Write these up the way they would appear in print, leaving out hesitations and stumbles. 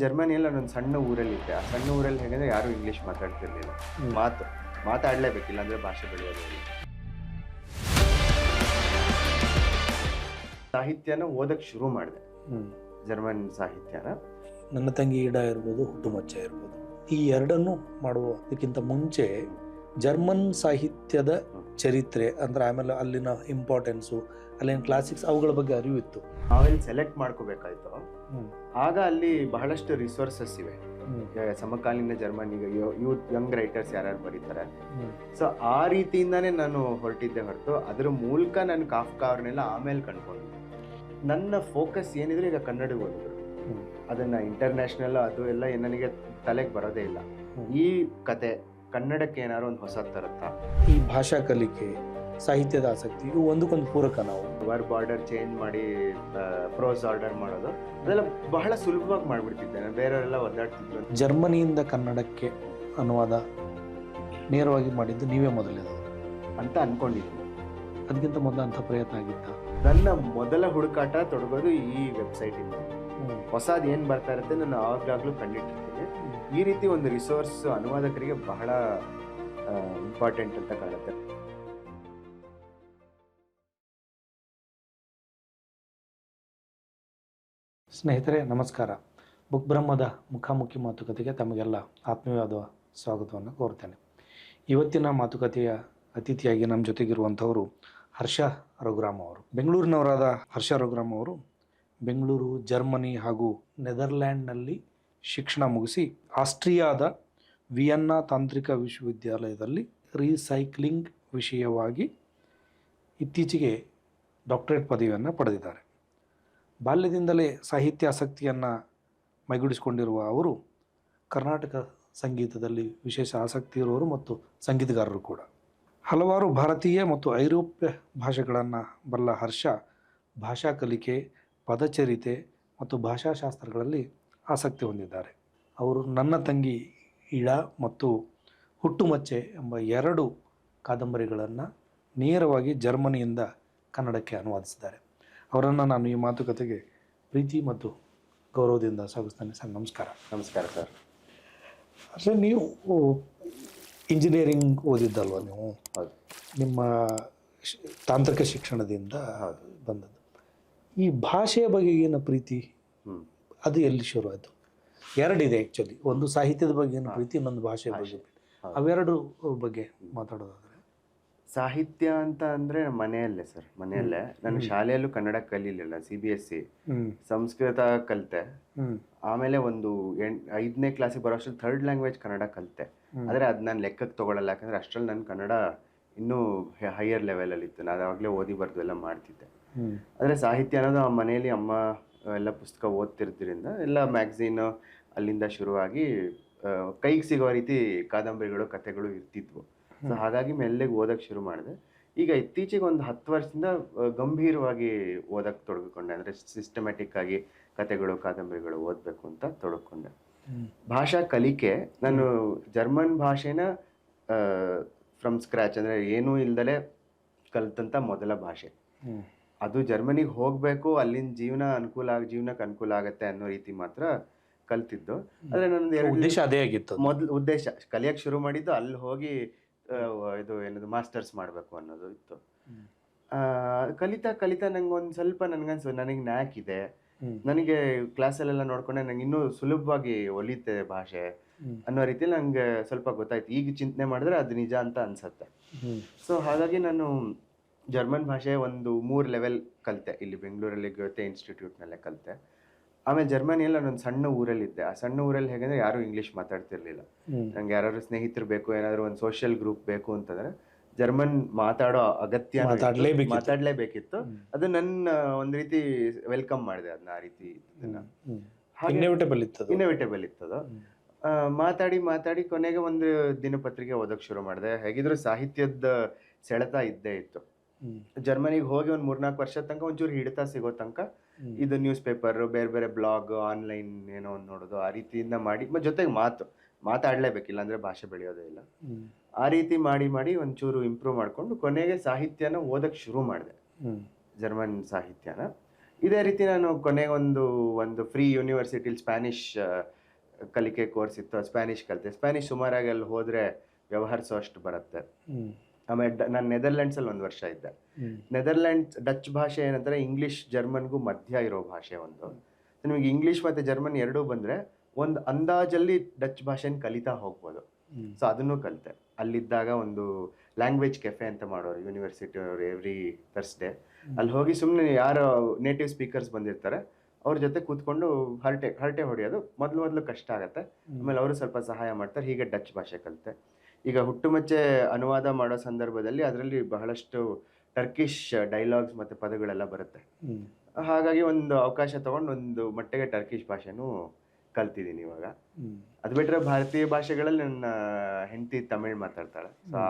ಜರ್ಮನಿಯಲ್ಲಿ ನಾನೊಂದು ಸಣ್ಣ ಊರಲ್ಲಿದ್ದೆ. ಆ ಸಣ್ಣ ಊರಲ್ಲಿ ಹೇಗಂದ್ರೆ ಯಾರು ಇಂಗ್ಲಿಷ್ ಮಾತಾಡ್ತಿರ್ಲಿಲ್ಲ. ಮಾತಾಡಲೇಬೇಕಿಲ್ಲ ಅಂದ್ರೆ ಭಾಷೆ ಬೆಳೆಯೋದೇ ಇಲ್ಲ. ಸಾಹಿತ್ಯನ ಓದಕ್ ಶುರು ಮಾಡಿದೆ, ಜರ್ಮನ್ ಸಾಹಿತ್ಯನ. ನನ್ನ ತಂಗಿ ಈಡ ಇರ್ಬೋದು, ಹುಟ್ಟುಮಚ್ಚ ಇರ್ಬೋದು, ಈ ಎರಡನ್ನು ಮಾಡುವುದಕ್ಕಿಂತ ಮುಂಚೆ ಜರ್ಮನ್ ಸಾಹಿತ್ಯದ ಚರಿತ್ರೆ ಅಂದ್ರೆ ಆಮೇಲೆ ಅಲ್ಲಿನ ಇಂಪಾರ್ಟೆನ್ಸು, ಅಲ್ಲಿನ ಕ್ಲಾಸಿಕ್ಸ್, ಅವುಗಳ ಬಗ್ಗೆ ಅರಿವು ಇತ್ತು. ನಾವೆಲ್ಲಿ ಸೆಲೆಕ್ಟ್ ಮಾಡ್ಕೋಬೇಕಾಯ್ತು, ಆಗ ಅಲ್ಲಿ ಬಹಳಷ್ಟು ರಿಸೋರ್ಸಸ್ ಇವೆ. ಸಮಕಾಲೀನ ಜರ್ಮನ್ ಈಗ ಯಂಗ್ ರೈಟರ್ಸ್ ಯಾರ್ಯಾರು ಬರೀತಾರೆ, ಸೊ ಆ ರೀತಿಯಿಂದಾನೇ ನಾನು ಹೊರಟಿದ್ದೆ ಹೊರತು ಅದ್ರ ಮೂಲಕ ನಾನು ಕಾಫ್ಕಾ ಅವ್ರನ್ನೆಲ್ಲ ಆಮೇಲೆ ಕಂಡ್ಕೊಂಡು. ನನ್ನ ಫೋಕಸ್ ಏನಿದ್ರೆ ಈಗ ಕನ್ನಡ ಓದಿದ್ರು, ಅದನ್ನ ಇಂಟರ್ನ್ಯಾಷನಲ್ ಅದು ಎಲ್ಲ ನನಗೆ ತಲೆಗೆ ಬರೋದೇ ಇಲ್ಲ. ಈ ಕತೆ ಕನ್ನಡಕ್ಕೆ ಏನಾದ್ರು ಒಂದು ಹೊಸ ತರುತ್ತಾ? ಈ ಭಾಷಾ ಕಲಿಕೆ, ಸಾಹಿತ್ಯದ ಆಸಕ್ತಿ ಇವು ಒಂದಕ್ಕೊಂದು ಪೂರಕ. ನಾವು ವರ್ಬ್ ಆರ್ಡರ್ ಚೇಂಜ್ ಮಾಡಿ ಪ್ರೋಸ್ ಆರ್ಡರ್ ಮಾಡೋದು ಅದೆಲ್ಲ ಬಹಳ ಸುಲಭವಾಗಿ ಮಾಡ್ಬಿಡ್ತಿದ್ದೆ ನಾನು. ಬೇರೆಯವರೆಲ್ಲ ಒದ್ದಾಡ್ತಿದ್ರು. ಜರ್ಮನಿಯಿಂದ ಕನ್ನಡಕ್ಕೆ ಅನುವಾದ ನೇರವಾಗಿ ಮಾಡಿದ್ದು ನೀವೇ ಮೊದಲನೇದು ಅಂತ ಅನ್ಕೊಂಡಿದ್ದೀನಿ. ಅದಕ್ಕಿಂತ ಮೊದಲು ಅಂಥ ಪ್ರಯತ್ನ ಆಗಿತ್ತ? ನನ್ನ ಮೊದಲ ಹುಡುಕಾಟ ತೊಡಗೋದು ಈ ವೆಬ್ಸೈಟ್ ಇಂದ. ಹೊಸದು ಏನ್ ಬರ್ತಾ ಇರುತ್ತೆ ನಾನು ಆವಾಗ್ಲಾಗ್ಲೂ ಕಂಡಿಟ್ಟಿರ್ತೀನಿ. ಈ ರೀತಿ ಒಂದು ರಿಸೋರ್ಸ್ ಅನುವಾದಕರಿಗೆ ಬಹಳ ಇಂಪಾರ್ಟೆಂಟ್ ಅಂತ ಕಾಣುತ್ತೆ. ಸ್ನೇಹಿತರೆ ನಮಸ್ಕಾರ. ಬುಕ್ ಬ್ರಹ್ಮದ ಮುಖಾಮುಖಿ ಮಾತುಕತೆಗೆ ತಮಗೆಲ್ಲ ಆತ್ಮೀಯವಾದ ಸ್ವಾಗತವನ್ನು ಕೋರ್ತೇನೆ. ಇವತ್ತಿನ ಮಾತುಕತೆಯ ಅತಿಥಿಯಾಗಿ ನಮ್ಮ ಜೊತೆಗಿರುವಂಥವರು ಹರ್ಷ ರಘುರಾಮ್ ಅವರು. ಬೆಂಗಳೂರಿನವರಾದ ಹರ್ಷ ರಘುರಾಮ್ ಅವರು ಬೆಂಗಳೂರು, ಜರ್ಮನಿ ಹಾಗೂ ನೆದರ್ಲ್ಯಾಂಡ್ನಲ್ಲಿ ಶಿಕ್ಷಣ ಮುಗಿಸಿ ಆಸ್ಟ್ರಿಯಾದ ವಿಯೆನ್ನಾ ತಾಂತ್ರಿಕ ವಿಶ್ವವಿದ್ಯಾಲಯದಲ್ಲಿ ರೀಸೈಕ್ಲಿಂಗ್ ವಿಷಯವಾಗಿ ಇತ್ತೀಚೆಗೆ ಡಾಕ್ಟರೇಟ್ ಪದವಿಯನ್ನು ಪಡೆದಿದ್ದಾರೆ. ಬಾಲ್ಯದಿಂದಲೇ ಸಾಹಿತ್ಯಾಸಕ್ತಿಯನ್ನು ಮೈಗೂಡಿಸಿಕೊಂಡಿರುವ ಅವರು ಕರ್ನಾಟಕ ಸಂಗೀತದಲ್ಲಿ ವಿಶೇಷ ಆಸಕ್ತಿ ಇರುವವರು ಮತ್ತು ಸಂಗೀತಗಾರರು ಕೂಡ. ಹಲವಾರು ಭಾರತೀಯ ಮತ್ತು ಐರೋಪ್ಯ ಭಾಷೆಗಳನ್ನು ಬಲ್ಲ ಹರ್ಷ ಭಾಷಾ ಕಲಿಕೆ, ಪದಚರಿತೆ ಮತ್ತು ಭಾಷಾಶಾಸ್ತ್ರಗಳಲ್ಲಿ ಆಸಕ್ತಿ ಹೊಂದಿದ್ದಾರೆ. ಅವರು ನನ್ನ ತಂಗಿ ಈಡ ಮತ್ತು ಹುಟ್ಟುಮಚ್ಚೆ ಎಂಬ ಎರಡು ಕಾದಂಬರಿಗಳನ್ನು ನೇರವಾಗಿ ಜರ್ಮನಿಯಿಂದ ಕನ್ನಡಕ್ಕೆ ಅನುವಾದಿಸಿದ್ದಾರೆ. ಅವರನ್ನು ನಾನು ಈ ಮಾತುಕತೆಗೆ ಪ್ರೀತಿ ಮತ್ತು ಗೌರವದಿಂದ ಸ್ವಾಗತಿಸ್ತೇನೆ. ಸರ್ ನಮಸ್ಕಾರ. ನಮಸ್ಕಾರ ಸರ್. ಅಷ್ಟೇ ನೀವು ಇಂಜಿನಿಯರಿಂಗ್ ಓದಿದ್ದಲ್ವ ನೀವು? ಹೌದು. ನಿಮ್ಮ ತಾಂತ್ರಿಕ ಶಿಕ್ಷಣದಿಂದ ಬಂದದ್ದು. ಈ ಭಾಷೆಯ ಬಗ್ಗೆ ಏನು ಪ್ರೀತಿ, ಅದು ಎಲ್ಲಿ ಶುರು ಆಯಿತು? ಎರಡಿದೆ ಆ್ಯಕ್ಚುಲಿ, ಒಂದು ಸಾಹಿತ್ಯದ ಬಗ್ಗೆ ಏನು ಪ್ರೀತಿ, ಇನ್ನೊಂದು ಭಾಷೆಯ ಬಗ್ಗೆ. ಅವೆರಡು ಬಗ್ಗೆ ಮಾತಾಡೋದಾದ್ರೆ, ಸಾಹಿತ್ಯ ಅಂತ ಅಂದ್ರೆ ಮನೆಯಲ್ಲೇ ಸರ್, ಮನೆಯಲ್ಲೇ. ನಾನು ಶಾಲೆಯಲ್ಲೂ ಕನ್ನಡ ಕಲೀಲಿಲ್ಲ, CBSE ಸಂಸ್ಕೃತ ಕಲಿತೆ. ಆಮೇಲೆ ಒಂದು 5ನೇ ಕ್ಲಾಸಿಗೆ ಬರೋ ಅಷ್ಟ್ರಲ್ಲಿ 3rd ಲ್ಯಾಂಗ್ವೇಜ್ ಕನ್ನಡ ಕಲಿತೆ. ಆದರೆ ಅದು ನಾನು ಲೆಕ್ಕಕ್ಕೆ ತೊಗೊಳಲ್ಲ, ಯಾಕಂದರೆ ಅಷ್ಟರಲ್ಲಿ ನನ್ನ ಕನ್ನಡ ಇನ್ನೂ ಹೈಯರ್ ಲೆವೆಲಲ್ಲಿ ಇತ್ತು. ನಾನು ಆವಾಗಲೇ ಓದಿ ಬರ್ದು ಎಲ್ಲ ಮಾಡ್ತಿದ್ದೆ. ಆದರೆ ಸಾಹಿತ್ಯ ಅನ್ನೋದು ಆ ಮನೆಯಲ್ಲಿ ಅಮ್ಮ ಎಲ್ಲ ಪುಸ್ತಕ ಓದ್ತಿರೋದ್ರಿಂದ ಎಲ್ಲ ಮ್ಯಾಗ್ಝೀನು ಅಲ್ಲಿಂದ ಶುರುವಾಗಿ ಕೈಗೆ ಸಿಗೋ ರೀತಿ ಕಾದಂಬರಿಗಳು, ಕಥೆಗಳು ಇರ್ತಿದ್ವು. ಸೊ ಹಾಗಾಗಿ ಮೆಲ್ಲೆಗೆ ಓದಕ್ಕೆ ಶುರು ಮಾಡಿದೆ. ಈಗ ಇತ್ತೀಚೆಗೆ ಒಂದು 10 ವರ್ಷದಿಂದ ಗಂಭೀರವಾಗಿ ಓದಕ್ಕೆ ತೊಡಗಿಕೊಂಡೆ. ಅಂದರೆ ಸಿಸ್ಟಮ್ಯಾಟಿಕ್ ಆಗಿ ಕಥೆಗಳು, ಕಾದಂಬರಿಗಳು ಓದಬೇಕು ಅಂತ ತೊಡಗಿಕೊಂಡೆ. ಭಾಷಾ ಕಲಿಕೆ, ನಾನು ಜರ್ಮನ್ ಭಾಷೆನ ಫ್ರಮ್ ಸ್ಕ್ರ್ಯಾಚ್ ಅಂದರೆ ಏನೂ ಇಲ್ದಲೆ ಕಲಿತಂಥ ಮೊದಲ ಭಾಷೆ. ಅದು ಜರ್ಮನಿಗೆ ಹೋಗಬೇಕು, ಅಲ್ಲಿನ ಜೀವನಕ್ಕೆ ಅನುಕೂಲ ಆಗುತ್ತೆ ಅನ್ನೋ ರೀತಿ ಮಾತ್ರ ಕಲ್ತಿದ್ದು. ಆದರೆ ನನ್ನದು ಉದ್ದೇಶ ಅದೇ ಆಗಿತ್ತು. ಮೊದಲು ಉದ್ದೇಶ ಕಲಿಯಕ್ಕೆ ಶುರು ಮಾಡಿದ್ದು ಅಲ್ಲಿ ಹೋಗಿ ಇದು ಏನದು ಮಾಸ್ಟರ್ಸ್ ಮಾಡಬೇಕು ಅನ್ನೋದು ಇತ್ತು. ಕಲಿತಾ ಕಲಿತಾ ನಂಗೆ ಒಂದು ಸ್ವಲ್ಪ ನನಗನ್ಸು ನನಗೆ ನ್ಯಾಕ್ ಇದೆ, ನನಗೆ ಕ್ಲಾಸಲ್ಲೆಲ್ಲ ನೋಡ್ಕೊಂಡೆ ನಂಗೆ ಇನ್ನೂ ಸುಲಭವಾಗಿ ಒಲಿತೆ ಭಾಷೆ ಅನ್ನೋ ರೀತಿಯಲ್ಲಿ ನಂಗೆ ಸ್ವಲ್ಪ ಗೊತ್ತಾಯ್ತು. ಈಗ ಚಿಂತನೆ ಮಾಡಿದ್ರೆ ಅದು ನಿಜ ಅಂತ ಅನ್ಸತ್ತೆ. ಸೊ ಹಾಗಾಗಿ ನಾನು ಜರ್ಮನ್ ಭಾಷೆ ಒಂದು 3 ಲೆವೆಲ್ ಕಲಿತೆ. ಇಲ್ಲಿ ಬೆಂಗಳೂರಲ್ಲಿ ಗೋತೆ ಇನ್ಸ್ಟಿಟ್ಯೂಟ್ನಲ್ಲೇ ಕಲಿತೆ. ಆಮೇಲೆ ಜರ್ಮನಿಯಲ್ಲಿ ನಾನೊಂದು ಸಣ್ಣ ಊರಲ್ಲಿದ್ದೆ. ಆ ಸಣ್ಣ ಊರಲ್ಲಿ ಹೇಗಂದ್ರೆ ಯಾರು ಇಂಗ್ಲಿಷ್ ಮಾತಾಡ್ತಿರ್ಲಿಲ್ಲ. ನಂಗೆ ಯಾರು ಸ್ನೇಹಿತರು ಬೇಕು, ಏನಾದ್ರು ಒಂದು ಸೋಷಿಯಲ್ ಗ್ರೂಪ್ ಬೇಕು ಅಂತಂದ್ರೆ ಜರ್ಮನ್ ಮಾತಾಡೋ ಅಗತ್ಯ, ಮಾತಾಡ್ಲೇಬೇಕಿತ್ತು. ಅದು ನನ್ನ ಒಂದ್ ರೀತಿ ವೆಲ್ಕಮ್ ಮಾಡಿದೆ ಅದನ್ನ. ಆ ರೀತಿ ಇನ್ಎವಿಟೇಬಲ್ ಇತ್ತದು. ಮಾತಾಡಿ ಮಾತಾಡಿ ಕೊನೆಗೆ ಒಂದು ದಿನಪತ್ರಿಕೆ ಓದಕ್ ಶುರು ಮಾಡಿದೆ. ಹೇಗಿದ್ರು ಸಾಹಿತ್ಯದ ಸೆಳೆತ ಇದ್ದೇ ಇತ್ತು. ಜರ್ಮನಿಗೆ ಹೋಗಿ ಒಂದು 3-4 ವರ್ಷದ ತನಕ ಒಂಚೂರು ಹಿಡಿತ ಸಿಗೋ ತನಕ ಇದು ನ್ಯೂಸ್ ಪೇಪರ್, ಬೇರೆ ಬೇರೆ ಬ್ಲಾಗ್, ಆನ್ಲೈನ್ ಏನೋ ಒಂದು ನೋಡೋದು, ಆ ರೀತಿಯಿಂದ ಮಾಡಿ ಜೊತೆಗೆ ಮಾತಾಡ್ಲೇಬೇಕಿಲ್ಲ ಅಂದ್ರೆ ಭಾಷೆ ಬೆಳೆಯೋದೇ ಇಲ್ಲ. ಆ ರೀತಿ ಮಾಡಿ ಮಾಡಿ ಒಂಚೂರು ಇಂಪ್ರೂವ್ ಮಾಡ್ಕೊಂಡು ಕೊನೆಗೆ ಸಾಹಿತ್ಯನ ಓದಕ್ ಶುರು ಮಾಡಿದೆ, ಜರ್ಮನ್ ಸಾಹಿತ್ಯನ. ಇದೇ ರೀತಿ ನಾನು ಕೊನೆಗೆ ಒಂದು ಫ್ರೀ ಯೂನಿವರ್ಸಿಟಿಲಿ ಸ್ಪ್ಯಾನಿಷ್ ಕಲಿಕೆ ಕೋರ್ಸ್ ಇತ್ತು, ಸ್ಪ್ಯಾನಿಷ್ ಕಲಿತೆ. ಸ್ಪ್ಯಾನಿಷ್ ಸುಮಾರಾಗಿ ಅಲ್ಲಿ ಹೋದರೆ ವ್ಯವಹರಿಸೋ ಅಷ್ಟು ಬರುತ್ತೆ. ಆಮೇಲೆ ನಾನು ನೆದರ್ಲ್ಯಾಂಡ್ಸಲ್ಲಿ 1 ವರ್ಷ ಇದ್ದೆ. ಡಚ್ ಭಾಷೆ ಏನಂತಾರೆ, ಇಂಗ್ಲೀಷ್ ಜರ್ಮನ್ಗೂ ಮಧ್ಯ ಇರೋ ಭಾಷೆ ಒಂದು. ನಿಮಗೆ ಇಂಗ್ಲೀಷ್ ಮತ್ತು ಜರ್ಮನ್ ಎರಡೂ ಬಂದರೆ ಒಂದು ಅಂದಾಜಲ್ಲಿ ಡಚ್ ಭಾಷೆನ ಕಲಿತಾ ಹೋಗ್ಬೋದು. ಸೊ ಅದನ್ನು ಕಲಿತೆ. ಅಲ್ಲಿದ್ದಾಗ ಒಂದು ಲ್ಯಾಂಗ್ವೇಜ್ ಕೆಫೆ ಅಂತ ಮಾಡೋರು ಯೂನಿವರ್ಸಿಟಿ ಅವರು ಎವ್ರಿ ಥರ್ಸ್ಡೇ. ಅಲ್ಲಿ ಹೋಗಿ ಸುಮ್ಮನೆ ಯಾರು ನೇಟಿವ್ ಸ್ಪೀಕರ್ಸ್ ಬಂದಿರ್ತಾರೆ ಅವ್ರ ಜೊತೆ ಕೂತ್ಕೊಂಡು ಹರಟೆ ಹೊಡೆಯೋದು. ಮೊದಲು ಕಷ್ಟ ಆಗುತ್ತೆ, ಆಮೇಲೆ ಅವರು ಸ್ವಲ್ಪ ಸಹಾಯ ಮಾಡ್ತಾರೆ. ಹೀಗೆ ಡಚ್ ಭಾಷೆ ಕಲಿತೆ. ಈಗ ಹುಟ್ಟುಮಚ್ಚೆ ಅನುವಾದ ಮಾಡೋ ಸಂದರ್ಭದಲ್ಲಿ ಅದರಲ್ಲಿ ಬಹಳಷ್ಟು ಟರ್ಕಿಶ್ ಡೈಲಾಗ್ಸ್ ಮತ್ತು ಪದಗಳೆಲ್ಲ ಬರುತ್ತೆ. ಹಾಗಾಗಿ ಒಂದು ಅವಕಾಶ ತಗೊಂಡು ಒಂದು ಮಟ್ಟಿಗೆ ಟರ್ಕಿಶ್ ಭಾಷೆನೂ ಕಲ್ತಿದ್ದೀನಿ ಇವಾಗ. ಅದು ಬಿಟ್ಟರೆ ಭಾರತೀಯ ಭಾಷೆಗಳಲ್ಲಿ ನನ್ನ ಹೆಂಡತಿ ತಮಿಳ್ ಮಾತಾಡ್ತಾಳೆ. ಸೊ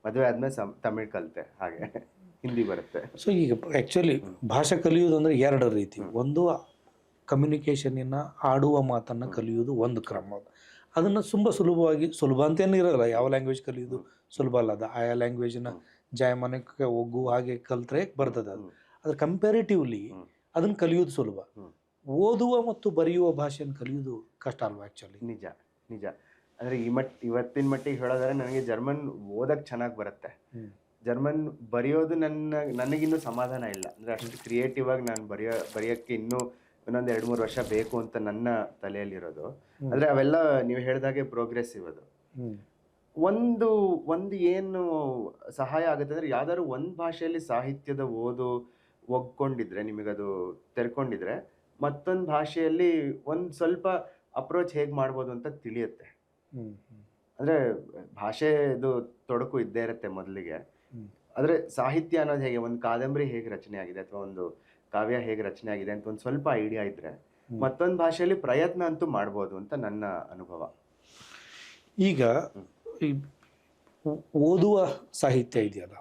ಮದುವೆ ಆದ್ಮೇಲೆ ತಮಿಳ್ ಕಲಿತೆ. ಹಾಗೆ ಹಿಂದಿ ಬರುತ್ತೆ. ಸೊ ಈಗ ಆ್ಯಕ್ಚುಲಿ ಭಾಷೆ ಕಲಿಯೋದು ಅಂದರೆ 2 ರೀತಿ. ಒಂದು ಕಮ್ಯುನಿಕೇಷನಿನ ಆಡುವ ಮಾತನ್ನು ಕಲಿಯೋದು ಒಂದು ಕ್ರಮ. ಅದನ್ನು ಸುಲಭ ಅಂತೇನು ಇರೋಲ್ಲ. ಯಾವ ಲ್ಯಾಂಗ್ವೇಜ್ ಕಲಿಯೋದು ಸುಲಭ ಅಲ್ಲ. ಅದು ಆಯಾ ಲ್ಯಾಂಗ್ವೇಜಿನ ಜಾಯಮಾನಕ್ಕೆ ಒಗ್ಗು ಹಾಗೆ ಕಲ್ತ್ರೆ ಬರ್ತದೆ. ಅದ್ರ ಕಂಪ್ಯಾರಿಟಿವ್ಲಿ ಅದನ್ನು ಕಲಿಯೋದು ಸುಲಭ. ಓದುವ ಮತ್ತು ಬರೆಯುವ ಭಾಷೆಯನ್ನು ಕಲಿಯೋದು ಕಷ್ಟ ಅಲ್ವಾ ಆ್ಯಕ್ಚುಲಿ? ನಿಜ. ಅಂದರೆ ಇವತ್ತಿನ ಮಟ್ಟಿಗೆ ಹೇಳೋದಾದ್ರೆ ನನಗೆ ಜರ್ಮನ್ ಓದಕ್ಕೆ ಚೆನ್ನಾಗಿ ಬರುತ್ತೆ. ಜರ್ಮನ್ ಬರೆಯೋದು ನನಗಿನ್ನೂ ಸಮಾಧಾನ ಇಲ್ಲ. ಅಂದರೆ ಅಷ್ಟು ಕ್ರಿಯೇಟಿವ್ ಆಗಿ ನಾನು ಬರೆಯೋಕ್ಕೆ ಇನ್ನೂ ಇನ್ನೊಂದು 2-3 ವರ್ಷ ಬೇಕು ಅಂತ ನನ್ನ ತಲೆಯಲ್ಲಿರೋದು. ಅಂದರೆ ಅವೆಲ್ಲ ನೀವು ಹೇಳಿದಾಗೆ ಪ್ರೋಗ್ರೆಸಿವ್. ಅದು ಒಂದು ಏನು ಸಹಾಯ ಆಗುತ್ತೆ ಅಂದರೆ ಯಾವ್ದಾದ್ರು ಒಂದು ಭಾಷೆಯಲ್ಲಿ ಸಾಹಿತ್ಯದ ಓದು ಒಗ್ಕೊಂಡಿದ್ರೆ, ನಿಮಗದು ತೆರ್ಕೊಂಡಿದ್ರೆ ಮತ್ತೊಂದು ಭಾಷೆಯಲ್ಲಿ ಒಂದು ಸ್ವಲ್ಪ ಅಪ್ರೋಚ್ ಹೇಗೆ ಮಾಡ್ಬೋದು ಅಂತ ತಿಳಿಯುತ್ತೆ. ಅಂದರೆ ಭಾಷೆದು ತೊಡಕು ಇದ್ದೇ ಇರುತ್ತೆ ಮೊದಲಿಗೆ. ಆದರೆ ಸಾಹಿತ್ಯ ಅನ್ನೋದು ಹೇಗೆ, ಒಂದು ಕಾದಂಬರಿ ಹೇಗೆ ರಚನೆ ಆಗಿದೆ ಅಥವಾ ಒಂದು ಕಾವ್ಯ ಹೇಗೆ ರಚನೆ ಆಗಿದೆ ಅಂತ ಒಂದು ಸ್ವಲ್ಪ ಐಡಿಯಾ ಇದ್ದರೆ ಮತ್ತೊಂದು ಭಾಷೆಯಲ್ಲಿ ಪ್ರಯತ್ನ ಅಂತೂ ಮಾಡ್ಬೋದು ಅಂತ ನನ್ನ ಅನುಭವ. ಈಗ ಓದುವ ಸಾಹಿತ್ಯ ಇದೆಯಲ್ಲ,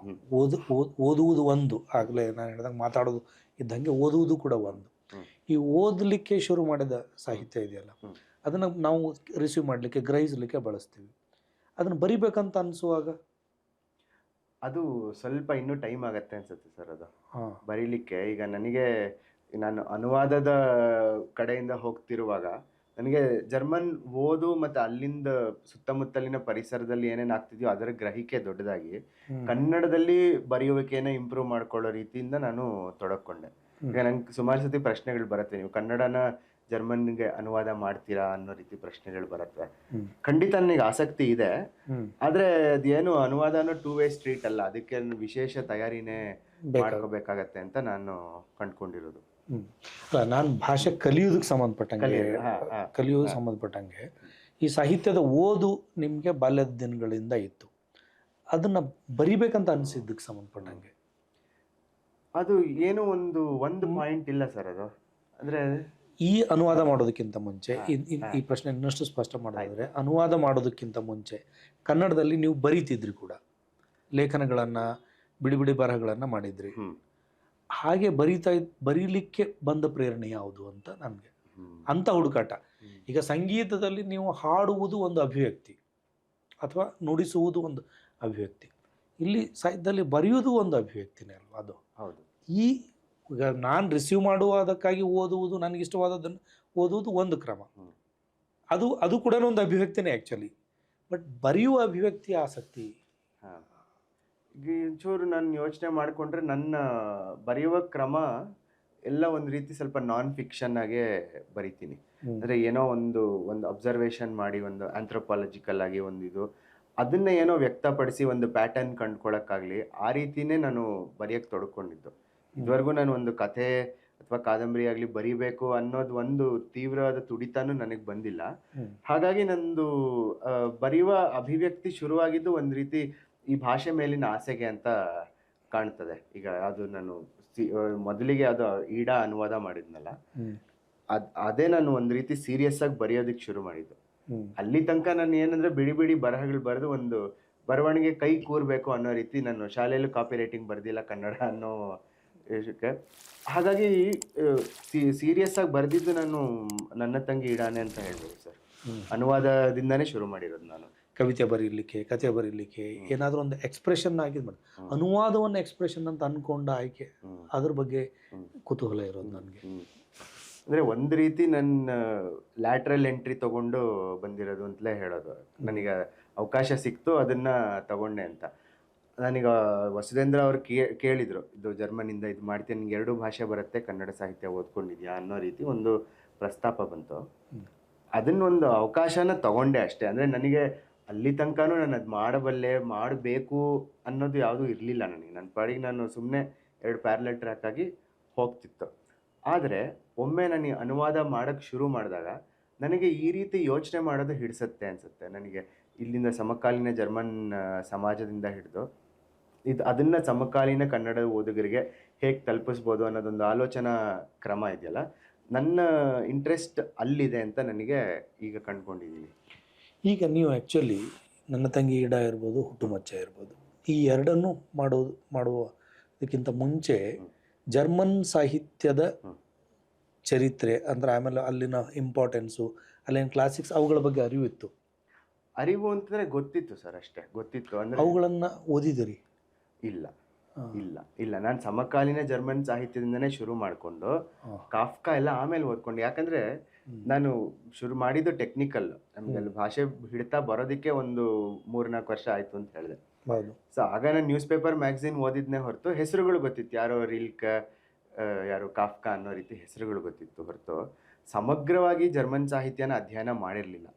ಓದುವುದು ಒಂದು, ಆಗಲೇ ನಾನು ಹೇಳಿದಾಗ ಮಾತಾಡೋದು ಇದ್ದಂಗೆ ಓದುವುದು ಕೂಡ ಒಂದು. ಈ ಓದಲಿಕ್ಕೆ ಶುರು ಮಾಡಿದ ಸಾಹಿತ್ಯ ಇದೆಯಲ್ಲ, ಅದನ್ನು ನಾವು ರಿಸೀವ್ ಮಾಡಲಿಕ್ಕೆ, ಗ್ರಹಿಸಲಿಕ್ಕೆ ಬಳಸ್ತೀವಿ. ಅದನ್ನು ಬರಿಬೇಕಂತ ಅನಿಸುವಾಗ ಅದು ಸ್ವಲ್ಪ ಇನ್ನೂ ಟೈಮ್ ಆಗತ್ತೆ ಅನ್ಸುತ್ತೆ ಸರ್. ಅದು ಬರೀಲಿಕ್ಕೆ ಈಗ ನಾನು ಅನುವಾದದ ಕಡೆಯಿಂದ ಹೋಗ್ತಿರುವಾಗ ನನಗೆ ಜರ್ಮನ್ ಓದು ಮತ್ತು ಅಲ್ಲಿಂದ ಸುತ್ತಮುತ್ತಲಿನ ಪರಿಸರದಲ್ಲಿ ಏನೇನು ಆಗ್ತಿದೆಯೋ ಅದರ ಗ್ರಹಿಕೆ ದೊಡ್ಡದಾಗಿ ಕನ್ನಡದಲ್ಲಿ ಬರೆಯುವಿಕೆಯನ್ನು ಇಂಪ್ರೂವ್ ಮಾಡ್ಕೊಳ್ಳೋ ರೀತಿಯಿಂದ ನಾನು ತೊಡಕೊಂಡೆ. ಈಗ ನಂಗೆ ಸುಮಾರು ಸತಿ ಪ್ರಶ್ನೆಗಳು ಬರುತ್ತೆ, ನೀವು ಕನ್ನಡನ ಜರ್ಮನ್ಗೆ ಅನುವಾದ ಮಾಡ್ತೀರಾ ಅನ್ನೋ ರೀತಿ ಪ್ರಶ್ನೆಗಳು ಬರುತ್ತೆ. ಖಂಡಿತ ನನಗೆ ಆಸಕ್ತಿ ಇದೆ, ಆದ್ರೆ ಅದೇನು ಅನುವಾದ ಅನ್ನೋ 2-ವೇ ಸ್ಟ್ರೀಟ್ ಅಲ್ಲ. ಅದಕ್ಕೆ ವಿಶೇಷ ತಯಾರಿನೇ ಮಾಡ್ಕೋಬೇಕಾಗತ್ತೆ ಅಂತ ನಾನು ಕಂಡ್ಕೊಂಡಿರೋದು. ನಾನು ಭಾಷೆ ಕಲಿಯೋದಕ್ಕೆ ಸಂಬಂಧಪಟ್ಟಂಗೆ ಈ ಸಾಹಿತ್ಯದ ಓದು ನಿಮಗೆ ಬಾಲ್ಯದ ದಿನಗಳಿಂದ ಇತ್ತು. ಅದನ್ನ ಬರಿಬೇಕಂತ ಅನಿಸಿದ್ದಕ್ಕೆ ಸಂಬಂಧಪಟ್ಟಂಗೆ ಅದು ಏನೋ ಒಂದು ಪಾಯಿಂಟ್ ಇಲ್ಲ ಸರ್. ಅದು ಅಂದ್ರೆ ಈ ಅನುವಾದ ಮಾಡೋದಕ್ಕಿಂತ ಮುಂಚೆ ಈ ಪ್ರಶ್ನೆ ಇನ್ನಷ್ಟು ಸ್ಪಷ್ಟ ಮಾಡೋದಾದ್ರೆ, ಅನುವಾದ ಮಾಡೋದಕ್ಕಿಂತ ಮುಂಚೆ ಕನ್ನಡದಲ್ಲಿ ನೀವು ಬರೀತಿದ್ರಿ ಕೂಡ, ಲೇಖನಗಳನ್ನು, ಬಿಡಿ ಬರಹಗಳನ್ನು ಮಾಡಿದ್ರಿ. ಹಾಗೆ ಬರೀಲಿಕ್ಕೆ ಬಂದ ಪ್ರೇರಣೆ ಯಾವುದು ಅಂತ ನನಗೆ ಅಂತ ಹುಡುಕಾಟ. ಈಗ ಸಂಗೀತದಲ್ಲಿ ನೀವು ಹಾಡುವುದು ಒಂದು ಅಭಿವ್ಯಕ್ತಿ ಅಥವಾ ನುಡಿಸುವುದು ಒಂದು ಅಭಿವ್ಯಕ್ತಿ, ಇಲ್ಲಿ ಸಾಹಿತ್ಯದಲ್ಲಿ ಬರೆಯುವುದು ಒಂದು ಅಭಿವ್ಯಕ್ತಿನೇ ಅಲ್ವಾ? ಅದು ಹೌದು. ಈಗ ನಾನು ರಿಸೀವ್ ಮಾಡುವುದಕ್ಕಾಗಿ ಓದುವುದು, ನನಗಿಷ್ಟವಾದದ್ದನ್ನು ಓದುವುದು ಒಂದು ಕ್ರಮ, ಅದು ಕೂಡ ಒಂದು ಅಭಿವ್ಯಕ್ತಿನೇ ಆ್ಯಕ್ಚುಲಿ. ಬಟ್ ಬರೆಯುವ ಅಭಿವ್ಯಕ್ತಿಯ ಆಸಕ್ತಿ ಈಗ ಒಂಚೂರು ನಾನು ಯೋಚನೆ ಮಾಡಿಕೊಂಡ್ರೆ ನನ್ನ ಬರೆಯುವ ಕ್ರಮ ಎಲ್ಲ ಒಂದು ರೀತಿ ಸ್ವಲ್ಪ ನಾನ್ ಫಿಕ್ಷನ್ ಆಗೇ ಬರಿತೀನಿ. ಅಂದರೆ ಏನೋ ಒಂದು ಅಬ್ಸರ್ವೇಷನ್ ಮಾಡಿ, ಒಂದು ಆಂಥ್ರೋಪಾಲಜಿಕಲ್ ಆಗಿ ಅದನ್ನ ಏನೋ ವ್ಯಕ್ತಪಡಿಸಿ ಒಂದು ಪ್ಯಾಟರ್ನ್ ಕಂಡ್ಕೊಳ್ಳೋಕ್ಕಾಗಲಿ ಆ ರೀತಿನೇ ನಾನು ಬರೆಯೋಕ್ಕೆ ತೊಡ್ಕೊಂಡಿದ್ದು. ಇದುವರೆಗೂ ನಾನು ಒಂದು ಕಥೆ ಅಥವಾ ಕಾದಂಬರಿ ಆಗಲಿ ಬರಿಬೇಕು ಅನ್ನೋದು ಒಂದು ತೀವ್ರವಾದ ತುಡಿತಾನು ನನಗೆ ಬಂದಿಲ್ಲ. ಹಾಗಾಗಿ ನಂದು ಬರೆಯುವ ಅಭಿವ್ಯಕ್ತಿ ಶುರುವಾಗಿದ್ದು ಒಂದು ರೀತಿ ಈ ಭಾಷೆ ಮೇಲಿನ ಆಸೆಗೆ ಅಂತ ಕಾಣ್ತದೆ. ಈಗ ಅದು ನಾನು ಮೊದಲಿಗೆ ಅದು ಈಡಾ ಅನುವಾದ ಮಾಡಿದ್ನಲ್ಲ, ಅದೇ ನಾನು ಒಂದು ರೀತಿ ಸೀರಿಯಸ್ ಆಗಿ ಬರೆಯೋದಕ್ಕೆ ಶುರು ಮಾಡಿದ್ದು. ಅಲ್ಲಿ ತನಕ ನಾನು ಏನಂದ್ರೆ ಬಿಡಿ ಬರಹಗಳು ಬರೆದು ಒಂದು ಬರವಣಿಗೆ ಕೈ ಕೂರ್ಬೇಕು ಅನ್ನೋ ರೀತಿ ನಾನು ಶಾಲೆಯಲ್ಲೂ ಕಾಪಿ ರೈಟಿಂಗ್ ಬರ್ದಿಲ್ಲ ಕನ್ನಡ ಅನ್ನೋ ವಿಷಯಕ್ಕೆ. ಹಾಗಾಗಿ ಸೀರಿಯಸ್ ಆಗಿ ಬರೆದಿದ್ದು ನಾನು ನನ್ನ ತಂಗಿ ಇಡಾನೆ ಅಂತ ಹೇಳ್ಬೋದು ಸರ್. ಅನುವಾದದಿಂದಾನೇ ಶುರು ಮಾಡಿರೋದು ನಾನು. ಕವಿತೆ ಬರೀಲಿಕ್ಕೆ, ಕತೆ ಬರೀಲಿಕ್ಕೆ, ಏನಾದರೂ ಒಂದು ಎಕ್ಸ್ಪ್ರೆಷನ್ ಆಗಿದ್ ಮಾಡಿ ಅನುವಾದವನ್ನು ಎಕ್ಸ್ಪ್ರೆಷನ್ ಅಂತ ಅನ್ಕೊಂಡ ಆಯ್ಕೆ, ಅದ್ರ ಬಗ್ಗೆ ಕುತೂಹಲ ಇರೋದು ನನಗೆ. ಅಂದರೆ ಒಂದು ರೀತಿ ನನ್ನ ಲ್ಯಾಟ್ರಲ್ ಎಂಟ್ರಿ ತೊಗೊಂಡು ಬಂದಿರೋದು ಅಂತಲೇ ಹೇಳೋದು. ನನಗೆ ಅವಕಾಶ ಸಿಕ್ತು, ಅದನ್ನು ತಗೊಂಡೆ ಅಂತ. ನಾನೀಗ ವಸುಧೇಂದ್ರ ಅವರು ಕೇಳಿದರು, ಇದು ಜರ್ಮನಿಂದ ಇದು ಮಾಡ್ತೀನಿ, ನಿಂಗೆ 2 ಭಾಷೆ ಬರುತ್ತೆ, ಕನ್ನಡ ಸಾಹಿತ್ಯ ಓದ್ಕೊಂಡಿದ್ಯಾ ಅನ್ನೋ ರೀತಿ ಒಂದು ಪ್ರಸ್ತಾಪ ಬಂತು. ಅದನ್ನೊಂದು ಅವಕಾಶನ ತಗೊಂಡೆ ಅಷ್ಟೇ. ಅಂದರೆ ನನಗೆ ಅಲ್ಲಿ ತನಕನೂ ನಾನು ಅದು ಮಾಡಬಲ್ಲೆ, ಮಾಡಬೇಕು ಅನ್ನೋದು ಯಾವುದೂ ಇರಲಿಲ್ಲ ನನಗೆ. ನನ್ನ ಪಾಡಿಗೆ ನಾನು ಸುಮ್ಮನೆ 2 ಪ್ಯಾರಲಲ್ ಟ್ರ್ಯಾಕ್ ಆಗಿ ಹೋಗ್ತಿತ್ತು. ಆದರೆ ಒಮ್ಮೆ ನಾನು ಅನುವಾದ ಮಾಡೋಕ್ಕೆ ಶುರು ಮಾಡಿದಾಗ ನನಗೆ ಈ ರೀತಿ ಯೋಚನೆ ಮಾಡೋದು ಹಿಡಿಸುತ್ತೆ ಅನಿಸುತ್ತೆ. ನನಗೆ ಇಲ್ಲಿಂದ ಸಮಕಾಲೀನ ಜರ್ಮನ್ ಸಮಾಜದಿಂದ ಹಿಡಿದು ಅದನ್ನು ಸಮಕಾಲೀನ ಕನ್ನಡ ಓದುಗರಿಗೆ ಹೇಗೆ ತಲುಪಿಸ್ಬೋದು ಅನ್ನೋದೊಂದು ಆಲೋಚನಾ ಕ್ರಮ ಇದೆಯಲ್ಲ, ನನ್ನ ಇಂಟ್ರೆಸ್ಟ್ ಅಲ್ಲಿದೆ ಅಂತ ನನಗೆ ಈಗ ಕಂಡುಕೊಂಡಿದ್ದೀನಿ. ಈಗ ನೀವು ಆ್ಯಕ್ಚುಲಿ ನನ್ನ ತಂಗಿ ಈಡ ಇರ್ಬೋದು, ಹುಟ್ಟುಮಚ್ಚ ಇರ್ಬೋದು, ಈ ಎರಡನ್ನೂ ಮಾಡುವುದಕ್ಕಿಂತ ಮುಂಚೆ ಜರ್ಮನ್ ಸಾಹಿತ್ಯದ ಚರಿತ್ರೆ ಅಂದರೆ ಆಮೇಲೆ ಅಲ್ಲಿನ ಇಂಪಾರ್ಟೆನ್ಸು, ಅಲ್ಲಿನ ಕ್ಲಾಸಿಕ್ಸ್, ಅವುಗಳ ಬಗ್ಗೆ ಅರಿವು ಅಂತಂದರೆ ಗೊತ್ತಿತ್ತು ಸರ್, ಅಷ್ಟೇ ಗೊತ್ತಿತ್ತು. ಅಂದರೆ ಅವುಗಳನ್ನು ಓದಿದಿರಿ? ಇಲ್ಲ, ನಾನು ಸಮಕಾಲೀನ ಜರ್ಮನ್ ಸಾಹಿತ್ಯದಿಂದನೇ ಶುರು ಮಾಡಿಕೊಂಡು ಕಾಫ್ಕಾ ಎಲ್ಲ ಆಮೇಲೆ ಓದ್ಕೊಂಡು. ಯಾಕಂದರೆ ನಾನು ಶುರು ಮಾಡಿದ್ದು ಟೆಕ್ನಿಕಲ್, ನಮಗೆ ಅಲ್ಲಿ ಭಾಷೆ ಹಿಡಿತಾ ಬರೋದಕ್ಕೆ ಒಂದು 3-4 ವರ್ಷ ಆಯಿತು ಅಂತ ಹೇಳಿದೆ. ಸೊ ಆಗ ನಾನು ನ್ಯೂಸ್ ಪೇಪರ್ ಮ್ಯಾಗಝಿನ್ ಓದಿದ್ನೇ ಹೊರತು ಹೆಸರುಗಳು ಗೊತ್ತಿತ್ತು, ಯಾರೋ ರಿಲ್ಕ್, ಯಾರು ಕಾಫ್ಕಾ ಅನ್ನೋ ರೀತಿ ಹೆಸರುಗಳು ಗೊತ್ತಿತ್ತು ಹೊರತು ಸಮಗ್ರವಾಗಿ ಜರ್ಮನ್ ಸಾಹಿತ್ಯನ ಅಧ್ಯಯನ ಮಾಡಿರಲಿಲ್ಲ.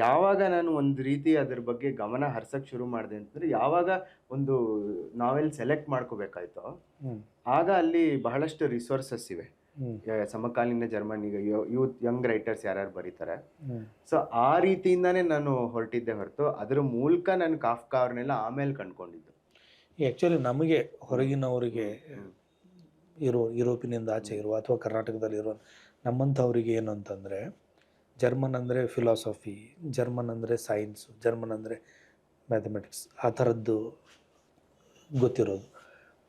ಯಾವಾಗ ನಾನು ಒಂದು ರೀತಿ ಅದ್ರ ಬಗ್ಗೆ ಗಮನ ಹರಿಸೋಕ್ಕೆ ಶುರು ಮಾಡಿದೆ ಅಂತಂದರೆ, ಯಾವಾಗ ಒಂದು ನಾವೆಲ್ ಸೆಲೆಕ್ಟ್ ಮಾಡ್ಕೋಬೇಕಾಯ್ತೋ ಆಗ ಅಲ್ಲಿ ಬಹಳಷ್ಟು ರಿಸೋರ್ಸಸ್ ಇವೆ. ಸಮಕಾಲೀನ ಜರ್ಮನ್ ಈಗ ಯಂಗ್ ರೈಟರ್ಸ್ ಯಾರ್ಯಾರು ಬರೀತಾರೆ, ಸೊ ಆ ರೀತಿಯಿಂದಾನೇ ನಾನು ಹೊರಟಿದ್ದೆ ಹೊರತು ಅದರ ಮೂಲಕ ನಾನು ಕಾಫ್ಕಾ ಅವ್ರನ್ನೆಲ್ಲ ಆಮೇಲೆ ಕಂಡುಕೊಂಡಿದ್ದು. ಆ್ಯಕ್ಚುಲಿ ನಮಗೆ ಹೊರಗಿನವರಿಗೆ ಯುರೋಪಿನಿಂದ ಆಚೆ ಇರುವ ಅಥವಾ ಕರ್ನಾಟಕದಲ್ಲಿರೋ ನಮ್ಮಂಥವ್ರಿಗೆ ಏನು ಅಂತಂದರೆ, ಜರ್ಮನ್ ಅಂದರೆ ಫಿಲಾಸಫಿ, ಜರ್ಮನ್ ಅಂದರೆ ಸೈನ್ಸು, ಜರ್ಮನ್ ಅಂದರೆ ಮ್ಯಾಥಮೆಟಿಕ್ಸ್, ಆ ಥರದ್ದು ಗೊತ್ತಿರೋದು.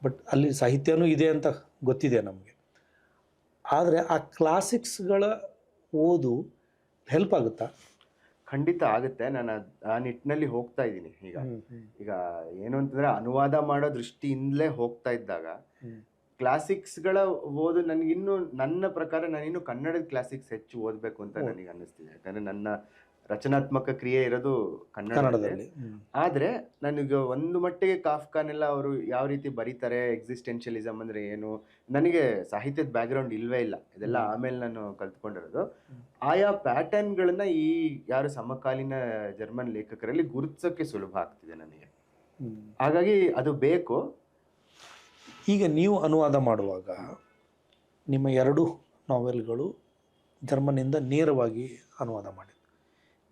ಬಟ್ ಅಲ್ಲಿ ಸಾಹಿತ್ಯನೂ ಇದೆ ಅಂತ ಗೊತ್ತಿದೆ ನಮಗೆ. ಆದರೆ ಆ ಕ್ಲಾಸಿಕ್ಸ್ಗಳ ಓದು ಹೆಲ್ಪ್ ಆಗುತ್ತಾ? ಖಂಡಿತ ಆಗುತ್ತೆ. ನಾನು ಆ ನಿಟ್ಟಿನಲ್ಲಿ ಹೋಗ್ತಾ ಇದ್ದೀನಿ. ಈಗ ಏನು ಅಂತಂದರೆ, ಅನುವಾದ ಮಾಡೋ ದೃಷ್ಟಿಯಿಂದಲೇ ಹೋಗ್ತಾ ಇದ್ದಾಗ ಕ್ಲಾಸಿಕ್ಸ್ಗಳ ಓದು ನನಗಿನ್ನೂ, ನನ್ನ ಪ್ರಕಾರ ನಾನಿನ್ನು ಕನ್ನಡದ ಕ್ಲಾಸಿಕ್ಸ್ ಹೆಚ್ಚು ಓದಬೇಕು ಅಂತ ನನಗೆ ಅನ್ನಿಸ್ತಿದೆ. ಯಾಕಂದರೆ ನನ್ನ ರಚನಾತ್ಮಕ ಕ್ರಿಯೆ ಇರೋದು ಕನ್ನಡದಲ್ಲಿ. ಆದರೆ ನನಗೆ ಒಂದು ಮಟ್ಟಿಗೆ ಕಾಫ್ಕಾನೆಲ್ಲ ಅವರು ಯಾವ ರೀತಿ ಬರೀತಾರೆ, ಎಕ್ಸಿಸ್ಟೆನ್ಷಿಯಲಿಸಮ್ ಅಂದರೆ ಏನು, ನನಗೆ ಸಾಹಿತ್ಯದ ಬ್ಯಾಕ್ಗ್ರೌಂಡ್ ಇಲ್ಲವೇ ಇಲ್ಲ, ಇದೆಲ್ಲ ಆಮೇಲೆ ನಾನು ಕಲ್ತ್ಕೊಂಡಿರೋದು. ಆಯಾ ಪ್ಯಾಟರ್ನ್ಗಳನ್ನ ಈ ಯಾರು ಸಮಕಾಲೀನ ಜರ್ಮನ್ ಲೇಖಕರಲ್ಲಿ ಗುರುತಿಸೋಕ್ಕೆ ಸುಲಭ ಆಗ್ತಿದೆ ನನಗೆ. ಹಾಗಾಗಿ ಅದು ಬೇಕು. ಈಗ ನೀವು ಅನುವಾದ ಮಾಡುವಾಗ ನಿಮ್ಮ 2 ನಾವೆಲ್ಗಳು ಜರ್ಮನಿಂದ ನೇರವಾಗಿ ಅನುವಾದ ಮಾಡಿದೆ.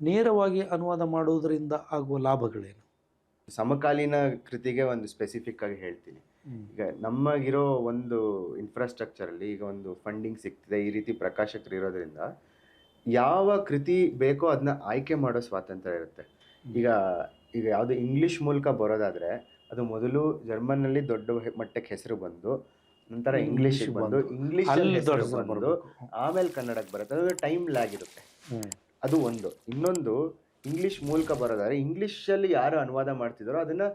ನೇರವಾಗಿ ಅನುವಾದ ಮಾಡುವುದರಿಂದ ಆಗುವ ಲಾಭಗಳೇನು? ಸಮಕಾಲೀನ ಕೃತಿಗೆ ಒಂದು ಸ್ಪೆಸಿಫಿಕ್ ಆಗಿ ಹೇಳ್ತೀನಿ. ಈಗ ನಮಗಿರೋ ಒಂದು ಇನ್ಫ್ರಾಸ್ಟ್ರಕ್ಚರಲ್ಲಿ ಈಗ ಒಂದು ಫಂಡಿಂಗ್ ಸಿಗ್ತಿದೆ, ಈ ರೀತಿ ಪ್ರಕಾಶಕರು ಇರೋದ್ರಿಂದ ಯಾವ ಕೃತಿ ಬೇಕೋ ಅದನ್ನ ಆಯ್ಕೆ ಮಾಡೋ ಸ್ವಾತಂತ್ರ್ಯ ಇರುತ್ತೆ. ಈಗ ಯಾವುದು ಇಂಗ್ಲೀಷ್ ಮೂಲಕ ಬರೋದಾದರೆ ಅದು ಮೊದಲು ಜರ್ಮನ್ನಲ್ಲಿ ದೊಡ್ಡ ಮಟ್ಟಕ್ಕೆ ಹೆಸರು ಬಂದು, ನಂತರ ಇಂಗ್ಲೀಷಿಗೆ ಬಂದು, ಇಂಗ್ಲೀಷಲ್ಲಿ ಬಂದು ಆಮೇಲೆ ಕನ್ನಡಕ್ಕೆ ಬರುತ್ತೆ. ಅದು ಟೈಮ್ ಲ್ಯಾಗ್ ಇರುತ್ತೆ, ಅದು ಒಂದು. ಇನ್ನೊಂದು, ಇಂಗ್ಲೀಷ್ ಮೂಲಕ ಬರೋದಾದ್ರೆ ಇಂಗ್ಲೀಷಲ್ಲಿ ಯಾರು ಅನುವಾದ ಮಾಡ್ತಿದ್ದಾರೋ ಅದನ್ನು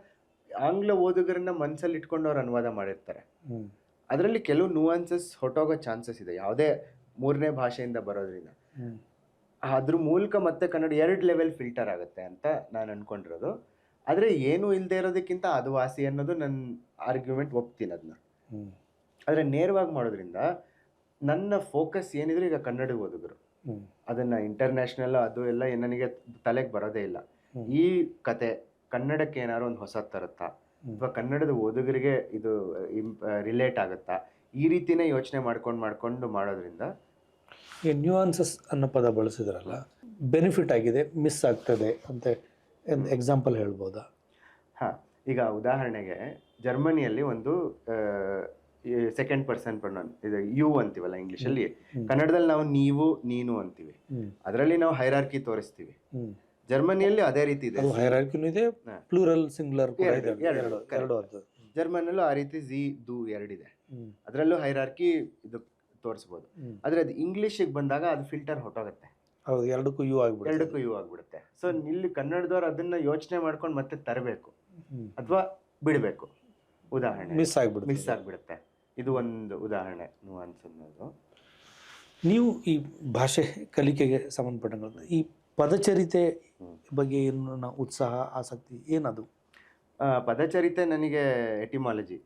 ಆಂಗ್ಲ ಓದುಗರನ್ನ ಮನಸ್ಸಲ್ಲಿ ಇಟ್ಕೊಂಡು ಅವ್ರು ಅನುವಾದ ಮಾಡಿರ್ತಾರೆ. ಅದರಲ್ಲಿ ಕೆಲವು ನುವಾನ್ಸಸ್ ಹೊಟ್ಟೋಗೋ ಚಾನ್ಸಸ್ ಇದೆ, ಯಾವುದೇ 3ನೇ ಭಾಷೆಯಿಂದ ಬರೋದ್ರಿಂದ. ಅದ್ರ ಮೂಲಕ ಮತ್ತೆ ಕನ್ನಡ 2 ಲೆವೆಲ್ ಫಿಲ್ಟರ್ ಆಗುತ್ತೆ ಅಂತ ನಾನು ಅಂದ್ಕೊಂಡಿರೋದು. ಆದರೆ ಏನೂ ಇಲ್ಲದೆ ಇರೋದಕ್ಕಿಂತ ಅದು ವಾಸಿ ಅನ್ನೋದು ನನ್ನ ಆರ್ಗ್ಯುಮೆಂಟ್, ಒಪ್ತೀನಿ ಅದನ್ನ. ಆದರೆ ನೇರವಾಗಿ ಮಾಡೋದ್ರಿಂದ ನನ್ನ ಫೋಕಸ್ ಏನಿದ್ರು ಈಗ ಕನ್ನಡ ಓದುಗರು, ಅದನ್ನು ಇಂಟರ್ನ್ಯಾಷನಲ್ ಅದು ಎಲ್ಲ ನನಗೆ ತಲೆಗೆ ಬರೋದೇ ಇಲ್ಲ. ಈ ಕತೆ ಕನ್ನಡಕ್ಕೆ ಏನಾದ್ರು ಒಂದು ಹೊಸ ತರುತ್ತಾ, ಅಥವಾ ಕನ್ನಡದ ಓದುಗರಿಗೆ ಇದು ರಿಲೇಟ್ ಆಗುತ್ತಾ, ಈ ರೀತಿನೇ ಯೋಚನೆ ಮಾಡ್ಕೊಂಡು ಮಾಡೋದ್ರಿಂದ. ಈ ನ್ಯೂಯಾನ್ಸಸ್ ಅನ್ನೋ ಪದ ಬಳಸಿದ್ರಲ್ಲ, ಬೆನಿಫಿಟ್ ಆಗಿದೆ, ಮಿಸ್ ಆಗ್ತದೆ ಅಂತ ಎಕ್ಸಾಂಪಲ್ ಹೇಳ್ಬೋದಾ? ಹಾಂ, ಈಗ ಉದಾಹರಣೆಗೆ ಜರ್ಮನಿಯಲ್ಲಿ ಒಂದು ಸೆಕೆಂಡ್ ಪರ್ಸನ್ ಪ್ರೊನೌನ್, ಇದು ಯು ಅಂತೀವಲ್ಲ ಇಂಗ್ಲೀಷಲ್ಲಿ, ಕನ್ನಡದಲ್ಲಿ ನಾವು ನೀವು ನೀನು ಅಂತೀವಿ. ಅದರಲ್ಲಿ ನಾವು ಹೈರಾರ್ಕಿ ತೋರಿಸ್ತೀವಿ. ಜರ್ಮನಿಯಲ್ಲಿ ಅದೇ ರೀತಿ ಇದೆ, ಹೈರಾರ್ಕಿನೂ ಇದೆ, ಪ್ಲೂರಲ್ ಸಿಂಗುಲರ್ ಜರ್ಮನಲ್ಲೂ ಆ ರೀತಿ ಝಿ ದು 2 ಇದೆ, ಅದರಲ್ಲೂ ಹೈರಾರ್ಕಿ ಇದು ತೋರಿಸ್ಬೋದು. ಆದರೆ ಅದು ಇಂಗ್ಲೀಷಿಗೆ ಬಂದಾಗ ಅದು ಫಿಲ್ಟರ್ ಹೊಟ್ಟೋಗುತ್ತೆ. ಹೌದು, ಎರಡಕ್ಕೂ ಯೂ ಆಗ್ಬಿಡುತ್ತೆ. ಎರಡಕ್ಕೂ ಯೂ ಆಗ್ಬಿಡುತ್ತೆ. ಸೊ ಇಲ್ಲಿ ಕನ್ನಡದವ್ರು ಅದನ್ನ ಯೋಚನೆ ಮಾಡ್ಕೊಂಡು ಮತ್ತೆ ತರಬೇಕು ಅಥವಾ ಬಿಡಬೇಕು. ಉದಾಹರಣೆ ಮಿಸ್ ಆಗ್ಬಿಡುತ್ತೆ. ಇದು ಒಂದು ಉದಾಹರಣೆ ನುವಾನ್ಸ್ ಅನ್ನೋದು. ನೀವು ಈ ಭಾಷೆ ಕಲಿಕೆಗೆ ಸಂಬಂಧಪಟ್ಟಂಗೆ ಈ ಪದಚರಿತೆ ಬಗ್ಗೆ ಏನು ಉತ್ಸಾಹ, ಆಸಕ್ತಿ ಏನದು? ಪದಚರಿತೆ ನನಗೆ ಎಟಿಮಾಲಜಿ.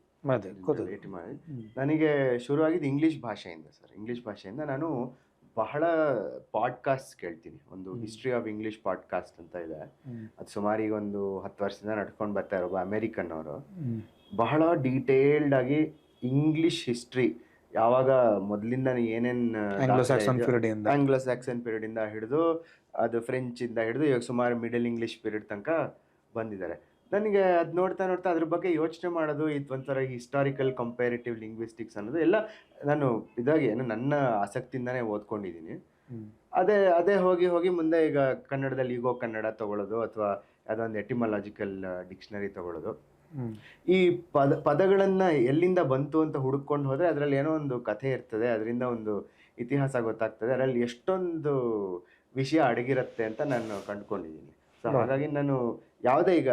ನನಗೆ ಶುರುವಾಗಿದ್ದು ಇಂಗ್ಲಿಷ್ ಭಾಷೆಯಿಂದ ಸರ್. ಇಂಗ್ಲಿಷ್ ಭಾಷೆಯಿಂದ ನಾನು ಬಹಳ ಪಾಡ್ಕಾಸ್ಟ್ ಕೇಳ್ತೀನಿ. ಒಂದು ಹಿಸ್ಟ್ರಿ ಆಫ್ ಇಂಗ್ಲಿಷ್ ಪಾಡ್ಕಾಸ್ಟ್ ಅಂತ ಇದೆ. ಅದು ಸುಮಾರು ಈಗ ಒಂದು 10 ವರ್ಷದಿಂದ ನಡ್ಕೊಂಡು ಬರ್ತಾ ಇರೋ ಅಮೇರಿಕನ್ ಅವರು ಬಹಳ ಡೀಟೇಲ್ಡ್ ಆಗಿ ಇಂಗ್ಲಿಷ್ ಹಿಸ್ಟ್ರಿ, ಯಾವಾಗ ಮೊದಲಿಂದ ಏನೇನು ಆಂಗ್ಲೋ ಸ್ಯಾಕ್ಸನ್ ಪೀರಿಯಡ್ ಇಂದ ಹಿಡಿದು ಅದು ಫ್ರೆಂಚ್ ಇಂದ ಹಿಡಿದು ಇವಾಗ ಸುಮಾರು ಮಿಡಲ್ ಇಂಗ್ಲಿಷ್ ಪೀರಿಯಡ್ ತನಕ ಬಂದಿದ್ದಾರೆ. ನನಗೆ ಅದು ನೋಡ್ತಾ ಅದ್ರ ಬಗ್ಗೆ ಯೋಚನೆ ಮಾಡೋದು, ಇದು ಒಂಥರ ಹಿಸ್ಟಾರಿಕಲ್ ಕಂಪೇರಿಟಿವ್ ಲಿಂಗ್ವಿಸ್ಟಿಕ್ಸ್ ಅನ್ನೋದು ಎಲ್ಲ ನಾನು ಇದಾಗಿ ನನ್ನ ಆಸಕ್ತಿಯಿಂದಾನೇ ಓದ್ಕೊಂಡಿದ್ದೀನಿ. ಅದೇ ಹೋಗಿ ಮುಂದೆ ಈಗ ಕನ್ನಡದಲ್ಲಿ ಈಗೋ ಕನ್ನಡ ತಗೊಳ್ಳೋದು ಅಥವಾ ಯಾವುದೋ ಒಂದು ಎಟಿಮಾಲಜಿಕಲ್ ಡಿಕ್ಷನರಿ ತಗೊಳ್ಳೋದು. ಈ ಪದಗಳನ್ನ ಎಲ್ಲಿಂದ ಬಂತು ಅಂತ ಹುಡುಕೊಂಡು ಹೋದ್ರೆ ಅದರಲ್ಲಿ ಏನೋ ಒಂದು ಕಥೆ ಇರ್ತದೆ, ಅದರಿಂದ ಒಂದು ಇತಿಹಾಸ ಗೊತ್ತಾಗ್ತದೆ, ಅದರಲ್ಲಿ ಎಷ್ಟೊಂದು ವಿಷಯ ಅಡಗಿರುತ್ತೆ ಅಂತ ನಾನು ಕಂಡುಕೊಂಡಿದ್ದೀನಿ. ಸೊ ಹಾಗಾಗಿ ನಾನು ಯಾವುದೇ ಈಗ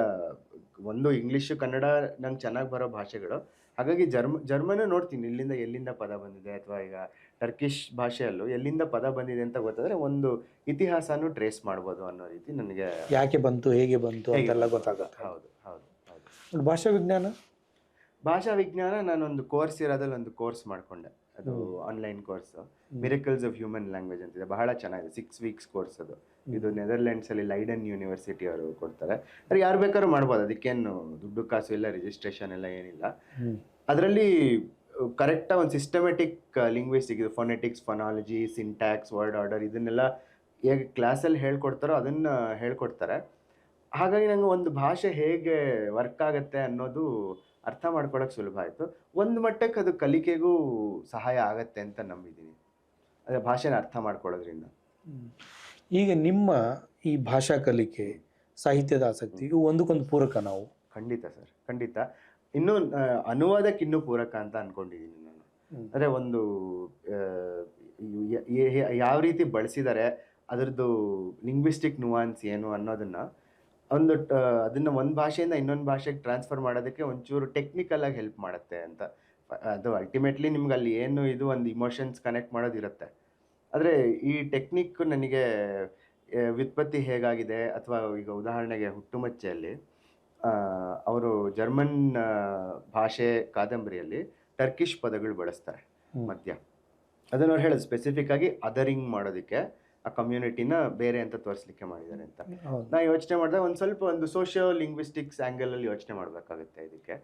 ಒಂದು ಇಂಗ್ಲೀಷು ಕನ್ನಡ ನಂಗೆ ಚೆನ್ನಾಗಿ ಬರೋ ಭಾಷೆಗಳು, ಹಾಗಾಗಿ ಜರ್ಮನ್ ನೋಡ್ತೀನಿ ಎಲ್ಲಿಂದ ಪದ ಬಂದಿದೆ, ಅಥವಾ ಈಗ ಟರ್ಕಿಶ್ ಭಾಷೆಯಲ್ಲೂ ಎಲ್ಲಿಂದ ಪದ ಬಂದಿದೆ ಅಂತ ಗೊತ್ತಾದ್ರೆ ಒಂದು ಇತಿಹಾಸನೂ ಟ್ರೇಸ್ ಮಾಡ್ಬೋದು ಅನ್ನೋ ರೀತಿ ನನಗೆ ಯಾಕೆ ಬಂತು, ಹೇಗೆ ಬಂತು ಅಂತೆಲ್ಲ ಗೊತ್ತಾಗುತ್ತೆ. ಹೌದು. ಭಾಷಾ ವಿಜ್ಞಾನ ನಾನೊಂದು ಕೋರ್ಸ್ ಇರೋದ್ರಲ್ಲಿ ಒಂದು ಕೋರ್ಸ್ ಮಾಡ್ಕೊಂಡೆ. ಅದು online course, miracles of human language ಅಂತಿದೆ. ಬಹಳ ಚೆನ್ನಾಗಿದೆ, 6 ವೀಕ್ಸ್ ಕೋರ್ಸ್ ಅದು. ಇದು ನೆದರ್ಲ್ಯಾಂಡ್ಸ್ ಅಲ್ಲಿ ಲೈಡನ್ ಯೂನಿವರ್ಸಿಟಿ ಅವರು ಕೊಡ್ತಾರೆ. ಅದು ಯಾರು ಬೇಕಾದ್ರೂ ಮಾಡ್ಬೋದು, ಅದಕ್ಕೇನು ದುಡ್ಡು ಕಾಸು ಇಲ್ಲ, ರಿಜಿಸ್ಟ್ರೇಷನ್ ಎಲ್ಲ ಏನಿಲ್ಲ. ಅದರಲ್ಲಿ ಕರೆಕ್ಟಾಗಿ ಒಂದು ಸಿಸ್ಟಮೆಟಿಕ್ ಲಿಂಗ್ವಿಸ್ಟಿಕ್, ಇದು ಫೊನೆಟಿಕ್ಸ್, ಫೊನಾಲಜಿ, ಸಿಂಟ್ಯಾಕ್ಸ್, ವರ್ಡ್ ಆರ್ಡರ್, ಇದನ್ನೆಲ್ಲ ಹೇಗೆ ಕ್ಲಾಸಲ್ಲಿ ಹೇಳ್ಕೊಡ್ತಾರೋ ಅದನ್ನು ಹೇಳ್ಕೊಡ್ತಾರೆ. ಹಾಗಾಗಿ ನಂಗೆ ಒಂದು ಭಾಷೆ ಹೇಗೆ ವರ್ಕ್ ಆಗುತ್ತೆ ಅನ್ನೋದು ಅರ್ಥ ಮಾಡ್ಕೊಳಕ್ಕೆ ಸುಲಭ ಆಯಿತು. ಒಂದು ಮಟ್ಟಕ್ಕೆ ಅದು ಕಲಿಕೆಗೂ ಸಹಾಯ ಆಗತ್ತೆ ಅಂತ ನಂಬಿದ್ದೀನಿ, ಅದೇ ಭಾಷೆನ ಅರ್ಥ ಮಾಡ್ಕೊಳ್ಳೋದ್ರಿಂದ. ಈಗ ನಿಮ್ಮ ಈ ಭಾಷಾ ಕಲಿಕೆ, ಸಾಹಿತ್ಯದ ಆಸಕ್ತಿ ಇವು ಒಂದಕ್ಕೊಂದು ಪೂರಕ? ನಾವು ಖಂಡಿತ ಸರ್, ಖಂಡಿತ. ಇನ್ನೂ ಅನುವಾದಕ್ಕೆ ಇನ್ನೂ ಪೂರಕ ಅಂತ ಅನ್ಕೊಂಡಿದ್ದೀನಿ ನಾನು. ಅಂದರೆ ಒಂದು ಯಾವ ರೀತಿ ಬಳಸಿದ್ದಾರೆ, ಅದರದ್ದು ಲಿಂಗ್ವಿಸ್ಟಿಕ್ ನುವಾನ್ಸ್ ಏನು ಅನ್ನೋದನ್ನ ಅದನ್ನ ಒಂದು ಭಾಷೆಯಿಂದ ಇನ್ನೊಂದು ಭಾಷೆಗೆ ಟ್ರಾನ್ಸ್ಫರ್ ಮಾಡೋದಕ್ಕೆ ಒಂಚೂರು ಟೆಕ್ನಿಕಲ್ ಆಗಿ ಹೆಲ್ಪ್ ಮಾಡುತ್ತೆ ಅಂತ. ಅದು ಅಲ್ಟಿಮೇಟ್ಲಿ ನಿಮ್ಗೆ ಅಲ್ಲಿ ಏನು ಇದು ಒಂದು ಇಮೋಷನ್ಸ್ ಕನೆಕ್ಟ್ ಮಾಡೋದಿರುತ್ತೆ. ಆದರೆ ಈ ಟೆಕ್ನಿಕ್ ನನಗೆ ವ್ಯುತ್ಪತ್ತಿ ಹೇಗಾಗಿದೆ, ಅಥವಾ ಈಗ ಉದಾಹರಣೆಗೆ ಹುಟ್ಟುಮಚ್ಚೆಯಲ್ಲಿ ಅವರು ಜರ್ಮನ್ ಭಾಷೆ ಕಾದಂಬರಿಯಲ್ಲಿ ಟರ್ಕಿಶ್ ಪದಗಳು ಬಳಸ್ತಾರೆ ಮಧ್ಯ. ಅದನ್ನು ಅವ್ರು ಹೇಳೋದು ಸ್ಪೆಸಿಫಿಕ್ ಆಗಿ ಅದರಿಂಗ್ ಮಾಡೋದಕ್ಕೆ, ಆ ಕಮ್ಯುನಿಟಿನ ಬೇರೆ ಅಂತ ತೋರಿಸ್ಲಿಕ್ಕೆ ಮಾಡಿದ್ದಾರೆ ಅಂತ. ನಾ ಯೋಚನೆ ಮಾಡಿದಾಗ ಒಂದು ಸೋಷಿಯೋ ಲಿಂಗ್ವಿಸ್ಟಿಕ್ಸ್ ಆಂಗಲ್ ಅಲ್ಲಿ ಯೋಚನೆ ಮಾಡಬೇಕಾಗುತ್ತೆ ಇದಕ್ಕೆ.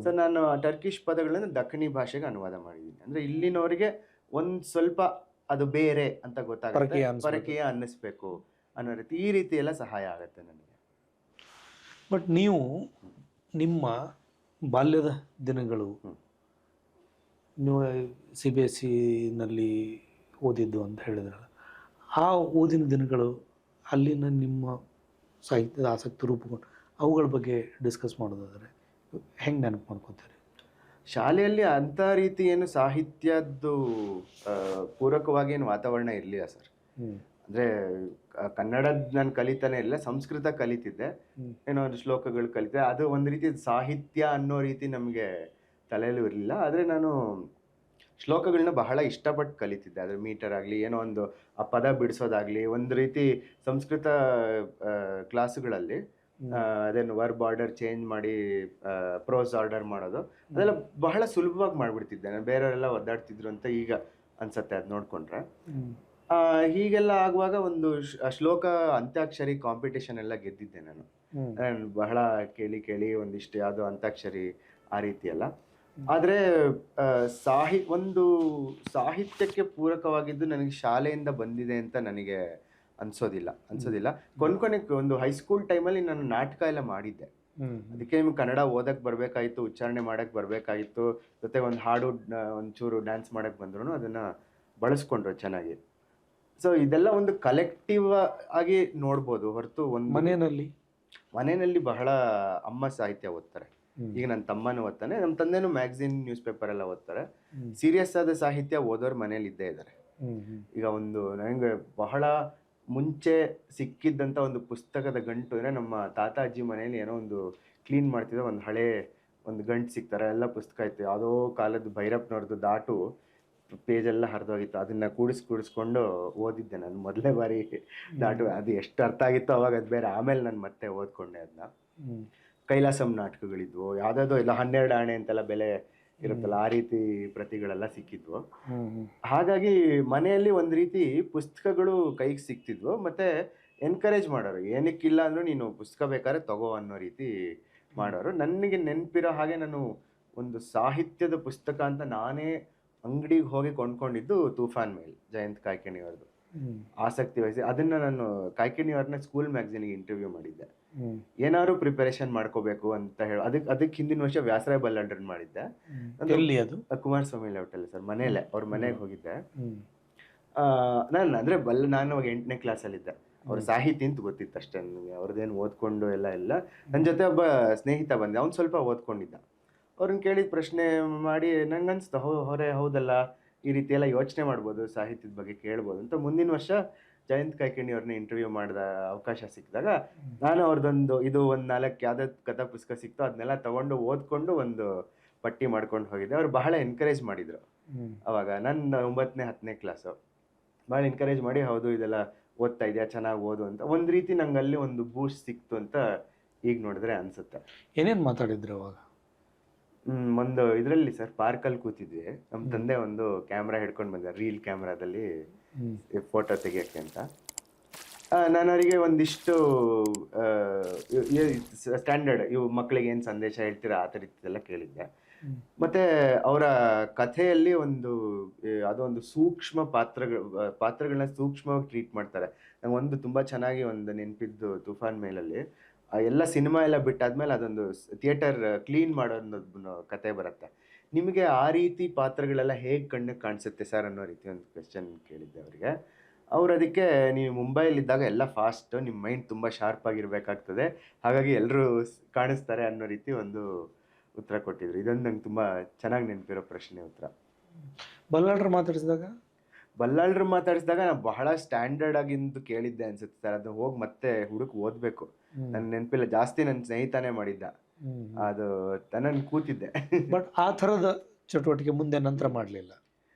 ಸೊ ನಾನು ಟರ್ಕಿಶ್ ಪದಗಳನ್ನು ದಖನಿ ಭಾಷೆಗೆ ಅನುವಾದ ಮಾಡಿದ್ದೀನಿ. ಅಂದ್ರೆ ಇಲ್ಲಿನವರಿಗೆ ಒಂದ್ ಸ್ವಲ್ಪ ಅದು ಬೇರೆ ಅಂತ ಗೊತ್ತಾಗುತ್ತೆ, ಪರಕೀಯ ಅನ್ನಿಸ್ಬೇಕು ಅನ್ನೋ ರೀತಿ, ಈ ರೀತಿ ಎಲ್ಲ ಸಹಾಯ ಆಗುತ್ತೆ ನನಗೆ. ಬಟ್ ನೀವು ನಿಮ್ಮ ಬಾಲ್ಯದ ದಿನಗಳು, ನೀವು CBSE ನಲ್ಲಿ ಓದಿದ್ದು ಅಂತ ಹೇಳಿದ್ರಲ್ಲ, ಆ ಓದಿನ ದಿನಗಳು, ಅಲ್ಲಿನ ನಿಮ್ಮ ಸಾಹಿತ್ಯದ ಆಸಕ್ತಿ ರೂಪುಗೊಂಡು ಅವುಗಳ ಬಗ್ಗೆ ಡಿಸ್ಕಸ್ ಮಾಡೋದಾದರೆ ಹೆಂಗೆ ನೆನಪು ಮಾಡ್ಕೊತೀರಿ? ಶಾಲೆಯಲ್ಲಿ ಅಂಥ ರೀತಿ ಏನು ಸಾಹಿತ್ಯದ್ದು ಪೂರಕವಾಗಿ ಏನು ವಾತಾವರಣ ಇರಲಿಲ್ಲ ಸರ್. ಅಂದರೆ ಕನ್ನಡದ ನಾನು ಕಲಿತಾನೆ ಇಲ್ಲ, ಸಂಸ್ಕೃತ ಕಲಿತಿದ್ದೆ, ಏನೋ ಒಂದು ಶ್ಲೋಕಗಳು ಕಲಿತಿದ್ದೆ. ಅದು ಒಂದು ರೀತಿ ಸಾಹಿತ್ಯ ಅನ್ನೋ ರೀತಿ ನಮಗೆ ತಲೆಯಲ್ಲೂ ಇರಲಿಲ್ಲ. ಆದರೆ ನಾನು ಶ್ಲೋಕಗಳನ್ನ ಬಹಳ ಇಷ್ಟಪಟ್ಟು ಕಲಿತಿದ್ದೆ. ಅದ್ರ ಮೀಟರ್ ಆಗಲಿ, ಏನೋ ಒಂದು ಆ ಪದ ಬಿಡಿಸೋದಾಗಲಿ, ಒಂದು ರೀತಿ ಸಂಸ್ಕೃತ ಕ್ಲಾಸುಗಳಲ್ಲಿ ಅದೇನು ವರ್ಬ್ ಆರ್ಡರ್ ಚೇಂಜ್ ಮಾಡಿ ಪ್ರೋಸ್ ಆರ್ಡರ್ ಮಾಡೋದು, ಅದೆಲ್ಲ ಬಹಳ ಸುಲಭವಾಗಿ ಮಾಡಿಬಿಡ್ತಿದ್ದೆ ನಾನು. ಬೇರೆಯವರೆಲ್ಲ ಒದ್ದಾಡ್ತಿದ್ರು ಅಂತ ಈಗ ಅನ್ಸತ್ತೆ ಅದು ನೋಡ್ಕೊಂಡ್ರೆ. ಹೀಗೆಲ್ಲ ಆಗುವಾಗ ಒಂದು ಶ್ಲೋಕ ಅಂತ್ಯಾಕ್ಷರಿ ಕಾಂಪಿಟೇಷನ್ ಎಲ್ಲ ಗೆದ್ದಿದ್ದೆ ನಾನು. ಬಹಳ ಕೇಳಿ ಒಂದಿಷ್ಟು ಯಾವುದೋ ಅಂತ್ಯಾಕ್ಷರಿ ಆ ರೀತಿ ಎಲ್ಲ. ಆದರೆ ಒಂದು ಸಾಹಿತ್ಯಕ್ಕೆ ಪೂರಕವಾಗಿದ್ದು ನನಗೆ ಶಾಲೆಯಿಂದ ಬಂದಿದೆ ಅಂತ ನನಗೆ ಅನ್ಸೋದಿಲ್ಲ. ಕೊನೆಗೆ ಒಂದು ಹೈಸ್ಕೂಲ್ ಟೈಮಲ್ಲಿ ನಾನು ನಾಟಕ ಎಲ್ಲ ಮಾಡಿದ್ದೆ. ಅದಕ್ಕೆ ನಿಮ್ಗೆ ಕನ್ನಡ ಓದಕ್ಕೆ ಬರಬೇಕಾಗಿತ್ತು, ಉಚ್ಚಾರಣೆ ಮಾಡಕ್ಕೆ ಬರಬೇಕಾಗಿತ್ತು, ಜೊತೆ ಒಂದು ಹಾಡು ಒಂಚೂರು ಡ್ಯಾನ್ಸ್ ಮಾಡಕ್ಕೆ ಬಂದ್ರು ಅದನ್ನು ಬಳಸ್ಕೊಂಡ್ರು ಚೆನ್ನಾಗಿ. ಸೊ ಇದೆಲ್ಲ ಒಂದು ಕಲೆಕ್ಟಿವ್ ಆಗಿ ನೋಡ್ಬೋದು ಹೊರತು ಒಂದು ಮನೆಯಲ್ಲಿ ಬಹಳ ಅಮ್ಮ ಸಾಹಿತ್ಯ ಓದ್ತಾರೆ. ಈಗ ನನ್ನ ತಮ್ಮನೂ ಓದ್ತಾನೆ, ನಮ್ಮ ತಂದೆನೂ ಮ್ಯಾಗಝಿನ್, ನ್ಯೂಸ್ ಪೇಪರ್ ಎಲ್ಲ ಓದ್ತಾರೆ. ಸೀರಿಯಸ್ ಆದ ಸಾಹಿತ್ಯ ಓದೋರು ಮನೇಲಿ ಇದ್ದೇ ಇದ್ದಾರೆ. ಈಗ ನನಗೆ ಬಹಳ ಮುಂಚೆ ಸಿಕ್ಕಿದ್ದಂಥ ಒಂದು ಪುಸ್ತಕದ ಗಂಟು ಅಂದರೆ ನಮ್ಮ ತಾತ ಅಜ್ಜಿ ಮನೆಯಲ್ಲಿ ಏನೋ ಒಂದು ಕ್ಲೀನ್ ಮಾಡ್ತಿದ್ದ ಒಂದು ಹಳೆ ಒಂದು ಗಂಟು ಸಿಗ್ತಾರೆ, ಎಲ್ಲ ಪುಸ್ತಕ ಇತ್ತು, ಯಾವುದೋ ಕಾಲದ್ದು ಭೈರಪ್ಪನವ್ರದ್ದು ದಾಟು ಪೇಜೆಲ್ಲ ಹರಿದೋಗಿತ್ತು. ಅದನ್ನು ಕೂಡಿಸ್ಕೊಂಡು ಓದಿದ್ದೆ ನಾನು ಮೊದಲೇ ಬಾರಿ ದಾಟು. ಅದು ಎಷ್ಟು ಅರ್ಥ ಆಗಿತ್ತು ಅವಾಗ ಅದು ಬೇರೆ, ಆಮೇಲೆ ನಾನು ಮತ್ತೆ ಓದ್ಕೊಂಡೆ ಅದನ್ನ. ಕೈಲಾಸಂ ನಾಟಕಗಳಿದ್ವು, ಯಾವುದಾದ್ರು ಇಲ್ಲ 12 ಆಣೆ ಅಂತೆಲ್ಲ ಬೆಲೆ ಇರುತ್ತಲ್ಲ, ಆ ರೀತಿ ಪ್ರತಿಗಳೆಲ್ಲ ಸಿಕ್ಕಿದ್ವು. ಹಾಗಾಗಿ ಮನೆಯಲ್ಲಿ ಒಂದು ರೀತಿ ಪುಸ್ತಕಗಳು ಕೈಗೆ ಸಿಕ್ತಿದ್ವು, ಮತ್ತೆ ಎನ್ಕರೇಜ್ ಮಾಡೋರು, ಏನಕ್ಕಿಲ್ಲ ಅಂದರೂ ನೀನು ಪುಸ್ತಕ ಬೇಕಾದ್ರೆ ತಗೋ ಅನ್ನೋ ರೀತಿ ಮಾಡೋರು. ನನಗೆ ನೆನಪಿರೋ ಹಾಗೆ ನಾನು ಒಂದು ಸಾಹಿತ್ಯದ ಪುಸ್ತಕ ಅಂತ ನಾನೇ ಅಂಗಡಿಗೆ ಹೋಗಿ ಕೊಂಡ್ಕೊಂಡಿದ್ದು ತೂಫಾನ್ ಮೇಲ್, ಜಯಂತ್ ಕಾಯ್ಕಿಣಿಯವ್ರದ್ದು. ಆಸಕ್ತಿ ವಹಿಸಿ ಅದನ್ನ ನಾನು ಕಾಯ್ಕಿಣಿಯವ್ರನ್ನ ಸ್ಕೂಲ್ ಮ್ಯಾಗಝೀನ್ಗೆ ಇಂಟರ್ವ್ಯೂ ಮಾಡಿದ್ದೆ. ಏನಾದ್ರು ಪ್ರಿಪರೇಷನ್ ಮಾಡ್ಕೋಬೇಕು ಅಂತ ಹೇಳಿ ಅದಕ್ಕೆ ಹಿಂದಿನ ವರ್ಷ ವ್ಯಾಸರಾಯ ಬಲ್ಲಾಳ್ರನ್ನ ಮಾಡಿದ್ದೆ. ಅದು ಕುಮಾರಸ್ವಾಮಿ ಲೇಔಟಲ್ಲಿ ಸರ್, ಮನೇಲೆ ಅವ್ರ ಮನೆಗೆ ಹೋಗಿದ್ದೆ. ನಾನು ಅವಾಗ 8ನೇ ಕ್ಲಾಸಲ್ಲಿದ್ದೆ. ಅವ್ರ ಸಾಹಿತಿ ಅಂತ ಗೊತ್ತಿತ್ತು ಅಷ್ಟೇ ನನಗೆ, ಅವ್ರದ್ದೇನು ಓದ್ಕೊಂಡು ಇಲ್ಲ. ನನ್ನ ಜೊತೆ ಒಬ್ಬ ಸ್ನೇಹಿತ ಬಂದೆ, ಅವ್ನು ಸ್ವಲ್ಪ ಓದ್ಕೊಂಡಿದ್ದ. ಅವ್ರನ್ನ ಕೇಳಿದ ಪ್ರಶ್ನೆ ಮಾಡಿ ನಂಗನ್ಸ್ತು, ಹೌದಲ್ಲ, ಈ ರೀತಿ ಎಲ್ಲ ಯೋಚನೆ ಮಾಡ್ಬೋದು, ಸಾಹಿತ್ಯದ ಬಗ್ಗೆ ಕೇಳ್ಬೋದು ಅಂತ. ಮುಂದಿನ ವರ್ಷ ಜಯಂತ್ ಕಾಯ್ಕಿಣಿಯವ್ರನ್ನ ಇಂಟರ್ವ್ಯೂ ಮಾಡಿದ ಅವಕಾಶ ಸಿಕ್ಕಿದಾಗ ನಾನು ಅವ್ರದ್ದೊಂದು ಒಂದು 4 ಯಾವ್ದಾದ್ರು ಕಥಾ ಪುಸ್ತಕ ಸಿಕ್ತು ಅದನ್ನೆಲ್ಲ ತಗೊಂಡು ಓದ್ಕೊಂಡು ಒಂದು ಪಟ್ಟಿ ಮಾಡ್ಕೊಂಡು ಹೋಗಿದ್ದೆ. ಅವ್ರು ಬಹಳ ಎನ್ಕರೇಜ್ ಮಾಡಿದ್ರು ಅವಾಗ. ನನ್ನ 9ನೇ 10ನೇ ಕ್ಲಾಸು ಭಾಳ ಎನ್ಕರೇಜ್ ಮಾಡಿ, ಹೌದು ಇದೆಲ್ಲ ಓದ್ತಾ ಇದೆಯಾ, ಚೆನ್ನಾಗಿ ಓದು ಅಂತ. ಒಂದು ರೀತಿ ನಂಗೆ ಅಲ್ಲಿ ಒಂದು ಬೂಸ್ಟ್ ಸಿಕ್ತು ಅಂತ ಈಗ ನೋಡಿದ್ರೆ ಅನ್ಸುತ್ತೆ. ಏನೇನು ಮಾತಾಡಿದ್ರು ಅವಾಗ? ಒಂದು ಇದರಲ್ಲಿ ಸರ್, ಪಾರ್ಕಲ್ಲಿ ಕೂತಿದ್ವಿ, ನಮ್ಮ ತಂದೆ ಒಂದು ಕ್ಯಾಮ್ರಾ ಹಿಡ್ಕೊಂಡು ಬಂದ, ರೀಲ್ ಕ್ಯಾಮ್ರಾದಲ್ಲಿ ಫೋಟೋ ತೆಗಿಯೋಕ್ಕೆ ಅಂತ. ನಾನು ಅವರಿಗೆ ಒಂದಿಷ್ಟು ಸ್ಟ್ಯಾಂಡರ್ಡ್ ಇವು ಮಕ್ಕಳಿಗೆ ಏನು ಸಂದೇಶ ಹೇಳ್ತೀರಾ ಆ ಥರದ್ದೆಲ್ಲ ಕೇಳಿದ್ದೆ. ಮತ್ತೆ ಅವರ ಕಥೆಯಲ್ಲಿ ಅದೊಂದು ಸೂಕ್ಷ್ಮ ಪಾತ್ರಗಳನ್ನ ಸೂಕ್ಷ್ಮವಾಗಿ ಟ್ರೀಟ್ ಮಾಡ್ತಾರೆ. ನಂಗೆ ಒಂದು ತುಂಬ ಚೆನ್ನಾಗಿ ಒಂದು ನೆನಪಿದ್ದು ತೂಫಾನ್ ಮೇಲಲ್ಲಿ, ಎಲ್ಲ ಸಿನಿಮಾ ಎಲ್ಲ ಬಿಟ್ಟಾದ್ಮೇಲೆ ಅದೊಂದು ಥಿಯೇಟರ್ ಕ್ಲೀನ್ ಮಾಡೋ ಕತೆ ಬರುತ್ತೆ. ನಿಮಗೆ ಆ ರೀತಿ ಪಾತ್ರಗಳೆಲ್ಲ ಹೇಗೆ ಕಣ್ಣಿಗೆ ಕಾಣಿಸುತ್ತೆ ಸರ್ ಅನ್ನೋ ರೀತಿ ಒಂದು ಕ್ವೆಶ್ಚನ್ ಕೇಳಿದ್ದೆ ಅವರಿಗೆ. ಅವ್ರು ಅದಕ್ಕೆ, ನೀವು ಮುಂಬೈಲಿದ್ದಾಗ ಎಲ್ಲ ಫಾಸ್ಟ್, ನಿಮ್ಮ ಮೈಂಡ್ ತುಂಬ ಶಾರ್ಪ್ ಆಗಿರಬೇಕಾಗ್ತದೆ, ಹಾಗಾಗಿ ಎಲ್ಲರೂ ಕಾಣಿಸ್ತಾರೆ ಅನ್ನೋ ರೀತಿ ಒಂದು ಉತ್ತರ ಕೊಟ್ಟಿದ್ರು. ಇದೊಂದು ನಂಗೆ ತುಂಬ ಚೆನ್ನಾಗಿ ನೆನಪಿರೋ ಪ್ರಶ್ನೆ ಉತ್ತರ. ಬಲ್ಲಾಳ್ರು ಮಾತಾಡಿಸಿದಾಗ ನಾನು ಬಹಳ ಸ್ಟ್ಯಾಂಡರ್ಡ್ ಆಗಿಂದು ಕೇಳಿದ್ದೆ ಅನ್ಸುತ್ತೆ ಸರ್. ಅದನ್ನ ಹೋಗಿ ಮತ್ತೆ ಓದ್ಬೇಕು, ನನ್ನ ನೆನಪಿಲ್ಲ, ಜಾಸ್ತಿ ನನ್ನ ಸ್ನೇಹಿತನೇ ಮಾಡಿದ್ದ ಅದು, ನಾನು ಕೂತಿದ್ದೆ. ಬಟ್ ಆ ಥರದ ಚಟುವಟಿಕೆ ಮುಂದೆ ನಂತರ ಮಾಡಲಿಲ್ಲ.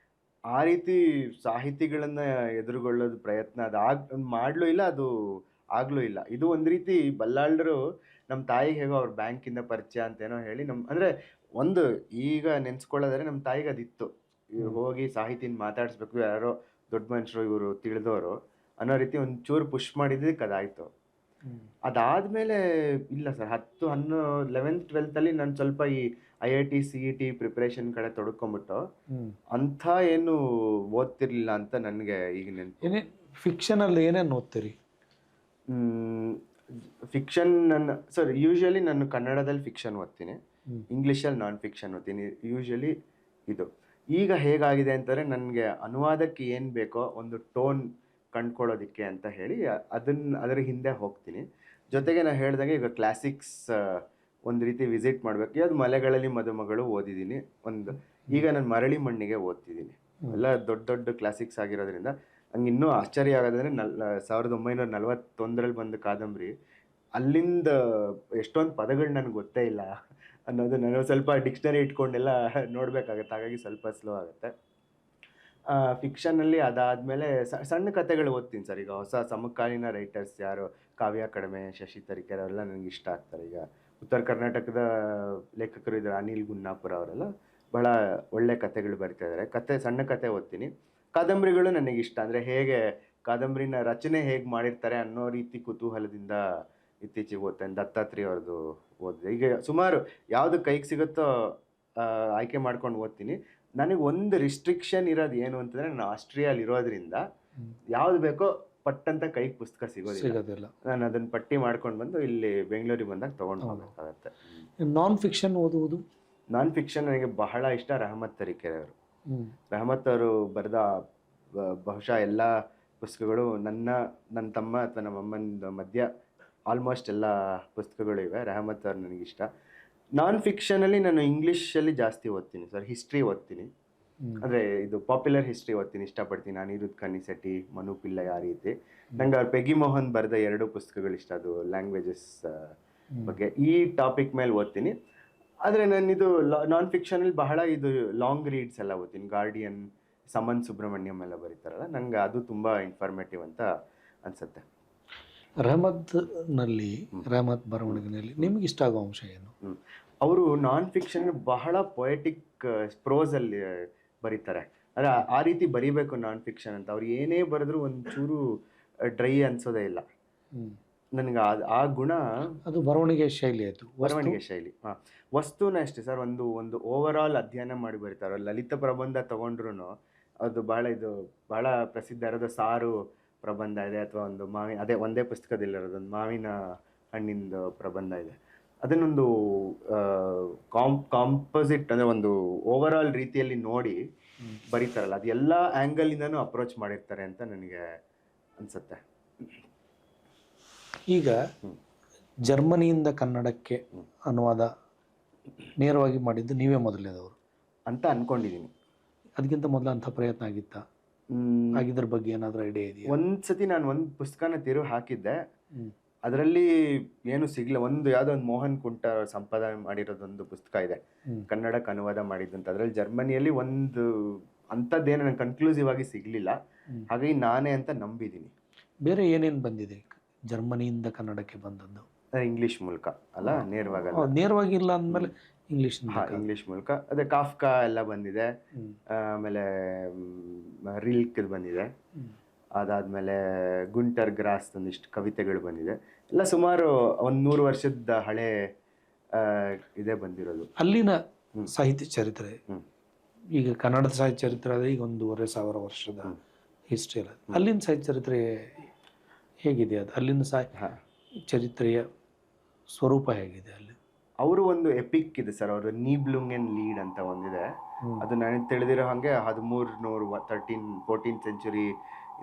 ಆ ರೀತಿ ಸಾಹಿತಿಗಳನ್ನ ಎದುರುಗೊಳ್ಳೋದು ಪ್ರಯತ್ನ ಅದು ಮಾಡ್ಲೂ ಇಲ್ಲ, ಅದು ಆಗ್ಲೂ ಇಲ್ಲ. ಇದು ಒಂದು ರೀತಿ ಬಲ್ಲಾಳ್ರು ನಮ್ಮ ತಾಯಿಗೆ ಹೇಗೋ ಅವ್ರ ಬ್ಯಾಂಕಿಂದ ಪರಿಚಯ ಅಂತೇನೋ ಹೇಳಿ ಅಂದರೆ ಒಂದು ಈಗ ನೆನ್ಸ್ಕೊಳ್ಳೋದಾದ್ರೆ ನಮ್ಮ ತಾಯಿಗೆ ಅದಿತ್ತು, ಇವ್ರು ಹೋಗಿ ಸಾಹಿತಿನ ಮಾತಾಡಿಸ್ಬೇಕು, ಯಾರೋ ದೊಡ್ಡ ಮನುಷ್ಯರು ಇವರು ತಿಳಿದವರು ಅನ್ನೋ ರೀತಿ ಒಂಚೂರು ಪುಷ್ ಮಾಡಿದ್ದಕ್ಕೆ ಅದಾಯಿತು. ಅದಾದಮೇಲೆ ಇಲ್ಲ ಸರ್, 10, 11, 12 ನಾನು ಸ್ವಲ್ಪ ಈ IIT CET ಪ್ರಿಪ್ರೇಷನ್ ಕಡೆ ತೊಡ್ಕೊಂಬಿಟ್ಟು ಅಂಥ ಏನು ಓದ್ತಿರ್ಲಿಲ್ಲ ಅಂತ ನನಗೆ ಈಗ ನೆನಪು. ಫಿಕ್ಷನಲ್ಲಿ ಏನೇನು ಓದ್ತೀರಿ? ಫಿಕ್ಷನ್ ಸರ್ ಯೂಶ್ವಲಿ ನಾನು ಕನ್ನಡದಲ್ಲಿ ಫಿಕ್ಷನ್ ಓದ್ತೀನಿ, ಇಂಗ್ಲೀಷಲ್ಲಿ ನಾನ್ ಫಿಕ್ಷನ್ ಓದ್ತೀನಿ ಯೂಶ್ವಲಿ. ಇದು ಈಗ ಹೇಗಾಗಿದೆ ಅಂತಂದರೆ, ನನಗೆ ಅನುವಾದಕ್ಕೆ ಏನು ಬೇಕೋ ಒಂದು ಟೋನ್ ಕಂಡ್ಕೊಳ್ಳೋದಕ್ಕೆ ಅಂತ ಹೇಳಿ ಅದರ ಹಿಂದೆ ಹೋಗ್ತೀನಿ. ಜೊತೆಗೆ ನಾನು ಹೇಳಿದಾಗೆ ಈಗ ಕ್ಲಾಸಿಕ್ಸ್ ಒಂದು ರೀತಿ ವಿಸಿಟ್ ಮಾಡಬೇಕು. ಯಾವ್ದು ಮಲೆಗಳಲ್ಲಿ ಮದುಮಗಳು ಓದಿದ್ದೀನಿ ಈಗ ನಾನು ಮರಳಿ ಮಣ್ಣಿಗೆ ಓದ್ತಿದ್ದೀನಿ. ಎಲ್ಲ ದೊಡ್ಡ ಕ್ಲಾಸಿಕ್ಸ್ ಆಗಿರೋದ್ರಿಂದ ನಂಗೆ ಇನ್ನೂ ಆಶ್ಚರ್ಯ ಆಗೋದಂದರೆ 1941 ಬಂದ ಕಾದಂಬರಿ, ಅಲ್ಲಿಂದ ಎಷ್ಟೊಂದು ಪದಗಳು ನನಗೆ ಗೊತ್ತೇ ಇಲ್ಲ ಅನ್ನೋದು ನಾನು ಸ್ವಲ್ಪ ಡಿಕ್ಷನರಿ ಇಟ್ಕೊಂಡೆಲ್ಲ ನೋಡಬೇಕಾಗತ್ತೆ, ಹಾಗಾಗಿ ಸ್ವಲ್ಪ ಸ್ಲೋ ಆಗುತ್ತೆ. ಫಿಕ್ಷನಲ್ಲಿ ಅದಾದಮೇಲೆ ಸಣ್ಣ ಕಥೆಗಳು ಓದ್ತೀನಿ ಸರ್. ಈಗ ಹೊಸ ಸಮಕಾಲೀನ ರೈಟರ್ಸ್ ಯಾರು, ಕಾವ್ಯ ಕಡಿಮೆ, ಶಶಿ ತರೀಕೆರೆ ಅವರೆಲ್ಲ ನನಗೆ ಇಷ್ಟ ಆಗ್ತಾರೆ. ಈಗ ಉತ್ತರ ಕರ್ನಾಟಕದ ಲೇಖಕರು ಇದ್ದಾರೆ, ಅನಿಲ್ ಗುನ್ನಾಪುರ ಅವರೆಲ್ಲ ಭಾಳ ಒಳ್ಳೆ ಕಥೆಗಳು ಬರಿತಾ ಇದ್ದಾರೆ. ಸಣ್ಣ ಕಥೆ ಓದ್ತೀನಿ. ಕಾದಂಬರಿಗಳು ನನಗಿಷ್ಟ, ಅಂದರೆ ಹೇಗೆ ಕಾದಂಬರಿನ ರಚನೆ ಹೇಗೆ ಮಾಡಿರ್ತಾರೆ ಅನ್ನೋ ರೀತಿ ಕುತೂಹಲದಿಂದ ಇತ್ತೀಚೆಗೆ ಓದ್ತೇನೆ. ದತ್ತಾತ್ರೇಯ ಅವ್ರದ್ದು ಓದಿದೆ. ಈಗ ಸುಮಾರು ಯಾವುದು ಕೈಗೆ ಸಿಗುತ್ತೋ ಆಯ್ಕೆ ಮಾಡ್ಕೊಂಡು ಓದ್ತೀನಿ. ನನಗೆ ಒಂದು ರಿಸ್ಟ್ರಿಕ್ಷನ್ ಇರೋದು ಏನು ಅಂತಂದರೆ, ನಾನು ಆಸ್ಟ್ರಿಯಲ್ಲಿ ಇರೋದ್ರಿಂದ ಯಾವ್ದು ಬೇಕೋ ಪಟ್ಟಂತ ಕೈಗೆ ಪುಸ್ತಕ ಸಿಗೋದಿಲ್ಲ. ನಾನು ಅದನ್ನು ಪಟ್ಟಿ ಮಾಡ್ಕೊಂಡು ಬಂದು ಇಲ್ಲಿ ಬೆಂಗಳೂರಿಗೆ ಬಂದಾಗ ತೊಗೊಂಡು ಹೋಗಬೇಕಾಗತ್ತೆ. ನಾನ್ ಫಿಕ್ಷನ್ ಓದುವುದು? ನಾನ್ ಫಿಕ್ಷನ್ ನನಗೆ ಬಹಳ ಇಷ್ಟ. ರಹಮತ್ ತರೀಕೆರೆ ಅವರು, ರಹಮತ್ ಅವರು ಬರೆದ ಬಹುಶಃ ಎಲ್ಲ ಪುಸ್ತಕಗಳು ನನ್ನ ತಮ್ಮ ಅಥವಾ ನಮ್ಮ ಅಮ್ಮನ ಮಧ್ಯ ಆಲ್ಮೋಸ್ಟ್ ಎಲ್ಲ ಪುಸ್ತಕಗಳು ಇವೆ. ರಹಮತ್ ಅವರು ನನಗಿಷ್ಟ. ನಾನ್ ಫಿಕ್ಷನಲ್ಲಿ ನಾನು ಇಂಗ್ಲೀಷಲ್ಲಿ ಜಾಸ್ತಿ ಓದ್ತೀನಿ ಸರ್. ಹಿಸ್ಟ್ರಿ ಓದ್ತೀನಿ, ಅಂದರೆ ಇದು ಪಾಪ್ಯುಲರ್ ಹಿಸ್ಟ್ರಿ ಓದ್ತೀನಿ, ಇಷ್ಟಪಡ್ತೀನಿ. ಅನಿರುದ್ಧ್ ಕನಿಸೆಟ್ಟಿ, ಮನು ಪಿಳ್ಳೈ, ಆ ರೀತಿ. ನಂಗೆ ಅವ್ರು ಪೆಗಿ ಮೋಹನ್ ಬರೆದ 2 ಪುಸ್ತಕಗಳು ಇಷ್ಟ, ಅದು ಲ್ಯಾಂಗ್ವೇಜಸ್ ಬಗ್ಗೆ. ಈ ಟಾಪಿಕ್ ಮೇಲೆ ಓದ್ತೀನಿ. ಆದರೆ ನಾನಿದು ನಾನ್ ಫಿಕ್ಷನಲ್ಲಿ ಬಹಳ ಇದು ಲಾಂಗ್ ರೀಡ್ಸ್ ಎಲ್ಲ ಓದ್ತೀನಿ. ಗಾರ್ಡಿಯನ್, ಸಮನ್ ಸುಬ್ರಹ್ಮಣ್ಯಂ ಎಲ್ಲ ಬರೀತಾರಲ್ಲ, ನಂಗೆ ಅದು ತುಂಬ ಇನ್ಫಾರ್ಮೇಟಿವ್ ಅಂತ ಅನಿಸುತ್ತೆ. ರೆಹಮತ್ ಬರವಣಿಗೆಯಲ್ಲಿ ನಿಮ್ಗೆ ಇಷ್ಟ ಆಗೋ ಅಂಶ ಏನು? ಅವರು ನಾನ್ ಫಿಕ್ಷನ್ ಬಹಳ ಪೊಯೆಟಿಕ್ ಪ್ರೋಸಲ್ಲಿ ಬರೀತಾರೆ. ಅಂದರೆ ಆ ರೀತಿ ಬರೀಬೇಕು ನಾನ್ ಫಿಕ್ಷನ್ ಅಂತ. ಅವ್ರು ಏನೇ ಬರೆದ್ರು ಒಂಚೂರು ಡ್ರೈ ಅನ್ಸೋದೇ ಇಲ್ಲ. ನನಗೆ ಆ ಗುಣ, ಅದು ಬರವಣಿಗೆ ಶೈಲಿ. ಅದು ಬರವಣಿಗೆ ಶೈಲಿ. ವಸ್ತುನ ಅಷ್ಟೇ ಸರ್, ಒಂದು ಓವರ್ ಆಲ್ ಅಧ್ಯಯನ ಮಾಡಿ ಬರೀತಾರೆ. ಲಲಿತ ಪ್ರಬಂಧ ತಗೊಂಡ್ರು ಅದು ಬಹಳ ಪ್ರಸಿದ್ಧ ಇರೋದು ಸಾರು ಪ್ರಬಂಧ ಇದೆ, ಅಥವಾ ಒಂದು ಅದೇ ಒಂದೇ ಪುಸ್ತಕದಲ್ಲಿರೋದು ಒಂದು ಮಾವಿನ ಹಣ್ಣಿಂದ ಪ್ರಬಂಧ ಇದೆ. ಅದನ್ನೊಂದು ಕಾಂಪೋಸಿಟ್ ಅಂದರೆ ಒಂದು ಓವರ್ ಆಲ್ ರೀತಿಯಲ್ಲಿ ನೋಡಿ ಬರೀತಾರಲ್ಲ, ಅದು ಎಲ್ಲ ಆ್ಯಂಗಲಿಂದನೂ ಅಪ್ರೋಚ್ ಮಾಡಿರ್ತಾರೆ ಅಂತ ನನಗೆ ಅನಿಸುತ್ತೆ. ಈಗ ಜರ್ಮನಿಯಿಂದ ಕನ್ನಡಕ್ಕೆ ಅನುವಾದ ನೇರವಾಗಿ ಮಾಡಿದ್ದು ನೀವೇ ಮೊದಲನೇದವರು ಅಂತ ಅನ್ಕೊಂಡಿದ್ದೀನಿ. ಅದಕ್ಕಿಂತ ಮೊದಲು ಅಂಥ ಪ್ರಯತ್ನ ಆಗಿದ್ರ ಬಗ್ಗೆ ಏನಾದರೂ ಐಡಿಯಾ ಇದೆಯಾ? ಒಂದ್ಸತಿ ನಾನು ಒಂದು ಪುಸ್ತಕನ ತಿರು ಹಾಕಿದ್ದೆ, ಅದರಲ್ಲಿ ಏನು ಸಿಗ್ಲಿಲ್ಲ. ಯಾವುದೋ ಒಂದು ಮೋಹನ್ ಕುಂಟ ಸಂಪಾದನೆ ಮಾಡಿರೋದೊಂದು ಪುಸ್ತಕ ಇದೆ, ಕನ್ನಡಕ್ಕೆ ಅನುವಾದ ಮಾಡಿದ್ದಂತ. ಅದರಲ್ಲಿ ಜರ್ಮನಿಯಲ್ಲಿ ಅಂಥದ್ದೇನು ನಂಗೆ ಕನ್ಕ್ಲೂಸಿವ್ ಆಗಿ ಸಿಗಲಿಲ್ಲ. ಹಾಗಾಗಿ ನಾನೇ ಅಂತ ನಂಬಿದ್ದೀನಿ. ಬೇರೆ ಏನೇನು ಬಂದಿದೆ ಜರ್ಮನಿಯಿಂದ ಕನ್ನಡಕ್ಕೆ ಬಂದದ್ದು? ಇಂಗ್ಲೀಷ್ ಮೂಲಕ ಅಲ್ಲ, ನೇರವಾಗಿ ಇಲ್ಲ ಅಂದಮೇಲೆ ಇಂಗ್ಲೀಷ್ ಮೂಲಕ. ಅದೇ ಕಾಫ್ಕಾ ಎಲ್ಲ ಬಂದಿದೆ, ಆಮೇಲೆ ರಿಲ್ಕ್ ಬಂದಿದೆ, ಅದಾದಮೇಲೆ ಗುಂಟರ್ ಗ್ರಾಸ್ ಒಂದಿಷ್ಟು ಕವಿತೆಗಳು ಬಂದಿದೆ. ಎಲ್ಲ ಸುಮಾರು 100 ವರ್ಷದ ಹಳೆ ಇದೇ ಬಂದಿರೋದು. ಅಲ್ಲಿನ ಸಾಹಿತ್ಯ ಚರಿತ್ರೆ, ಈಗ ಕನ್ನಡದ ಸಾಹಿತ್ಯ ಚರಿತ್ರೆ ಆದರೆ ಈಗ 1500 ವರ್ಷದ ಹಿಸ್ಟ್ರಿ ಅಲ್ಲ, ಅಲ್ಲಿನ ಸಾಹಿತ್ಯ ಚರಿತ್ರೆ ಹೇಗಿದೆ? ಅದು ಅಲ್ಲಿನ ಚರಿತ್ರೆಯ ಸ್ವರೂಪ ಹೇಗಿದೆ ಅಲ್ಲಿ? ಅವರು ಒಂದು ಎಪಿಕ್ ಇದೆ ಸರ್, ಅವರು ನೀಬ್ಲುಂಗೆನ್ ಲೀಡ್ ಅಂತ ಒಂದಿದೆ. ಅದು ನನಗೆ ತಿಳಿದಿರೋ ಹಾಗೆ 14th ಸೆಂಚುರಿ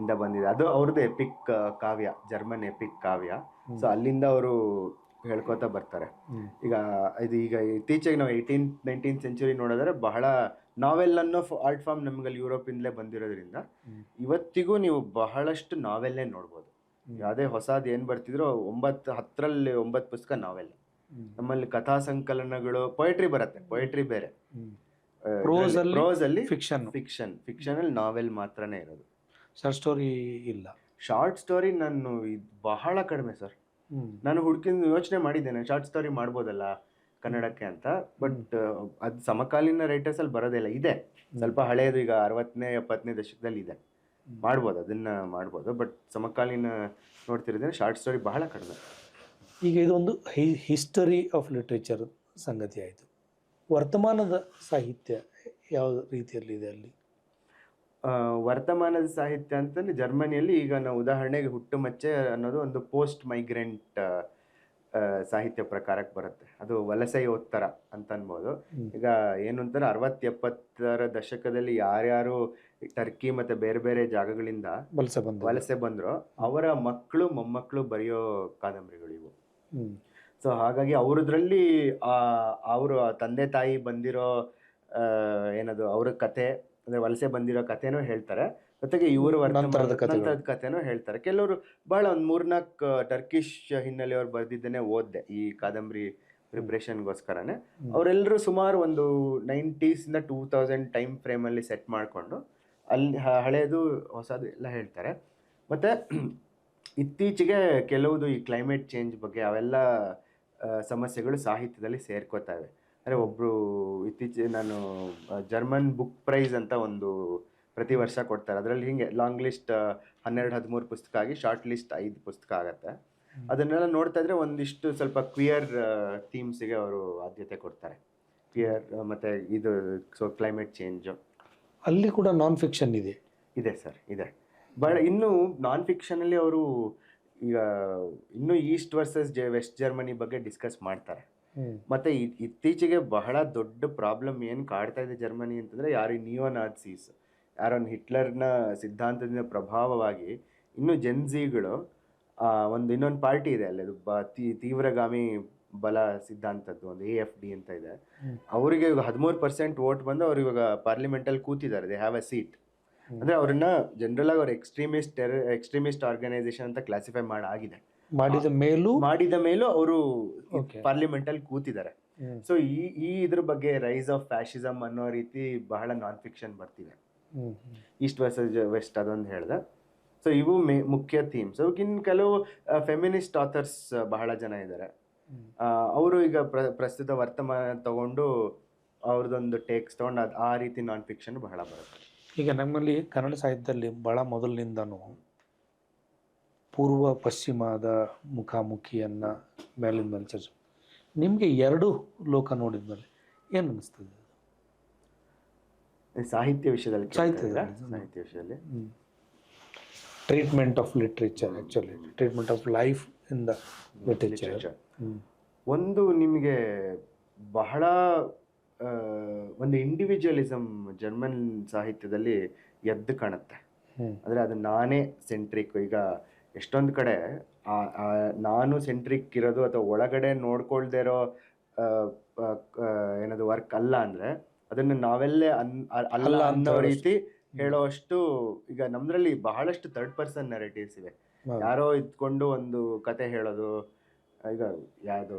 ಇಂದ ಬಂದಿದೆ. ಅದು ಅವ್ರದ್ದು ಎಪಿಕ್ ಕಾವ್ಯ, ಜರ್ಮನ್ ಎಪಿಕ್ ಕಾವ್ಯ. ಸೊ ಅಲ್ಲಿಂದ ಅವರು ಹೇಳ್ಕೊತಾ ಬರ್ತಾರೆ. ಈಗ ಇತ್ತೀಚೆಗೆ ನಾವು 18th ಸೆಂಚುರಿ ನೋಡಿದ್ರೆ ಬಹಳ ನಾವೆಲ್ ಅನ್ನೋ ಆರ್ಟ್ ಫಾರ್ಮ್ ನಮ್ಗಲ್ಲಿ ಯುರೋಪಿಂದಲೇ ಬಂದಿರೋದ್ರಿಂದ ಇವತ್ತಿಗೂ ನೀವು ಬಹಳಷ್ಟು ನಾವೆಲ್ಲೇ ನೋಡ್ಬೋದು. ಯಾವುದೇ ಹೊಸದು ಏನು ಬರ್ತಿದ್ರು 10ರಲ್ಲಿ 9 ಪುಸ್ತಕ ನಾವೆಲ್. ನಮ್ಮಲ್ಲಿ ಕಥಾ ಸಂಕಲನಗಳು, ಪೊಯೆಟ್ರಿ ಬರುತ್ತೆ, ಪೊಯೆಟ್ರಿ ಬೇರೆ. ಪ್ರೋಸಲ್ಲಿ ಫಿಕ್ಷನಲ್ಲಿ ನಾವೆಲ್ ಮಾತ್ರನೇ ಇರೋದು. ಶಾರ್ಟ್ ಸ್ಟೋರಿ ಇಲ್ಲ. ಶಾರ್ಟ್ ಸ್ಟೋರಿ ನಾನು ಬಹಳ ಕಡಿಮೆ ಸರ್. ನಾನು ಯೋಚನೆ ಮಾಡಿದ್ದೇನೆ ಶಾರ್ಟ್ ಸ್ಟೋರಿ ಮಾಡ್ಬೋದಲ್ಲ ಕನ್ನಡಕ್ಕೆ ಅಂತ. ಬಟ್ ಅದು ಸಮಕಾಲೀನ ರೈಟರ್ಸಲ್ಲಿ ಬರೋದಿಲ್ಲ. ಇದೆ ಸ್ವಲ್ಪ ಹಳೆಯದು, ಈಗ 60ನೇ 70ನೇ ದಶಕದಲ್ಲಿ ಇದೆ, ಅದನ್ನ ಮಾಡ್ಬೋದು. ಬಟ್ ಸಮಕಾಲೀನ ನೋಡ್ತಿರೋದ್ರೆ ಶಾರ್ಟ್ ಸ್ಟೋರಿ ಬಹಳ ಕಡಿಮೆ. ಈಗ ಇದೊಂದು ಹಿಸ್ಟರಿ ಆಫ್ ಲಿಟ್ರೇಚರ್ ಸಂಗತಿ ಆಯಿತು. ವರ್ತಮಾನದ ಸಾಹಿತ್ಯ ಯಾವ ರೀತಿಯಲ್ಲಿದೆ ಅಲ್ಲಿ? ವರ್ತಮಾನದ ಸಾಹಿತ್ಯ ಅಂತಂದರೆ ಜರ್ಮನಿಯಲ್ಲಿ ಈಗ ನಾವು ಉದಾಹರಣೆಗೆ ಹುಟ್ಟುಮಚ್ಚೆ ಅನ್ನೋದು ಒಂದು ಪೋಸ್ಟ್ ಮೈಗ್ರೆಂಟ್ ಸಾಹಿತ್ಯ ಪ್ರಕಾರಕ್ಕೆ ಬರುತ್ತೆ. ಅದು ವಲಸೆಯೋತ್ತರ ಅಂತ ಅನ್ಬೋದು. ಈಗ ಏನು ಅಂತಾರೆ 60-70ರ ದಶಕದಲ್ಲಿ ಯಾರ್ಯಾರು ಟರ್ಕಿ ಮತ್ತು ಬೇರೆ ಬೇರೆ ಜಾಗಗಳಿಂದ ವಲಸೆ ಬಂದ್ರು, ಅವರ ಮಕ್ಕಳು ಮೊಮ್ಮಕ್ಕಳು ಬರೆಯೋ ಕಾದಂಬರಿಗಳು ಇವು. ಸೊ ಹಾಗಾಗಿ ಅವರದ್ರಲ್ಲಿ ಅವರು ತಂದೆ ತಾಯಿ ಬಂದಿರೋ ಏನದು ಅವ್ರ ಕತೆ, ಅಂದರೆ ವಲಸೆ ಬಂದಿರೋ ಕಥೆನೂ ಹೇಳ್ತಾರೆ, ಜೊತೆಗೆ ಇವರು ನಂತರದ ಕಥೆನೂ ಹೇಳ್ತಾರೆ. ಕೆಲವರು ಬಹಳ ಒಂದು 3-4 ಟರ್ಕಿಶ್ ಹಿನ್ನೆಲೆಯವ್ರು ಬರೆದಿದ್ದೇನೆ ಓದಿದೆ ಈ ಕಾದಂಬರಿ ಪ್ರಿಪ್ರೇಷನ್ಗೋಸ್ಕರನೇ. ಅವರೆಲ್ಲರೂ ಸುಮಾರು ಒಂದು 90s ಇಂದ 2000 ಟೈಮ್ ಫ್ರೇಮಲ್ಲಿ ಸೆಟ್ ಮಾಡಿಕೊಂಡು ಅಲ್ಲಿ ಹಳೇದು ಹೊಸದು ಎಲ್ಲ ಹೇಳ್ತಾರೆ. ಮತ್ತು ಇತ್ತೀಚೆಗೆ ಕೆಲವುದು ಈ ಕ್ಲೈಮೇಟ್ ಚೇಂಜ್ ಬಗ್ಗೆ ಅವೆಲ್ಲ ಸಮಸ್ಯೆಗಳು ಸಾಹಿತ್ಯದಲ್ಲಿ ಸೇರ್ಕೋತಾವೆ. ಅಂದರೆ ಒಬ್ಬರು ಇತ್ತೀಚೆಗೆ ನಾನು ಜರ್ಮನ್ ಬುಕ್ ಪ್ರೈಸ್ ಅಂತ ಒಂದು ಪ್ರತಿ ವರ್ಷ ಕೊಡ್ತಾರೆ. ಅದರಲ್ಲಿ ಹಿಂಗೆ ಲಾಂಗ್ ಲಿಸ್ಟ್ 12-13 ಪುಸ್ತಕ ಆಗಿ ಶಾರ್ಟ್ ಲಿಸ್ಟ್ 5 ಪುಸ್ತಕ ಆಗುತ್ತೆ. ಅದನ್ನೆಲ್ಲ ನೋಡ್ತಾ ಇದ್ರೆ ಒಂದಿಷ್ಟು ಸ್ವಲ್ಪ ಕ್ವಿಯರ್ ಥೀಮ್ಸಿಗೆ ಅವರು ಆದ್ಯತೆ ಕೊಡ್ತಾರೆ. ಕ್ವಿಯರ್ ಮತ್ತು ಇದು ಕ್ಲೈಮೇಟ್ ಚೇಂಜು. ಅಲ್ಲಿ ಕೂಡ ನಾನ್ ಫಿಕ್ಷನ್ ಇದೆ ಸರ್, ಇದೆ. ಇನ್ನು ನಾನ್ ಫಿಕ್ಷನಲ್ಲಿ ಅವರು ಈಗ ಇನ್ನೂ ಈಸ್ಟ್ ವರ್ಸಸ್ ವೆಸ್ಟ್ ಜರ್ಮನಿ ಬಗ್ಗೆ ಡಿಸ್ಕಸ್ ಮಾಡ್ತಾರೆ. ಮತ್ತು ಇತ್ತೀಚೆಗೆ ಬಹಳ ದೊಡ್ಡ ಪ್ರಾಬ್ಲಮ್ ಏನು ಕಾಡ್ತಾ ಇದೆ ಜರ್ಮನಿ ಅಂತಂದರೆ, ನಿಯೋ ನಾಟ್ಸೀಸ್, ಯಾರೊಂದು ಹಿಟ್ಲರ್ನ ಸಿದ್ಧಾಂತದಿಂದ ಪ್ರಭಾವವಾಗಿ ಇನ್ನೂ ಜೆನ್ಝಿಗಳು ಇನ್ನೊಂದು ಪಾರ್ಟಿ ಇದೆ ಅಲ್ಲಿ, ಅದು ತೀವ್ರಗಾಮಿ ಬಲ ಸಿದ್ಧಾಂತದ್ದು ಒಂದು AFD ಅಂತ ಇದೆ. ಅವರಿಗೆ ಇವಾಗ 13% ವೋಟ್ ಬಂದು ಅವ್ರು ಇವಾಗ ಪಾರ್ಲಿಮೆಂಟಲ್ಲಿ ಕೂತಿದ್ದಾರೆ. They have a seat. ಅಂದ್ರೆ ಅವ್ರನ್ನ ಜನರಲ್ ಆಗಿ ಅವ್ರ ಎಕ್ಸ್ಟ್ರೀಮಿಸ್ಟ್ ಆರ್ಗನೈಸೇಷನ್ ಅಂತ ಕ್ಲಾಸಿಫೈ ಮಾಡಾಗಿದೆ. ಮಾಡಿದ ಮೇಲೂ ಅವರು ಪಾರ್ಲಿಮೆಂಟ್ ಅಲ್ಲಿ ಕೂತಿದ್ದಾರೆ. ಸೊ ಈ ಇದ್ರ ಬಗ್ಗೆ ರೈಸ್ ಆಫ್ ಫ್ಯಾಷಿಸಮ್ ಅನ್ನೋ ರೀತಿ ಬಹಳ ನಾನ್ ಫಿಕ್ಷನ್ ಬರ್ತಿದೆ. ಈಸ್ಟ್ ವರ್ಸಸ್ ವೆಸ್ಟ್ ಅದೊಂದು ಹೇಳ್ದೆ. ಸೊ ಇವು ಮುಖ್ಯ ಥೀಮ್ಸ್. ಇನ್ನು ಕೆಲವು ಫೆಮಿನಿಸ್ಟ್ ಆಥರ್ಸ್ ಬಹಳ ಜನ ಇದ್ದಾರೆ. ಅವರು ಈಗ ಪ್ರಸ್ತುತ ವರ್ತಮಾನ ತಗೊಂಡು ಅವ್ರದ್ದೊಂದು ಟೇಕ್ಸ್ ತಗೊಂಡು ಆ ರೀತಿ ನಾನ್ ಫಿಕ್ಷನ್ ಬಹಳ ಬರುತ್ತೆ. ಈಗ ನಮ್ಮಲ್ಲಿ ಕನ್ನಡ ಸಾಹಿತ್ಯದಲ್ಲಿ ಬಹಳ ಮೊದಲಿನಿಂದನೂ ಪೂರ್ವ ಪಶ್ಚಿಮದ ಮುಖಾಮುಖಿಯನ್ನು ಮೇಲಿನ ಮೇಲೆ ಚರ್ಚೆ. ನಿಮಗೆ ಎರಡು ಲೋಕ ನೋಡಿದ್ಮೇಲೆ ಏನು ಅನ್ನಿಸ್ತದೆ ಸಾಹಿತ್ಯ ವಿಷಯದಲ್ಲಿ? ಸಾಹಿತ್ಯ ವಿಷಯದಲ್ಲಿ treatment of literature, actually treatment of life in the literature. ಒಂದು ನಿಮಗೆ ಬಹಳ ಒಂದು ಇಂಡಿವಿಜುವಲಿಸಮ್ ಜರ್ಮನ್ ಸಾಹಿತ್ಯದಲ್ಲಿ ಎದ್ದು ಕಾಣುತ್ತೆ. ಅಂದರೆ ಅದು ನಾನೇ ಸೆಂಟ್ರಿಕ್. ಈಗ ಎಷ್ಟೊಂದು ಕಡೆ ನಾನು ಸೆಂಟ್ರಿಕ್ ಇರೋದು ಅಥವಾ ಒಳಗಡೆ ನೋಡ್ಕೊಳ್ದೇ ಇರೋ ಏನದು ವರ್ಕ್ ಅಲ್ಲ ಅಂದರೆ ಅದನ್ನು ನಾವೆಲ್ಲೇ ಅಲ್ಲ ಅನ್ನೋ ರೀತಿ ಹೇಳೋಷ್ಟು. ಈಗ ನಮ್ದ್ರಲ್ಲಿ ಬಹಳಷ್ಟು ಥರ್ಡ್ ಪರ್ಸನ್ ನೆರೇಟಿವ್ಸ್ ಇವೆ. ಯಾರೋ ಇದ್ಕೊಂಡು ಒಂದು ಕತೆ ಹೇಳೋದು. ಈಗ ಯಾವುದು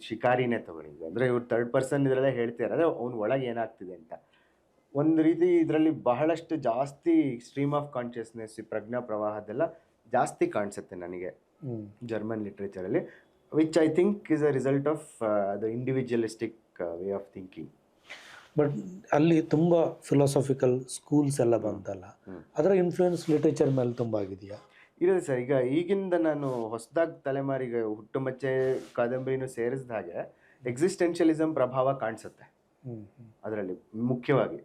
ಶಿಕಾರಿನೇ ತಗೊಳ್ಳಿ. ಅಂದರೆ ಇವ್ರು ಥರ್ಡ್ ಪರ್ಸನ್ ಇದರಲ್ಲೇ ಹೇಳ್ತಾರೆ, ಅಂದರೆ ಅವ್ನ ಒಳಗೆ ಏನಾಗ್ತಿದೆ ಅಂತ. ಒಂದು ರೀತಿ ಇದರಲ್ಲಿ ಬಹಳಷ್ಟು ಜಾಸ್ತಿ ಸ್ಟ್ರೀಮ್ ಆಫ್ ಕಾನ್ಷಿಯಸ್ನೆಸ್, ಪ್ರಜ್ಞಾ ಪ್ರವಾಹದೆಲ್ಲ ಜಾಸ್ತಿ ಕಾಣಿಸುತ್ತೆ ನನಗೆ ಜರ್ಮನ್ ಲಿಟ್ರೇಚರಲ್ಲಿ, which I think is a result of the individualistic way of thinking. But ಅಲ್ಲಿ ತುಂಬ ಫಿಲಾಸಫಿಕಲ್ ಸ್ಕೂಲ್ಸ್ ಎಲ್ಲ ಬಂತಲ್ಲ, ಅದರ ಇನ್ಫ್ಲೂಯೆನ್ಸ್ ಲಿಟ್ರೇಚರ್ ಮೇಲೆ ತುಂಬ ಆಗಿದೆಯಾ? ಇರೋದು ಸರ್. ಈಗ ಈಗಿಂದ ನಾನು ಹೊಸದಾಗಿ ತಲೆಮಾರಿಗೆ ಹುಟ್ಟುಮಚ್ಚೆ ಕಾದಂಬರಿನೂ ಸೇರಿಸಿದ ಹಾಗೆ ಎಕ್ಸಿಸ್ಟೆನ್ಷಿಯಲಿಸಮ್ ಪ್ರಭಾವ ಕಾಣಿಸುತ್ತೆ ಅದರಲ್ಲಿ ಮುಖ್ಯವಾಗಿ.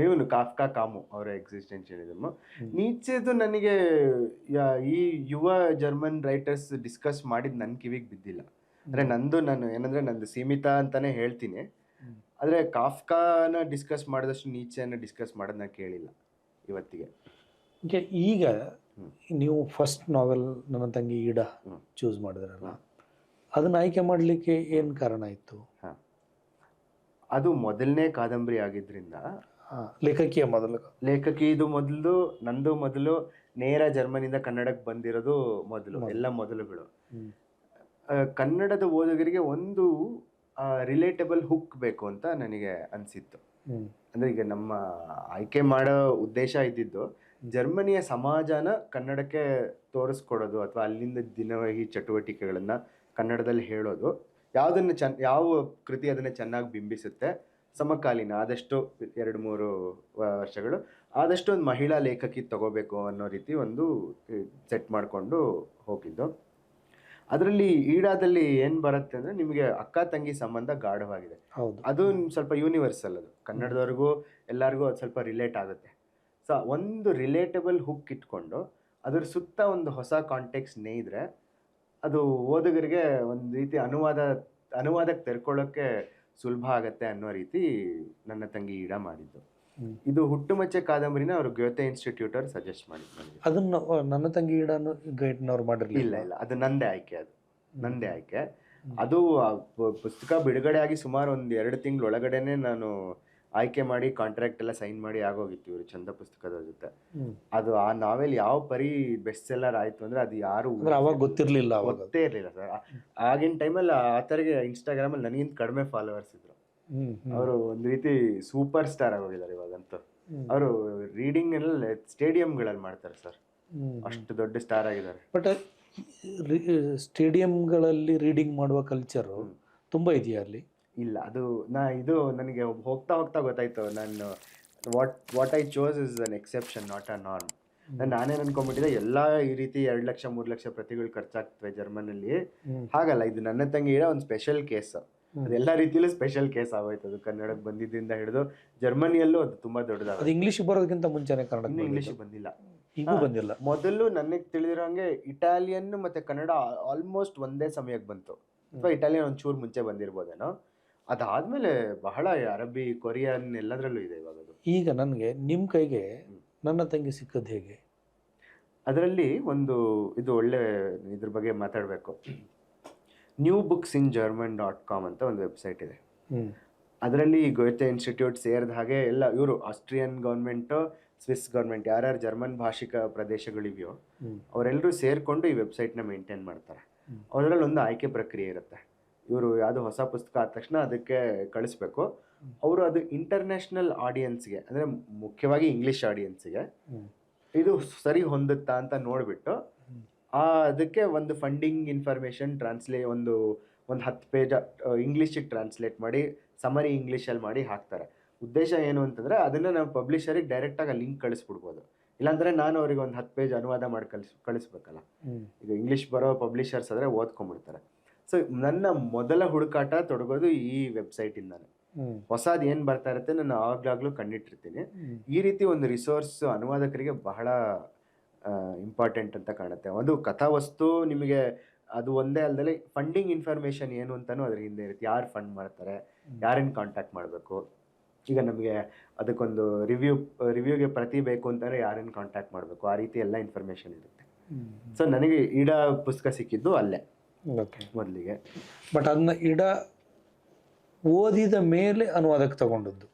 ಇವನು ಕಾಫ್ಕಾ ಕಾಮು ಅವರ ಎಕ್ಸಿಸ್ಟೆನ್ಷಿಯಲಿಸಮ್. ನೀಚೆದು ನನಗೆ ಈ ಯುವ ಜರ್ಮನ್ ರೈಟರ್ಸ್ ಡಿಸ್ಕಸ್ ಮಾಡಿದ್ದು ನನ್ನ ಕಿವಿಗೆ ಬಿದ್ದಿಲ್ಲ. ಅಂದರೆ ನಂದು ಸೀಮಿತ ಅಂತಾನೆ ಹೇಳ್ತೀನಿ. ಆದರೆ ಕಾಫ್ಕಾನ ಡಿಸ್ಕಸ್ ಮಾಡಿದಷ್ಟು ನೀಚೆಯನ್ನು ಡಿಸ್ಕಸ್ ಮಾಡೋದು ನಾನು ಕೇಳಿಲ್ಲ ಇವತ್ತಿಗೆ. ಈಗ ನೀವು ಫಸ್ಟ್ ನಾವೆಲ್ ನನ್ನ ತಂಗಿ ಈಡ ಚೂಸ್ ಮಾಡಿದ್ರಲ್ಲ, ಅದನ್ನ ಆಯ್ಕೆ ಮಾಡಲಿಕ್ಕೆ ಏನು ಕಾರಣ ಇತ್ತು? ಅದು ಮೊದಲನೇ ಕಾದಂಬರಿ ಆಗಿದ್ರಿಂದ ಲೇಖಕಿದು ಮೊದಲು, ನಂದು ಮೊದಲು, ನೇರ ಜರ್ಮನಿಂದ ಕನ್ನಡಕ್ಕೆ ಬಂದಿರೋದು ಮೊದಲು, ಎಲ್ಲ ಮೊದಲುಗಳು. ಕನ್ನಡದ ಓದುಗರಿಗೆ ಒಂದು ರಿಲೇಟಬಲ್ ಹುಕ್ ಬೇಕು ಅಂತ ನನಗೆ ಅನಿಸಿತ್ತು. ಅಂದರೆ ಈಗ ನಮ್ಮ ಆಯ್ಕೆ ಮಾಡೋ ಉದ್ದೇಶ ಇದ್ದಿದ್ದು ಜರ್ಮನಿಯ ಸಮಾಜನ ಕನ್ನಡಕ್ಕೆ ತೋರಿಸ್ಕೊಡೋದು ಅಥವಾ ಅಲ್ಲಿಂದ ದಿನವಹಿ ಚಟುವಟಿಕೆಗಳನ್ನು ಕನ್ನಡದಲ್ಲಿ ಹೇಳೋದು. ಯಾವ ಕೃತಿ ಅದನ್ನು ಚೆನ್ನಾಗಿ ಬಿಂಬಿಸುತ್ತೆ, ಸಮಕಾಲೀನ ಆದಷ್ಟು 2-3 ವರ್ಷಗಳು ಆದಷ್ಟು ಒಂದು ಮಹಿಳಾ ಲೇಖಕಿ ತಗೋಬೇಕು ಅನ್ನೋ ರೀತಿ ಒಂದು ಸೆಟ್ ಮಾಡಿಕೊಂಡು ಹೋಗಿದ್ದು. ಅದರಲ್ಲಿ ಈಡಾದಲ್ಲಿ ಏನು ಬರುತ್ತೆ ಅಂದರೆ ನಿಮಗೆ ಅಕ್ಕ ತಂಗಿ ಸಂಬಂಧ ಗಾಢವಾಗಿದೆ. ಅದು ಸ್ವಲ್ಪ ಯೂನಿವರ್ಸಲ್. ಅದು ಕನ್ನಡದವ್ರಿಗೂ ಎಲ್ಲರಿಗೂ ಅದು ಸ್ವಲ್ಪ ರಿಲೇಟ್ ಆಗುತ್ತೆ. ಸೊ ಒಂದು ರಿಲೇಟಬಲ್ ಹುಕ್ ಇಟ್ಕೊಂಡು ಅದ್ರ ಸುತ್ತ ಒಂದು ಹೊಸ ಕಾಂಟೆಕ್ಸ್ಟ್ ನೇಯ್ದ್ರೆ ಅದು ಓದುಗರಿಗೆ ಒಂದು ರೀತಿ ಅನುವಾದಕ್ಕೆ ತೆರ್ಕೊಳ್ಳೋಕ್ಕೆ ಸುಲಭ ಆಗತ್ತೆ ಅನ್ನೋ ರೀತಿ ನನ್ನ ತಂಗಿ ಈಡ ಮಾಡಿದ್ದು. ಇದು ಹುಟ್ಟುಮಚ್ಚೆ ಕಾದಂಬರಿನ ಅವರು ಗ್ಯೋತೆ ಇನ್ಸ್ಟಿಟ್ಯೂಟ್ ಅವ್ರು ಸಜೆಸ್ಟ್ ಮಾಡಿದ್ದು ನನಗೆ. ಅದನ್ನು ನನ್ನ ತಂಗಿ ಈಡನ್ನು ಗೈಡ್ನವ್ರು ಮಾಡಿರಲಿಲ್ಲ. ಇಲ್ಲ, ಅದು ನಂದೇ ಆಯ್ಕೆ. ಅದು ಪುಸ್ತಕ ಬಿಡುಗಡೆ ಆಗಿ ಸುಮಾರು ಒಂದು 2 ತಿಂಗಳ ಒಳಗಡೆನೆ ನಾನು ಆಯ್ಕೆ ಮಾಡಿ ಕಾಂಟ್ರಾಕ್ಟ್ ಎಲ್ಲ ಸೈನ್ ಮಾಡಿ ಆಗೋಗಿತ್ತು ಇವರು ಚಂದ ಪುಸ್ತಕದ ಜೊತೆ. ಅದು ಆ ನಾವೆಲ್ ಯಾವ ಪರಿ ಬೆಸ್ಟ್ ಸೆಲ್ಲರ್ ಆಯ್ತು ಅಂದ್ರೆ ಅದು ಯಾರು ಅವಾಗ ಗೊತ್ತೇ ಇರಲಿಲ್ಲ ಸರ್. ಆಗಿನ ಟೈಮಲ್ಲಿ ಆತರಿಗೆ ಇನ್ಸ್ಟಾಗ್ರಾಮಲ್ಲಿ ನನಗಿಂತ ಕಡಿಮೆ ಫಾಲೋವರ್ಸ್ ಇದ್ರು. ಅವರು ಒಂದು ರೀತಿ ಸೂಪರ್ ಸ್ಟಾರ್ ಆಗೋಗಿದ್ದಾರೆ ಇವಾಗಂತೂ. ಅವರು ರೀಡಿಂಗ್ ಎಲ್ಲ ಸ್ಟೇಡಿಯಂಗಳಲ್ಲಿ ಮಾಡ್ತಾರೆ ಸರ್, ಅಷ್ಟು ದೊಡ್ಡ ಸ್ಟಾರ್ ಆಗಿದ್ದಾರೆ. ಬಟ್ ಸ್ಟೇಡಿಯಂಗಳಲ್ಲಿ ರೀಡಿಂಗ್ ಮಾಡುವ ಕಲ್ಚರು ತುಂಬ ಇದೆಯಾ ಅಲ್ಲಿ? ಇಲ್ಲ, ಇದು ನನಗೆ ಹೋಗ್ತಾ ಗೊತ್ತಾಯ್ತು. ನಾನು what I chose is an exception, not a norm. ನಾನೇನು ಅನ್ಕೊಂಡ್ಬಿಟ್ಟಿದ್ದೆ ಎಲ್ಲ ಈ ರೀತಿ 2 ಲಕ್ಷ 3 ಲಕ್ಷ ಪ್ರತಿಗಳು ಖರ್ಚಾಗ್ತವೆ ಜರ್ಮನಲ್ಲಿ. ಹಾಗಲ್ಲ, ಇದು ನನ್ನ ತಂಗಿ ಇರೋ ಒಂದು ಸ್ಪೆಷಲ್ ಕೇಸ್. ಅದೆಲ್ಲ ರೀತಿಯಲ್ಲೂ ಸ್ಪೆಷಲ್ ಕೇಸ್ ಆಗೋಯ್ತು. ಅದು ಕನ್ನಡಕ್ಕೆ ಬಂದಿದ್ದರಿಂದ ಹಿಡಿದು ಜರ್ಮನಿಯಲ್ಲೂ ಅದು ತುಂಬಾ ದೊಡ್ಡದಾಗುತ್ತೆ. ಇಂಗ್ಲಿಷ್ ಬರೋದಕ್ಕಿಂತ ಮುಂಚೆನೆ ಕನ್ನಡ ಇಂಗ್ಲಿಷ್ ಬಂದಿಲ್ಲ, ಈಗೂ ಬಂದಿಲ್ಲ. ಮೊದಲು ನನಗೆ ತಿಳಿದಿರೋಂಗೆ ಇಟಾಲಿಯನ್ ಮತ್ತೆ ಕನ್ನಡ ಆಲ್ಮೋಸ್ಟ್ ಒಂದೇ ಸಮಯಕ್ಕೆ ಬಂತು, ಅಥವಾ ಇಟಾಲಿಯನ್ ಒಂಚೂರು ಮುಂಚೆ ಬಂದಿರ್ಬೋದೇನೋ. ಅದಾದ್ಮೇಲೆ ಬಹಳ ಅರಬ್ಬಿ, ಕೊರಿಯನ್ ಎಲ್ಲದರಲ್ಲೂ ಇದೆ ಇವಾಗ ಅದು. ಈಗ ನನಗೆ ನಿಮ್ಮ ಕೈಗೆ ನನ್ನ ತಂಗಿ ಸಿಕ್ಕದ್ದು ಹೇಗೆ? ಅದರಲ್ಲಿ ಒಂದು ಇದು ಒಳ್ಳೆ ಇದ್ರ ಬಗ್ಗೆ ಮಾತಾಡಬೇಕು. newbooksingerman.com ಅಂತ ಒಂದು ವೆಬ್ಸೈಟ್ ಇದೆ. ಅದರಲ್ಲಿ ಗೋಯತೆ ಇನ್ಸ್ಟಿಟ್ಯೂಟ್ ಸೇರಿದ ಹಾಗೆ ಎಲ್ಲ ಇವರು ಆಸ್ಟ್ರಿಯನ್ ಗೌರ್ಮೆಂಟು, ಸ್ವಿಸ್ ಗೌರ್ಮೆಂಟ್, ಯಾರ್ಯಾರು ಜರ್ಮನ್ ಭಾಷಿಕ ಪ್ರದೇಶಗಳಿವೆಯೋ ಅವರೆಲ್ಲರೂ ಸೇರಿಕೊಂಡು ಈ ವೆಬ್ಸೈಟ್ನ ಮೇಂಟೈನ್ ಮಾಡ್ತಾರೆ. ಅದರಲ್ಲಿ ಒಂದು ಆಯ್ಕೆ ಪ್ರಕ್ರಿಯೆ ಇರುತ್ತೆ. ಇವರು ಯಾವುದೋ ಹೊಸ ಪುಸ್ತಕ ಆದ ತಕ್ಷಣ ಅದಕ್ಕೆ ಕಳಿಸ್ಬೇಕು. ಅವರು ಅದು ಇಂಟರ್ನ್ಯಾಷನಲ್ ಆಡಿಯನ್ಸ್ಗೆ, ಅಂದರೆ ಮುಖ್ಯವಾಗಿ ಇಂಗ್ಲೀಷ್ ಆಡಿಯನ್ಸ್ಗೆ ಇದು ಸರಿ ಹೊಂದುತ್ತಾ ಅಂತ ನೋಡಿಬಿಟ್ಟು ಅದಕ್ಕೆ ಒಂದು ಫಂಡಿಂಗ್ ಇನ್ಫಾರ್ಮೇಷನ್ ಒಂದು 10 ಪೇಜ್ ಇಂಗ್ಲೀಷಿಗೆ ಟ್ರಾನ್ಸ್ಲೇಟ್ ಮಾಡಿ ಸಮರಿ ಇಂಗ್ಲೀಷಲ್ಲಿ ಮಾಡಿ ಹಾಕ್ತಾರೆ. ಉದ್ದೇಶ ಏನು ಅಂತಂದರೆ ಅದನ್ನು ನಾವು ಪಬ್ಲಿಷರಿಗೆ ಡೈರೆಕ್ಟಾಗಿ ಆ ಲಿಂಕ್ ಕಳಿಸ್ಬಿಡ್ಬೋದು. ಇಲ್ಲಾಂದರೆ ನಾನು ಅವ್ರಿಗೆ ಒಂದು 10 ಪೇಜ್ ಅನುವಾದ ಮಾಡಿ ಕಳಿಸ್ಬೇಕಲ್ಲ. ಈಗ ಇಂಗ್ಲೀಷ್ ಬರೋ ಪಬ್ಲಿಷರ್ಸ್ ಆದರೆ ಓದ್ಕೊಂಡ್ಬಿಡ್ತಾರೆ. ಸೊ ನನ್ನ ಮೊದಲ ಹುಡುಕಾಟ ತೊಡಗೋದು ಈ ವೆಬ್ಸೈಟಿಂದಾನೆ. ಹೊಸದು ಏನು ಬರ್ತಾ ಇರುತ್ತೆ ನಾನು ಆವಾಗಲಾಗಲೂ ಕಂಡಿಟ್ಟಿರ್ತೀನಿ. ಈ ರೀತಿ ಒಂದು ರಿಸೋರ್ಸ್ ಅನುವಾದಕರಿಗೆ ಬಹಳ ಇಂಪಾರ್ಟೆಂಟ್ ಅಂತ ಕಾಣುತ್ತೆ. ಒಂದು ಕಥಾವಸ್ತು ನಿಮಗೆ ಅದು ಒಂದೇ ಅಲ್ಲದೆ ಫಂಡಿಂಗ್ ಇನ್ಫಾರ್ಮೇಷನ್ ಏನು ಅಂತಲೂ ಅದ್ರ ಹಿಂದೆ ಇರುತ್ತೆ. ಯಾರು ಫಂಡ್ ಮಾಡ್ತಾರೆ, ಯಾರನ್ನು ಕಾಂಟ್ಯಾಕ್ಟ್ ಮಾಡಬೇಕು. ಈಗ ನಮಗೆ ಅದಕ್ಕೊಂದು ರಿವ್ಯೂಗೆ ಪ್ರತಿ ಬೇಕು ಅಂತಂದರೆ ಯಾರನ್ನು ಕಾಂಟ್ಯಾಕ್ಟ್ ಮಾಡಬೇಕು, ಆ ರೀತಿ ಎಲ್ಲ ಇನ್ಫಾರ್ಮೇಷನ್ ಇರುತ್ತೆ. ಸೊ ನನಗೆ ಈಡಾ ಪುಸ್ತಕ ಸಿಕ್ಕಿದ್ದು ಅಲ್ಲೇ ಮೊದಲಿಗೆ. ಬಟ್ ಅದನ್ನ ಈಡಾ ಓದಿದ ಮೇಲೆ ಅನುವಾದಕ್ಕೆ ತಗೊಂಡದ್ದು.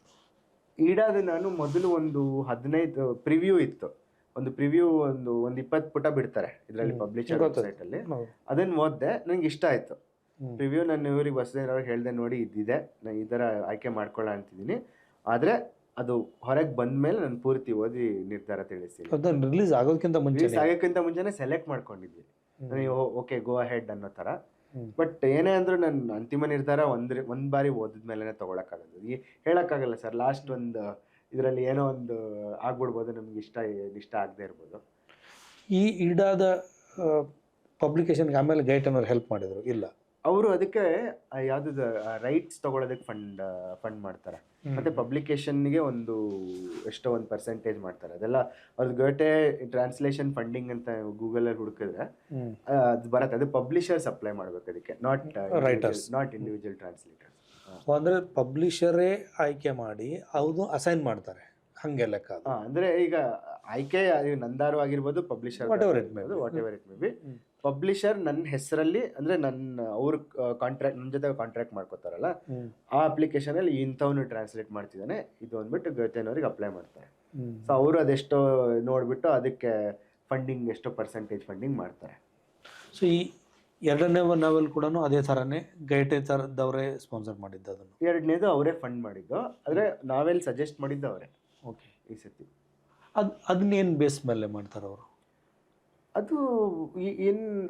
ಈಡಾದ ನಾನು ಮೊದಲು ಒಂದು 15 ಪ್ರಿವ್ಯೂ ಇತ್ತು. ಒಂದು ಪ್ರಿವ್ಯೂ ಒಂದು 20 ಪುಟ ಬಿಡ್ತಾರೆ ಇದರಲ್ಲಿ ಪಬ್ಲಿಷರ್ ವೆಬ್ಸೈಟಲ್ಲಿ. ಅದನ್ನು ಓದಿದೆ, ನನಗೆ ಇಷ್ಟ ಆಯಿತು ಪ್ರಿವ್ಯೂ. ನಾನು ಇವ್ರಿಗೆ ಹೊಸದೇನವ್ರಿಗೆ ಹೇಳ್ದೆ, ನೋಡಿ ಇದಿದೆ, ನಾನು ಈ ಥರ ಆಯ್ಕೆ ಮಾಡ್ಕೊಳ್ಳೋ ಅಂತಿದ್ದೀನಿ. ಆದರೆ ಅದು ಹೊರಗೆ ಬಂದ ಮೇಲೆ ನಾನು ಪೂರ್ತಿ ಓದಿ ನಿರ್ಧಾರ ತಿಳಿಸ್ತೀನಿ. ಅದನ್ನು ರಿಲೀಸ್ ಆಗೋಕ್ಕಿಂತ ಮುಂಚೆನೇ ಸೆಲೆಕ್ಟ್ ಮಾಡ್ಕೊಂಡಿದ್ವಿ. ನನಗೆ ಓಕೆ ಗೋ ಅಹೆಡ್ ಅನ್ನೋ ಥರ. ಬಟ್ ಏನೇ ಅಂದರೂ ನನ್ನ ಅಂತಿಮ ನಿರ್ಧಾರ ಒಂದು ಬಾರಿ ಓದಿದ ಮೇಲೇ ತೊಗೊಳಕ್ಕಾಗಲ್ಲ. ಹೇಳೋಕ್ಕಾಗಲ್ಲ ಸರ್, ಲಾಸ್ಟ್ ಒಂದು ಇದರಲ್ಲಿ ಏನೋ ಒಂದು ಆಗ್ಬಿಡ್ಬೋದು, ನಮ್ಗೆ ಇಷ್ಟ ಆಗದೆ ಇರ್ಬೋದು. ಈ ಈಡಾದ ಪಬ್ಲಿಕೇಶನ್ಗೆ ಆಮೇಲೆ ಗೈಟನ್ ಅವ್ರು ಹೆಲ್ಪ್ ಮಾಡಿದ್ರು ಇಲ್ಲ? ಅವರು ಅದಕ್ಕೆ ಯಾವ್ದು ರೈಟ್ಸ್ ತಗೊಳ್ಳೋದಕ್ಕೆ ಫಂಡ್ ಮಾಡ್ತಾರೆ. ಮತ್ತೆ ಪಬ್ಲಿಕೇಶನ್ಗೆ ಒಂದು ಪರ್ಸೆಂಟೇಜ್ ಮಾಡ್ತಾರೆ. ಅದೆಲ್ಲ ಅವ್ರದ್ದು ಗೋಟೆ ಟ್ರಾನ್ಸ್ಲೇಷನ್ ಫಂಡಿಂಗ್ ಅಂತ ಗೂಗಲಲ್ಲಿ ಹುಡುಕಿದ್ರೆ ಅದು ಬರುತ್ತೆ. ಅದು ಪಬ್ಲಿಷರ್ಸ್ ಅಪ್ಲೈ ಮಾಡಬೇಕು ಅದಕ್ಕೆ, ನಾಟ್ ಇಂಡಿವಿಜುವಲ್ ಟ್ರಾನ್ಸ್ಲೇಟರ್ಸ್. ಅಂದರೆ ಪಬ್ಲಿಷರೇ ಆಯ್ಕೆ ಮಾಡಿ ಅವ್ರು ಅಸೈನ್ ಮಾಡ್ತಾರೆ, ಹಂಗೆ ಲೆಕ್ಕ. ಅಂದರೆ ಈಗ ಆಯ್ಕೆ ನಂದಾರು ಆಗಿರ್ಬೋದು, publisher what ever it may be, publisher ನನ್ನ ಹೆಸರಲ್ಲಿ, ಅಂದರೆ ಅವ್ರ ಕಾಂಟ್ರಾಕ್ಟ್ ನನ್ನ ಜೊತೆ ಕಾಂಟ್ರಾಕ್ಟ್ ಮಾಡ್ಕೋತಾರಲ್ಲ, ಆ ಅಪ್ಲಿಕೇಶನಲ್ಲಿ ಇಂಥವನು ಟ್ರಾನ್ಸ್ಲೇಟ್ ಮಾಡ್ತಿದ್ದಾನೆ ಇದು ಅಂದ್ಬಿಟ್ಟು ಗೌತೇನವ್ರಿಗೆ ಅಪ್ಲೈ ಮಾಡ್ತಾರೆ. ಸೊ ಅವರು ಅದೆಷ್ಟೋ ನೋಡಿಬಿಟ್ಟು ಅದಕ್ಕೆ ಫಂಡಿಂಗ್ ಎಷ್ಟೋ ಪರ್ಸೆಂಟೇಜ್ ಫಂಡಿಂಗ್ ಮಾಡ್ತಾರೆ. ಸೊ ಈ ಎರಡನೇ ನಾವೆಲ್ ಕೂಡ ಅದೇ ಥರನೇ ಗೈಟೆ ಥರದವರೇ ಸ್ಪಾನ್ಸರ್ ಮಾಡಿದ್ದು. ಅದನ್ನು ಎರಡನೇದು ಅವರೇ ಫಂಡ್ ಮಾಡಿದ್ದು, ಆದರೆ ನಾವೆಲ್ ಸಜೆಸ್ಟ್ ಮಾಡಿದ್ದು ಅವರೇ. ಓಕೆ, ಈ ಸತಿ ಅದನ್ನೇನು ಬೇಸ್ ಮೇಲೆ ಮಾಡ್ತಾರೆ ಅವರು? ಅದು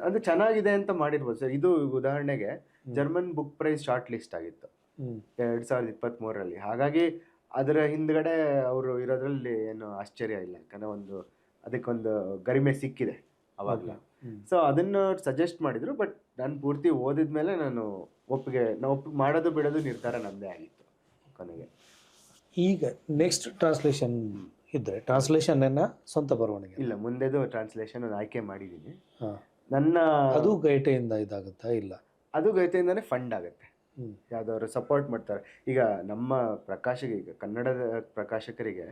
ಅದು ಚೆನ್ನಾಗಿದೆ ಅಂತ ಮಾಡಿರ್ಬೋದು ಸರ್. ಇದು ಉದಾಹರಣೆಗೆ German book prize short list ಆಗಿತ್ತು 2023ರಲ್ಲಿ. ಹಾಗಾಗಿ ಅದರ ಹಿಂದ್ಗಡೆ ಅವರು ಇರೋದ್ರಲ್ಲಿ ಏನು ಆಶ್ಚರ್ಯ ಇಲ್ಲ, ಯಾಕಂದರೆ ಅದಕ್ಕೊಂದು ಗರಿಮೆ ಸಿಕ್ಕಿದೆ ಅವಾಗಲೇ. ಸೊ ಅದನ್ನು ಸಜೆಸ್ಟ್ ಮಾಡಿದ್ರು. ಬಟ್ ನಾನು ಪೂರ್ತಿ ಓದಿದ ಮೇಲೆ ನಾನು ಒಪ್ಪಿಗೆ ಮಾಡೋದು ಬಿಡೋದು ನಿರ್ಧಾರ ನಮ್ಮದೇ ಆಗಿತ್ತು ಕೊನೆಗೆ. ಈಗ ನೆಕ್ಸ್ಟ್ ಟ್ರಾನ್ಸ್ಲೇಷನ್ ಇದ್ದರೆ ಟ್ರಾನ್ಸ್ಲೇಷನ್ ಸ್ವಂತ ಬರವಣಿಗೆ ಇಲ್ಲ, ಮುಂದೆದು ಟ್ರಾನ್ಸ್ಲೇಷನ್ ಒಂದು ಆಯ್ಕೆ ಮಾಡಿದ್ದೀನಿ. ಅದು ಗೈಟೆಯಿಂದ ಇದಾಗುತ್ತಾ? ಇಲ್ಲ, ಅದು ಗೈಟೆಯಿಂದಾನೇ ಫಂಡ್ ಆಗುತ್ತೆ. ಯಾವ್ದಾದ್ರು ಸಪೋರ್ಟ್ ಮಾಡ್ತಾರೆ. ಈಗ ನಮ್ಮ ಈಗ ಕನ್ನಡದ ಪ್ರಕಾಶಕರಿಗೆ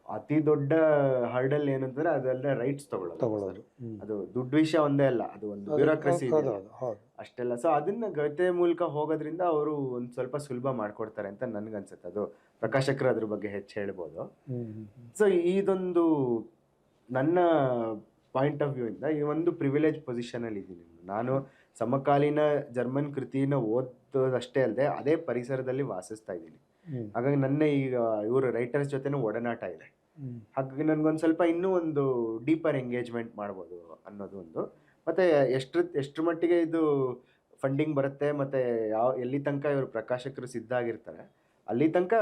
ಅತಿ ದೊಡ್ಡ ಹರ್ಡಲ್ ಏನಂತಂದ್ರೆ ಅದೆಲ್ಲ ರೈಟ್ಸ್ ತಗೊಳ್ಳೋದು. ಅದು ದುಡ್ಡು ವಿಷಯ ಒಂದೇ ಅಲ್ಲ, ಅದು ಒಂದು ಬ್ಯೂರೋಕ್ರಸಿ ಅಷ್ಟೆಲ್ಲ. ಸೊ ಅದನ್ನ ಗೈಟೆ ಮೂಲಕ ಹೋಗೋದ್ರಿಂದ ಅವರು ಒಂದು ಸ್ವಲ್ಪ ಸುಲಭ ಮಾಡ್ಕೊಡ್ತಾರೆ ಅಂತ ನನ್ಗನ್ಸುತ್ತೆ. ಅದು ಪ್ರಕಾಶಕರು ಅದ್ರ ಬಗ್ಗೆ ಹೆಚ್ಚು ಹೇಳ್ಬೋದು. ಸೊ ಇದೊಂದು ನನ್ನ ಪಾಯಿಂಟ್ ಆಫ್ ವ್ಯೂ ಇಂದ ಈ ಒಂದು ಪ್ರಿವಿಲೇಜ್ ಪೊಸಿಷನಲ್ಲಿ ಇದ್ದೀನಿ ನಾನು. ಸಮಕಾಲೀನ ಜರ್ಮನ್ ಕೃತಿನ ಓದೋದಷ್ಟೇ ಅಲ್ಲದೆ ಅದೇ ಪರಿಸರದಲ್ಲಿ ವಾಸಿಸ್ತಾ ಇದ್ದೀನಿ. ಹಾಗಾಗಿ ನನ್ನ ಈಗ ಇವರು ರೈಟರ್ಸ್ ಜೊತೆನೂ ಒಡನಾಟ ಇದೆ. ಹಾಗಾಗಿ ನನಗೊಂದು ಸ್ವಲ್ಪ ಇನ್ನೂ ಒಂದು ಡೀಪರ್ ಎಂಗೇಜ್ಮೆಂಟ್ ಮಾಡ್ಬೋದು ಅನ್ನೋದು ಒಂದು. ಮತ್ತು ಎಷ್ಟರ ಮಟ್ಟಿಗೆ ಇದು ಫಂಡಿಂಗ್ ಬರುತ್ತೆ ಮತ್ತು ಎಲ್ಲಿ ತನಕ ಇವರು ಪ್ರಕಾಶಕರು ಸಿದ್ಧ ಆಗಿರ್ತಾರೆ ಅಲ್ಲಿ ತನಕ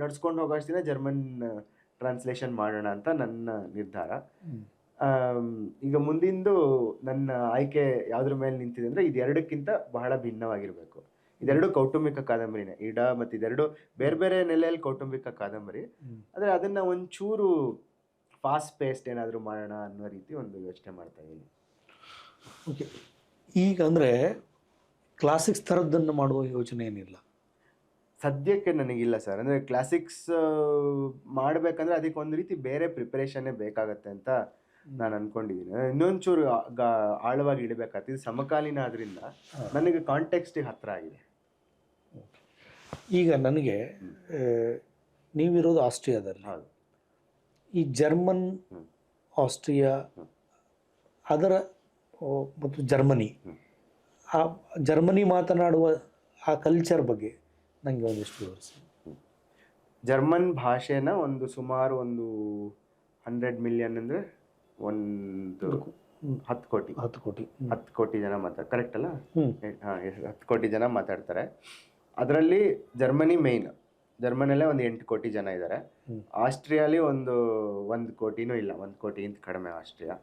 ನಡ್ಸ್ಕೊಂಡು ಹೋಗೋಷ್ಟು ದಿನ ಜರ್ಮನ್ ಟ್ರಾನ್ಸ್ಲೇಷನ್ ಮಾಡೋಣ ಅಂತ ನನ್ನ ನಿರ್ಧಾರ. ಈಗ ಮುಂದಿಂದು ನನ್ನ ಆಯ್ಕೆ ಯಾವುದ್ರ ಮೇಲೆ ನಿಂತಿದೆ ಅಂದರೆ ಇದೆರಡಕ್ಕಿಂತ ಬಹಳ ಭಿನ್ನವಾಗಿರಬೇಕು. ಇದೆರಡು ಕೌಟುಂಬಿಕ ಕಾದಂಬರಿನೇ, ಈಡಾ ಮತ್ತು ಇದೆರಡು ಬೇರೆ ಬೇರೆ ನೆಲೆಯಲ್ಲಿ ಕೌಟುಂಬಿಕ ಕಾದಂಬರಿ. ಆದರೆ ಅದನ್ನು ಒಂಚೂರು ಫಾಸ್ಟ್ ಪೇಸ್ಡ್ ಏನಾದರೂ ಮಾಡೋಣ ಅನ್ನೋ ರೀತಿ ಒಂದು ಯೋಚನೆ ಮಾಡ್ತಾ ಇದ್ದೀನಿ. ಓಕೆ, ಈಗ ಅಂದರೆ ಕ್ಲಾಸಿಕ್ಸ್ ಥರದ್ದನ್ನು ಮಾಡುವ ಯೋಚನೆ ಏನಿಲ್ಲ ಸದ್ಯಕ್ಕೆ ನನಗಿಲ್ಲ ಸರ್. ಅಂದರೆ ಕ್ಲಾಸಿಕ್ಸ್ ಮಾಡಬೇಕಂದ್ರೆ ಅದಕ್ಕೆ ಒಂದು ರೀತಿ ಬೇರೆ ಪ್ರಿಪರೇಷನ್ನೇ ಬೇಕಾಗತ್ತೆ ಅಂತ ನಾನು ಅನ್ಕೊಂಡಿದ್ದೀನಿ. ಇನ್ನೊಂಚೂರು ಆಳವಾಗಿ ಇಡಬೇಕಾಗ್ತದೆ. ಇದು ಸಮಕಾಲೀನ ಆದ್ರಿಂದ ನನಗೆ ಕಾಂಟೆಕ್ಸ್ಟಿಗೆ ಹತ್ರ ಆಗಿದೆ. ಈಗ ನನಗೆ ನೀವಿರೋದು ಆಸ್ಟ್ರಿಯಾದಲ್ಲಿ. ಹೌದು. ಈ ಜರ್ಮನ್, ಆಸ್ಟ್ರಿಯಾ, ಅದರ ಮತ್ತು ಜರ್ಮನಿ, ಆ ಜರ್ಮನಿ ಮಾತನಾಡುವ ಆ ಕಲ್ಚರ್ ಬಗ್ಗೆ ನನಗೆ ಒಂದಿಷ್ಟು ವಿವರಿಸಿ. ಜರ್ಮನ್ ಭಾಷೆನ ಸುಮಾರು 100 ಮಿಲಿಯನ್ ಅಂದರೆ 10 ಕೋಟಿ 10 ಕೋಟಿ ಜನ ಮಾತಾಡ್ತಾರೆ. ಕರೆಕ್ಟ್ ಅಲ್ಲ? ಹಾಂ, 10 ಕೋಟಿ ಜನ ಮಾತಾಡ್ತಾರೆ. ಅದರಲ್ಲಿ ಜರ್ಮನಿ ಮೇಯ್ನ್. ಜರ್ಮನಿಯಲ್ಲೇ 8 ಕೋಟಿ ಜನ ಇದ್ದಾರೆ. ಆಸ್ಟ್ರಿಯಾಲಿ 1 ಕೋಟಿನೂ ಇಲ್ಲ, 1 ಕೋಟಿಗಿಂತ ಕಡಿಮೆ ಆಸ್ಟ್ರಿಯಾ.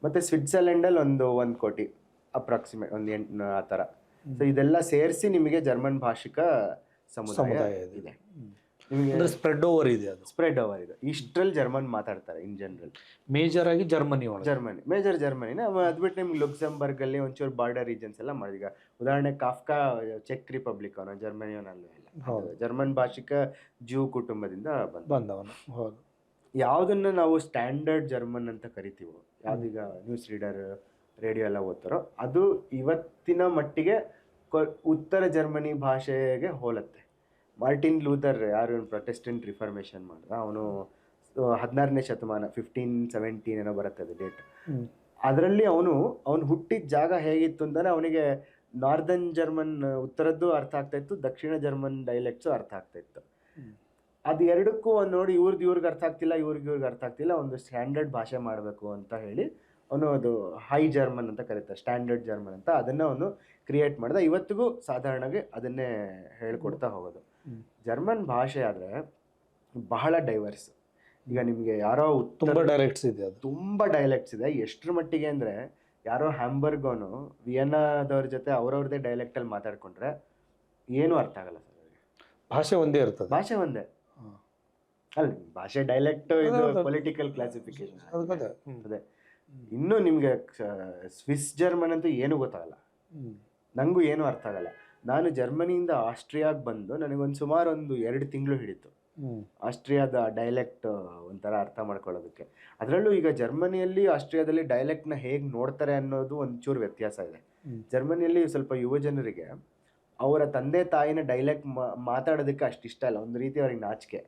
ಮತ್ತು ಸ್ವಿಟ್ಜರ್ಲೆಂಡಲ್ಲಿ 1 ಕೋಟಿ ಅಪ್ರಾಕ್ಸಿಮೇಟ್, 8 ಆ ಥರ. ಸೊ ಇದೆಲ್ಲ ಸೇರಿಸಿ ನಿಮಗೆ ಜರ್ಮನ್ ಭಾಷಿಕ ಸಮುದಾಯ ಇದೆ. ನಿಮಗೆ ಸ್ಪ್ರೆಡ್ ಓವರ್ ಇದೆ. ಇಷ್ಟರಲ್ಲಿ ಜರ್ಮನ್ ಮಾತಾಡ್ತಾರೆ ಇನ್ ಜನರಲ್. ಮೇಜರ್ ಆಗಿ ಜರ್ಮನಿ ಮೇಜರ್ ಜರ್ಮನಿನ. ಅದು ಬಿಟ್ಟು ನಿಮ್ಗೆ ಲುಕ್ಸೆಂಬರ್ಗ್ ಅಲ್ಲಿ ಒಂಚೂರು ಬಾರ್ಡರ್ ರೀಜನ್ಸ್ ಎಲ್ಲ ಮಾಡಿದ. ಈಗ ಉದಾಹರಣೆ ಕಾಫ್ಕಾ ಚೆಕ್ ರಿಪಬ್ಲಿಕ್ ಅವನ, ಜರ್ಮನಿಯವನಲ್ಲ. ಜರ್ಮನ್ ಭಾಷಿಕ ಜ್ಯೂ ಕುಟುಂಬದಿಂದ ಬಂದವನು. ಹೌದು. ಯಾವುದನ್ನು ನಾವು ಸ್ಟ್ಯಾಂಡರ್ಡ್ ಜರ್ಮನ್ ಅಂತ ಕರಿತೀವೋ, ಯಾವ್ದೀಗ ನ್ಯೂಸ್ ರೀಡರ್, ರೇಡಿಯೋ ಎಲ್ಲ ಓದ್ತಾರೋ, ಅದು ಇವತ್ತಿನ ಮಟ್ಟಿಗೆ ಉತ್ತರ ಜರ್ಮನಿ ಭಾಷೆಗೆ ಹೋಲತ್ತೆ. ಮಾರ್ಟಿನ್ ಲೂಥರ್, ಯಾರು ಪ್ರೊಟೆಸ್ಟೆಂಟ್ ರಿಫಾರ್ಮೇಷನ್ ಮಾಡಿದ, ಅವನು 16ನೇ ಶತಮಾನ 1517 ಏನೋ ಬರುತ್ತೆ ಅದು ಡೇಟ್. ಅದರಲ್ಲಿ ಅವನು ಹುಟ್ಟಿದ ಜಾಗ ಹೇಗಿತ್ತು ಅಂದರೆ, ಅವನಿಗೆ ನಾರ್ದರ್ನ್ ಜರ್ಮನ್ ಉತ್ತರದ್ದು ಅರ್ಥ ಆಗ್ತಾ ಇತ್ತು, ದಕ್ಷಿಣ ಜರ್ಮನ್ ಡೈಲೆಕ್ಟ್ಸು ಅರ್ಥ ಆಗ್ತಾ ಇತ್ತು. ಅದು ಎರಡಕ್ಕೂ ನೋಡಿ, ಇವ್ರಿಗೆ ಅರ್ಥ ಆಗ್ತಿಲ್ಲ, ಇವ್ರಿಗೆ ಅರ್ಥ ಆಗ್ತಿಲ್ಲ, ಒಂದು ಸ್ಟ್ಯಾಂಡರ್ಡ್ ಭಾಷೆ ಮಾಡಬೇಕು ಅಂತ ಹೇಳಿ ಅವನು ಅದು ಹೈ ಜರ್ಮನ್ ಅಂತ ಕರೀತಾರೆ, ಸ್ಟ್ಯಾಂಡರ್ಡ್ ಜರ್ಮನ್ ಅಂತ, ಅದನ್ನು ಅವನು ಕ್ರಿಯೇಟ್ ಮಾಡಿದ. ಇವತ್ತಿಗೂ ಸಾಧಾರಣವಾಗಿ ಅದನ್ನೇ ಹೇಳ್ಕೊಡ್ತಾ ಹೋಗೋದು. ಜರ್ಮನ್ ಭಾಷೆ ಆದರೆ ಬಹಳ ಡೈವರ್ಸ್. ಈಗ ನಿಮಗೆ ಯಾರೋ ತುಂಬ ಡೈಲೆಕ್ಟ್ಸ್ ಇದೆ. ಎಷ್ಟರ ಮಟ್ಟಿಗೆ ಅಂದರೆ, ಯಾರೋ ಹ್ಯಾಂಬರ್ಗೋನು ವಿಯನ್ನಾದವ್ರ ಜೊತೆ ಅವ್ರವ್ರದ್ದೇ ಡೈಲೆಕ್ಟಲ್ಲಿ ಮಾತಾಡ್ಕೊಂಡ್ರೆ ಏನೂ ಅರ್ಥ ಆಗಲ್ಲ ಸರ್ ಅವರಿಗೆ. ಭಾಷೆ ಒಂದೇ ಇರ್ತದೆ. ಭಾಷೆ ಒಂದೇ ಅಲ್ಲ, ಭಾಷೆ ಡೈಲೆಕ್ಟ್, ಇದು ಪೊಲಿಟಿಕಲ್ ಕ್ಲಾಸಿಫಿಕೇಶನ್ ಅದೇ. ಇನ್ನೂ ನಿಮಗೆ ಸ್ವಿಸ್ ಜರ್ಮನ್ ಅಂತೂ ಏನೂ ಗೊತ್ತಾಗಲ್ಲ, ನನಗೂ ಏನೂ ಅರ್ಥ ಆಗಲ್ಲ. ನಾನು ಜರ್ಮನಿಯಿಂದ ಆಸ್ಟ್ರಿಯಾಗೆ ಬಂದು ಸುಮಾರು 2 ತಿಂಗಳು ಹಿಡಿತು ಆಸ್ಟ್ರಿಯಾದ ಡೈಲೆಕ್ಟ್ ಒಂಥರ ಅರ್ಥ ಮಾಡ್ಕೊಳ್ಳೋದಕ್ಕೆ. ಅದರಲ್ಲೂ ಈಗ ಜರ್ಮನಿಯಲ್ಲಿ ಆಸ್ಟ್ರಿಯಾದಲ್ಲಿ ಡೈಲೆಕ್ಟ್ನ ಹೇಗೆ ನೋಡ್ತಾರೆ ಅನ್ನೋದು ಒಂಚೂರು ವ್ಯತ್ಯಾಸ ಇದೆ. ಜರ್ಮನಿಯಲ್ಲಿ ಸ್ವಲ್ಪ ಯುವ ಜನರಿಗೆ ಅವರ ತಂದೆ ತಾಯಿನ ಡೈಲೆಕ್ಟ್ ಮಾತಾಡೋದಕ್ಕೆ ಅಷ್ಟು ಇಷ್ಟ ಇಲ್ಲ, ಒಂದು ರೀತಿ ಅವ್ರಿಗೆ ನಾಚಿಕೆ.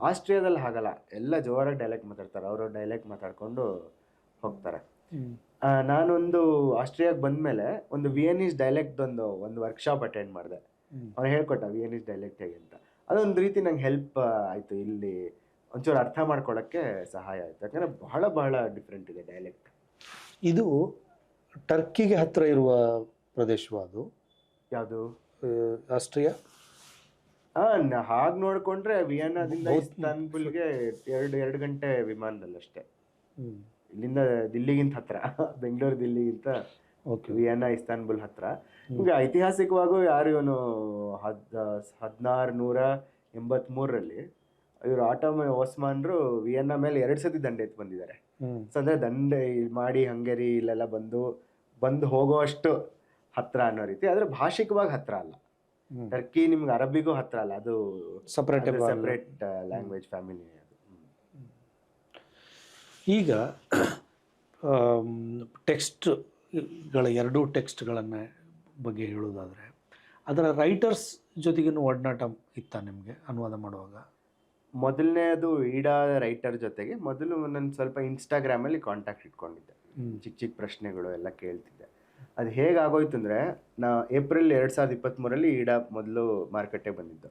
ಆಸ್ಟ್ರಿಯಾದಲ್ಲಿ ಹಾಗಲ್ಲ, ಎಲ್ಲ ಜೋರಾಗಿ ಡೈಲೆಕ್ಟ್ ಮಾತಾಡ್ತಾರೆ, ಅವ್ರ ಡೈಲೆಕ್ಟ್ ಮಾತಾಡ್ಕೊಂಡು ಹೋಗ್ತಾರೆ. ನಾನೊಂದು ಆಸ್ಟ್ರಿಯಾಗೆ ಬಂದಮೇಲೆ ವಿಯನೀಸ್ ಡೈಲೆಕ್ಟ್ ಒಂದು ವರ್ಕ್ಶಾಪ್ ಅಟೆಂಡ್ ಮಾಡಿದೆ. ಅವ್ನು ಹೇಳ್ಕೊಟ್ಟ ವಿಯನೀಸ್ ಡೈಲೆಕ್ಟ್ ಹೇಗೆ ಅಂತ. ಅದೊಂದು ರೀತಿ ನಂಗೆ ಹೆಲ್ಪ್ ಆಯಿತು, ಇಲ್ಲಿ ಒಂಚೂರು ಅರ್ಥ ಮಾಡ್ಕೊಳ್ಳೋಕ್ಕೆ ಸಹಾಯ ಆಯಿತು. ಯಾಕಂದರೆ ಬಹಳ ಡಿಫ್ರೆಂಟ್ ಇದೆ ಡೈಲೆಕ್ಟ್. ಇದು ಟರ್ಕಿಗೆ ಹತ್ತಿರ ಇರುವ ಪ್ರದೇಶವಾದು ಯಾವುದು? ಆಸ್ಟ್ರಿಯಾ. ಹಾಗೆ ನೋಡಿಕೊಂಡ್ರೆ ವಿಯನ್ನಾದಿಂದ ಇಸ್ತಾನ್ಬುಲ್ಗೆ 2 ಗಂಟೆ ವಿಮಾನದಲ್ಲಷ್ಟೇ. ಇಲ್ಲಿಂದ ದಿಲ್ಲಿಗಿಂತ ಹತ್ರ, ಬೆಂಗಳೂರು ದಿಲ್ಲಿಗಿಂತ ವಿಯನ್ನ ಇಸ್ತಾನ್ಬುಲ್ ಹತ್ರ. ಈಗ ಐತಿಹಾಸಿಕವಾಗೂ ಯಾರು ಇವನು 1683ರಲ್ಲಿ ಇವರು ಓಸ್ಮಾನ್ರು ವಿಯನ್ನ ಮೇಲೆ 2 ಸತಿ ದಂಡೆ ಎತ್ತು ಬಂದಿದ್ದಾರೆ. ಸೊ ಅಂದರೆ ದಂಡೆ ಮಾಡಿ ಹಂಗೇರಿ ಇಲ್ಲೆಲ್ಲ ಬಂದು ಹೋಗೋಷ್ಟು ಹತ್ರ ಅನ್ನೋ ರೀತಿ. ಆದರೆ ಭಾಷಿಕವಾಗಿ ಹತ್ರ ಅಲ್ಲ. ಟರ್ಕಿ ನಿಮ್ಗೆ ಅರಬಿಗೂ ಹತ್ರ ಅಲ್ಲ, ಅದು ಸಪ್ರೇಟ್ ಲ್ಯಾಂಗ್ವೇಜ್ ಫ್ಯಾಮಿಲಿ ಅದು. ಈಗ ಟೆಕ್ಸ್ಟ್ಗಳ 2 ಟೆಕ್ಸ್ಟ್ಗಳನ್ನು ಬಗ್ಗೆ ಹೇಳೋದಾದರೆ, ಅದರ ರೈಟರ್ಸ್ ಜೊತೆಗಿನ ಒಡನಾಟ ಇತ್ತ ನಿಮಗೆ ಅನುವಾದ ಮಾಡುವಾಗ? ಮೊದಲನೇದು ಈಡಾ ರೈಟರ್ ಜೊತೆಗೆ ಮೊದಲು ನಾನು ಸ್ವಲ್ಪ ಇನ್ಸ್ಟಾಗ್ರಾಮಲ್ಲಿ ಕಾಂಟ್ಯಾಕ್ಟ್ ಇಟ್ಕೊಂಡಿದ್ದೆ. ಚಿಕ್ಕ ಪ್ರಶ್ನೆಗಳು ಎಲ್ಲ ಕೇಳ್ತಿದ್ದೆ. ಅದು ಹೇಗಾಗೋಯ್ತು ಅಂದರೆ, ಏಪ್ರಿಲ್ 2023ರಲ್ಲಿ ಈಡಾ ಮೊದಲು ಮಾರುಕಟ್ಟೆಗೆ ಬಂದಿದ್ದು.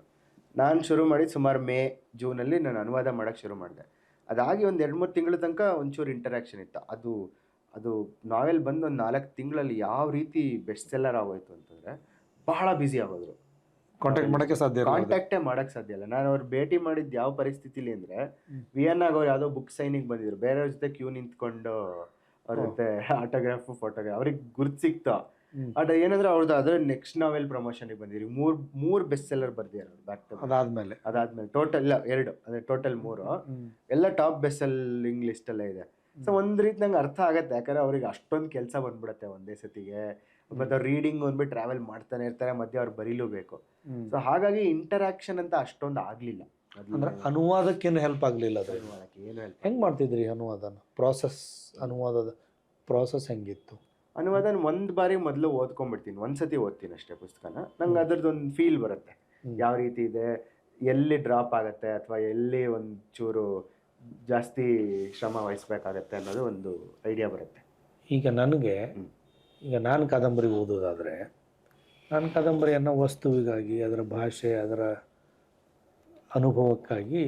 ನಾನು ಶುರು ಮಾಡಿ ಸುಮಾರು ಮೇ ಜೂನಲ್ಲಿ ನಾನು ಅನುವಾದ ಮಾಡೋಕ್ಕೆ ಶುರು ಮಾಡಿದೆ. ಅದಾಗಿ 2-3 ತಿಂಗಳ ತನಕ ಒಂಚೂರು ಇಂಟರಾಕ್ಷನ್ ಇತ್ತು. ಅದು ನಾವೆಲ್ ಬಂದು 4 ತಿಂಗಳಲ್ಲಿ ಯಾವ ರೀತಿ ಬೆಸ್ಟ್ ಸೆಲ್ಲರ್ ಆಗೋಯ್ತು ಅಂತಂದರೆ, ಬಹಳ ಬ್ಯುಸಿ ಆಗೋದ್ರು. ಕಾಂಟ್ಯಾಕ್ಟೇ ಮಾಡೋಕ್ಕೆ ಸಾಧ್ಯ ಇಲ್ಲ. ನಾನು ಅವ್ರು ಭೇಟಿ ಮಾಡಿದ್ದು ಯಾವ ಪರಿಸ್ಥಿತಿಲಿ ಅಂದರೆ, ವಿಯನ್ನಾಗ ಅವ್ರು ಯಾವುದೋ ಬುಕ್ ಸೈನಿಗೆ ಬಂದಿದ್ರು, ಬೇರೆಯವ್ರ ಜೊತೆ ಕ್ಯೂ ನಿಂತ್ಕೊಂಡು ಅವ್ರ ಜೊತೆ ಆಟೋಗ್ರಾಫು ಫೋಟೋಗ್ರಾಫ್ ಅವ್ರಿಗೆ ಗುರ್ತು ಸಿಕ್ತು. ಅದು ಏನಂದ್ರೆ ಅವ್ರದ್ದು ಅದ್ರ ನೆಕ್ಸ್ಟ್ ನಾವೆಲ್ ಪ್ರಮೋಷನ್ಗೆ ಬಂದಿರಿ. ಮೂರು ಬೆಸ್ಟ್ ಸೆಲ್ಲರ್ ಬರ್ದಿದ್ದಾರೆ ಅವ್ರು ಬ್ಯಾಕ್ ಟು. ಅದಾದ್ಮೇಲೆ ಟೋಟಲ್ 2, ಅಂದರೆ ಟೋಟಲ್ 3 ಎಲ್ಲ ಟಾಪ್ ಬೆಸ್ಟ್ ಸೆಲ್ಲಿಂಗ್ ಲಿಸ್ಟಲ್ಲೇ ಇದೆ. ಸೊ ಒಂದು ರೀತಿ ನಂಗೆ ಅರ್ಥ ಆಗುತ್ತೆ, ಯಾಕಂದ್ರೆ ಅವ್ರಿಗೆ ಅಷ್ಟೊಂದು ಕೆಲಸ ಬಂದ್ಬಿಡುತ್ತೆ ಒಂದೇ ಸತಿಗೆ. ಮತ್ತು ಅವ್ರು ರೀಡಿಂಗ್ ಒಂದ್ಬಿಟ್ಟು ಟ್ರಾವೆಲ್ ಮಾಡ್ತಾನೆ ಇರ್ತಾರೆ, ಮಧ್ಯೆ ಅವ್ರು ಬರೀಲೂಬೇಕು. ಸೊ ಹಾಗಾಗಿ ಇಂಟರಾಕ್ಷನ್ ಅಂತ ಅಷ್ಟೊಂದು ಆಗಲಿಲ್ಲ. ಅಂದ್ರೆ ಅನುವಾದಕ್ಕೇನು ಹೆಲ್ಪ್ ಆಗಲಿಲ್ಲ ಅದು? ಏನು ಹೆಲ್ಪ್. ಹೆಂಗೆ ಮಾಡ್ತಿದ್ರಿ ಅನುವಾದನ? ಅನುವಾದದ ಪ್ರಾಸೆಸ್ ಹೆಂಗಿತ್ತು? ಅನುವಾದ ಒಂದು ಬಾರಿ ಮೊದಲು ಓದ್ಕೊಂಡ್ಬಿಡ್ತೀನಿ, ಒಂದ್ಸತಿ ಓದ್ತೀನಿ ಅಷ್ಟೇ ಪುಸ್ತಕನ. ನಂಗೆ ಅದ್ರದ್ದೊಂದು ಫೀಲ್ ಬರುತ್ತೆ, ಯಾವ ರೀತಿ ಇದೆ, ಎಲ್ಲಿ ಡ್ರಾಪ್ ಆಗುತ್ತೆ ಅಥವಾ ಎಲ್ಲಿ ಒಂದು ಚೂರು ಜಾಸ್ತಿ ಶ್ರಮ ವಹಿಸ್ಬೇಕಾಗತ್ತೆ ಅನ್ನೋದು ಒಂದು ಐಡಿಯಾ ಬರುತ್ತೆ. ಈಗ ನಾನು ಕಾದಂಬರಿ ಓದೋದಾದರೆ, ನಾನು ಕಾದಂಬರಿಯನ್ನು ವಸ್ತುವಿಗಾಗಿ, ಅದರ ಭಾಷೆ, ಅದರ ಅನುಭವಕ್ಕಾಗಿ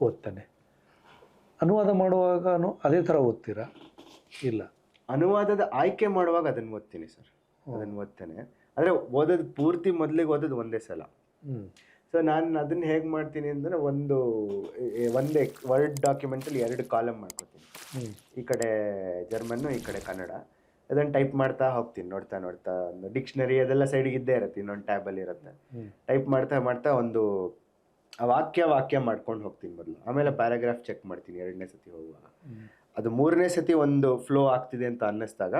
ಓದ್ತೇನೆ. ಅನುವಾದ ಮಾಡುವಾಗ ಅದೇ ಥರ ಓದ್ತೀರಾ? ಇಲ್ಲ, ಅನುವಾದದ ಆಯ್ಕೆ ಮಾಡುವಾಗ ಅದನ್ನು ಓದ್ತೀನಿ ಸರ್, ಅದನ್ನು ಓದ್ತೇನೆ. ಅಂದರೆ ಓದೋದು ಪೂರ್ತಿ ಮೊದಲಿಗೆ ಓದೋದು ಒಂದೇ ಸಲ. ಸೊ ನಾನು ಅದನ್ನು ಹೇಗೆ ಮಾಡ್ತೀನಿ ಅಂದರೆ, ಒಂದೇ ವರ್ಡ್ ಡಾಕ್ಯುಮೆಂಟಲ್ಲಿ 2 ಕಾಲಮ್ ಮಾಡ್ಕೊತೀನಿ. ಈ ಕಡೆ ಜರ್ಮನ್ನು, ಈ ಕಡೆ ಕನ್ನಡ. ಅದನ್ನು ಟೈಪ್ ಮಾಡ್ತಾ ಹೋಗ್ತೀನಿ, ನೋಡ್ತಾ ಒಂದು ಡಿಕ್ಷನರಿ ಅದೆಲ್ಲ ಸೈಡಿಗೆ ಇದ್ದೇ ಇರುತ್ತೆ, ಇನ್ನೊಂದು ಟ್ಯಾಬಲ್ಲಿ ಇರುತ್ತೆ. ಟೈಪ್ ಮಾಡ್ತಾ ಒಂದು ವಾಕ್ಯ ಮಾಡ್ಕೊಂಡು ಹೋಗ್ತೀನಿ ಮೊದಲು. ಆಮೇಲೆ ಪ್ಯಾರಾಗ್ರಾಫ್ ಚೆಕ್ ಮಾಡ್ತೀನಿ 2ನೇ ಸತಿ ಹೋಗುವಾಗ. ಅದು 3ನೇ ಸತಿ ಒಂದು ಫ್ಲೋ ಆಗ್ತಿದೆ ಅಂತ ಅನ್ನಿಸ್ದಾಗ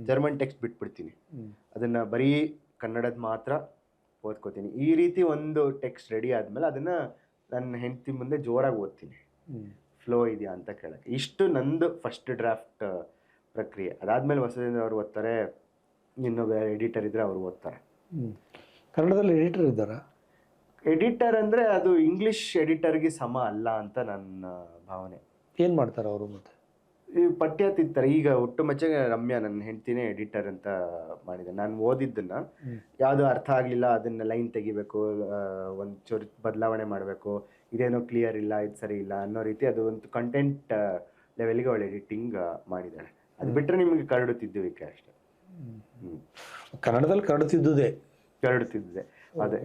ಜರ್ಮನ್ ಟೆಕ್ಸ್ಟ್ ಬಿಟ್ಬಿಡ್ತೀನಿ, ಅದನ್ನು ಬರೀ ಕನ್ನಡದ ಮಾತ್ರ ಓದ್ಕೋತೀನಿ. ಈ ರೀತಿ ಒಂದು ಟೆಕ್ಸ್ಟ್ ರೆಡಿ ಆದಮೇಲೆ ಅದನ್ನು ನನ್ನ ಹೆಂಡತಿ ಮುಂದೆ ಜೋರಾಗಿ ಓದ್ತೀನಿ, ಫ್ಲೋ ಇದೆಯಾ ಅಂತ ಕೇಳಕ್ಕೆ. ಇಷ್ಟು ನಂದು ಫಸ್ಟ್ ಡ್ರಾಫ್ಟ್ ಪ್ರಕ್ರಿಯೆ. ಅದಾದಮೇಲೆ ಹೊಸದಿಂದ ಅವ್ರು ಓದ್ತಾರೆ, ಇನ್ನೊಬ್ಬ ಎಡಿಟರ್ ಇದ್ದರೆ ಅವರು ಓದ್ತಾರೆ. ಕನ್ನಡದಲ್ಲಿ ಎಡಿಟರ್ ಇದ್ದಾರಾ? ಎಡಿಟರ್ ಅಂದರೆ ಅದು ಇಂಗ್ಲೀಷ್ ಎಡಿಟರ್ಗೆ ಸಮ ಅಲ್ಲ ಅಂತ ನನ್ನ ಭಾವನೆ. ಏನು ಮಾಡ್ತಾರೆ ಅವರು? ಮತ್ತೆ ಈ ಪಠ್ಯ ತಿಂತಾರೆ. ಈಗ ಹುಟ್ಟುಮಚ್ಚಗೆ ರಮ್ಯಾ ನನ್ನ ಹೆಂಡ್ತಿನೇ ಎಡಿಟರ್ ಅಂತ ಮಾಡಿದೆ. ನಾನು ಓದಿದ್ದನ್ನು ಯಾವುದು ಅರ್ಥ ಆಗಲಿಲ್ಲ ಅದನ್ನು ಲೈನ್ ತೆಗಿಬೇಕು, ಒಂದು ಚೂರು ಬದಲಾವಣೆ ಮಾಡಬೇಕು, ಇದೇನೋ ಕ್ಲಿಯರ್ ಇಲ್ಲ, ಇದು ಸರಿ ಇಲ್ಲ ಅನ್ನೋ ರೀತಿ ಅದು ಒಂದು ಕಂಟೆಂಟ್ ಲೆವೆಲ್ಗೆ ಅವಳು ಎಡಿಟಿಂಗ್ ಮಾಡಿದ್ದಾಳೆ. ಅದು ಬಿಟ್ಟರೆ ನಿಮಗೆ ಕರಡುತ್ತಿದ್ದುವಿಕೆ ಅಷ್ಟೇ. ಕನ್ನಡದಲ್ಲಿ ಕರಡುತ್ತಿದ್ದುದೇ. ಅದೇ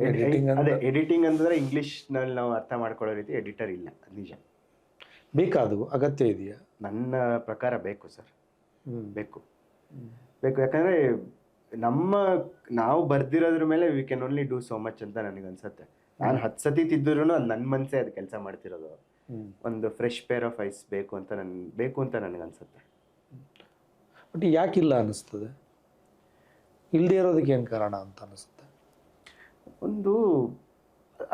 ಎಡಿಟಿಂಗ್ ಅಂತಂದರೆ ಇಂಗ್ಲೀಷ್ನಲ್ಲಿ ನಾವು ಅರ್ಥ ಮಾಡ್ಕೊಳ್ಳೋ ರೀತಿ ಎಡಿಟರ್ ಇಲ್ಲ, ನಿಜ. ಬೇಕಾದು ಅಗತ್ಯ ಇದೆಯಾ? ನನ್ನ ಪ್ರಕಾರ ಬೇಕು ಸರ್, ಬೇಕು. ಯಾಕಂದರೆ ನಾವು ಬರ್ದಿರೋದ್ರ ಮೇಲೆ we can only do so much ಅಂತ ನನಗನ್ಸುತ್ತೆ. ನಾನು 10 ಸತಿ ತಿದ್ದರೂ ಅದು ನನ್ನ ಮನಸ್ಸೇ ಅದು ಕೆಲಸ ಮಾಡ್ತಿರೋದು. ಒಂದು ಫ್ರೆಶ್ ಪೇರ್ ಆಫ್ ಐಸ್ ಬೇಕು ಅಂತ ನನಗನ್ಸುತ್ತೆ. ಬಟ್ ಯಾಕಿಲ್ಲ ಅನ್ನಿಸ್ತದೆ? ಇಲ್ಲದೆ ಇರೋದಕ್ಕೆ ಏನು ಕಾರಣ ಅಂತ ಅನಿಸುತ್ತೆ? ಒಂದು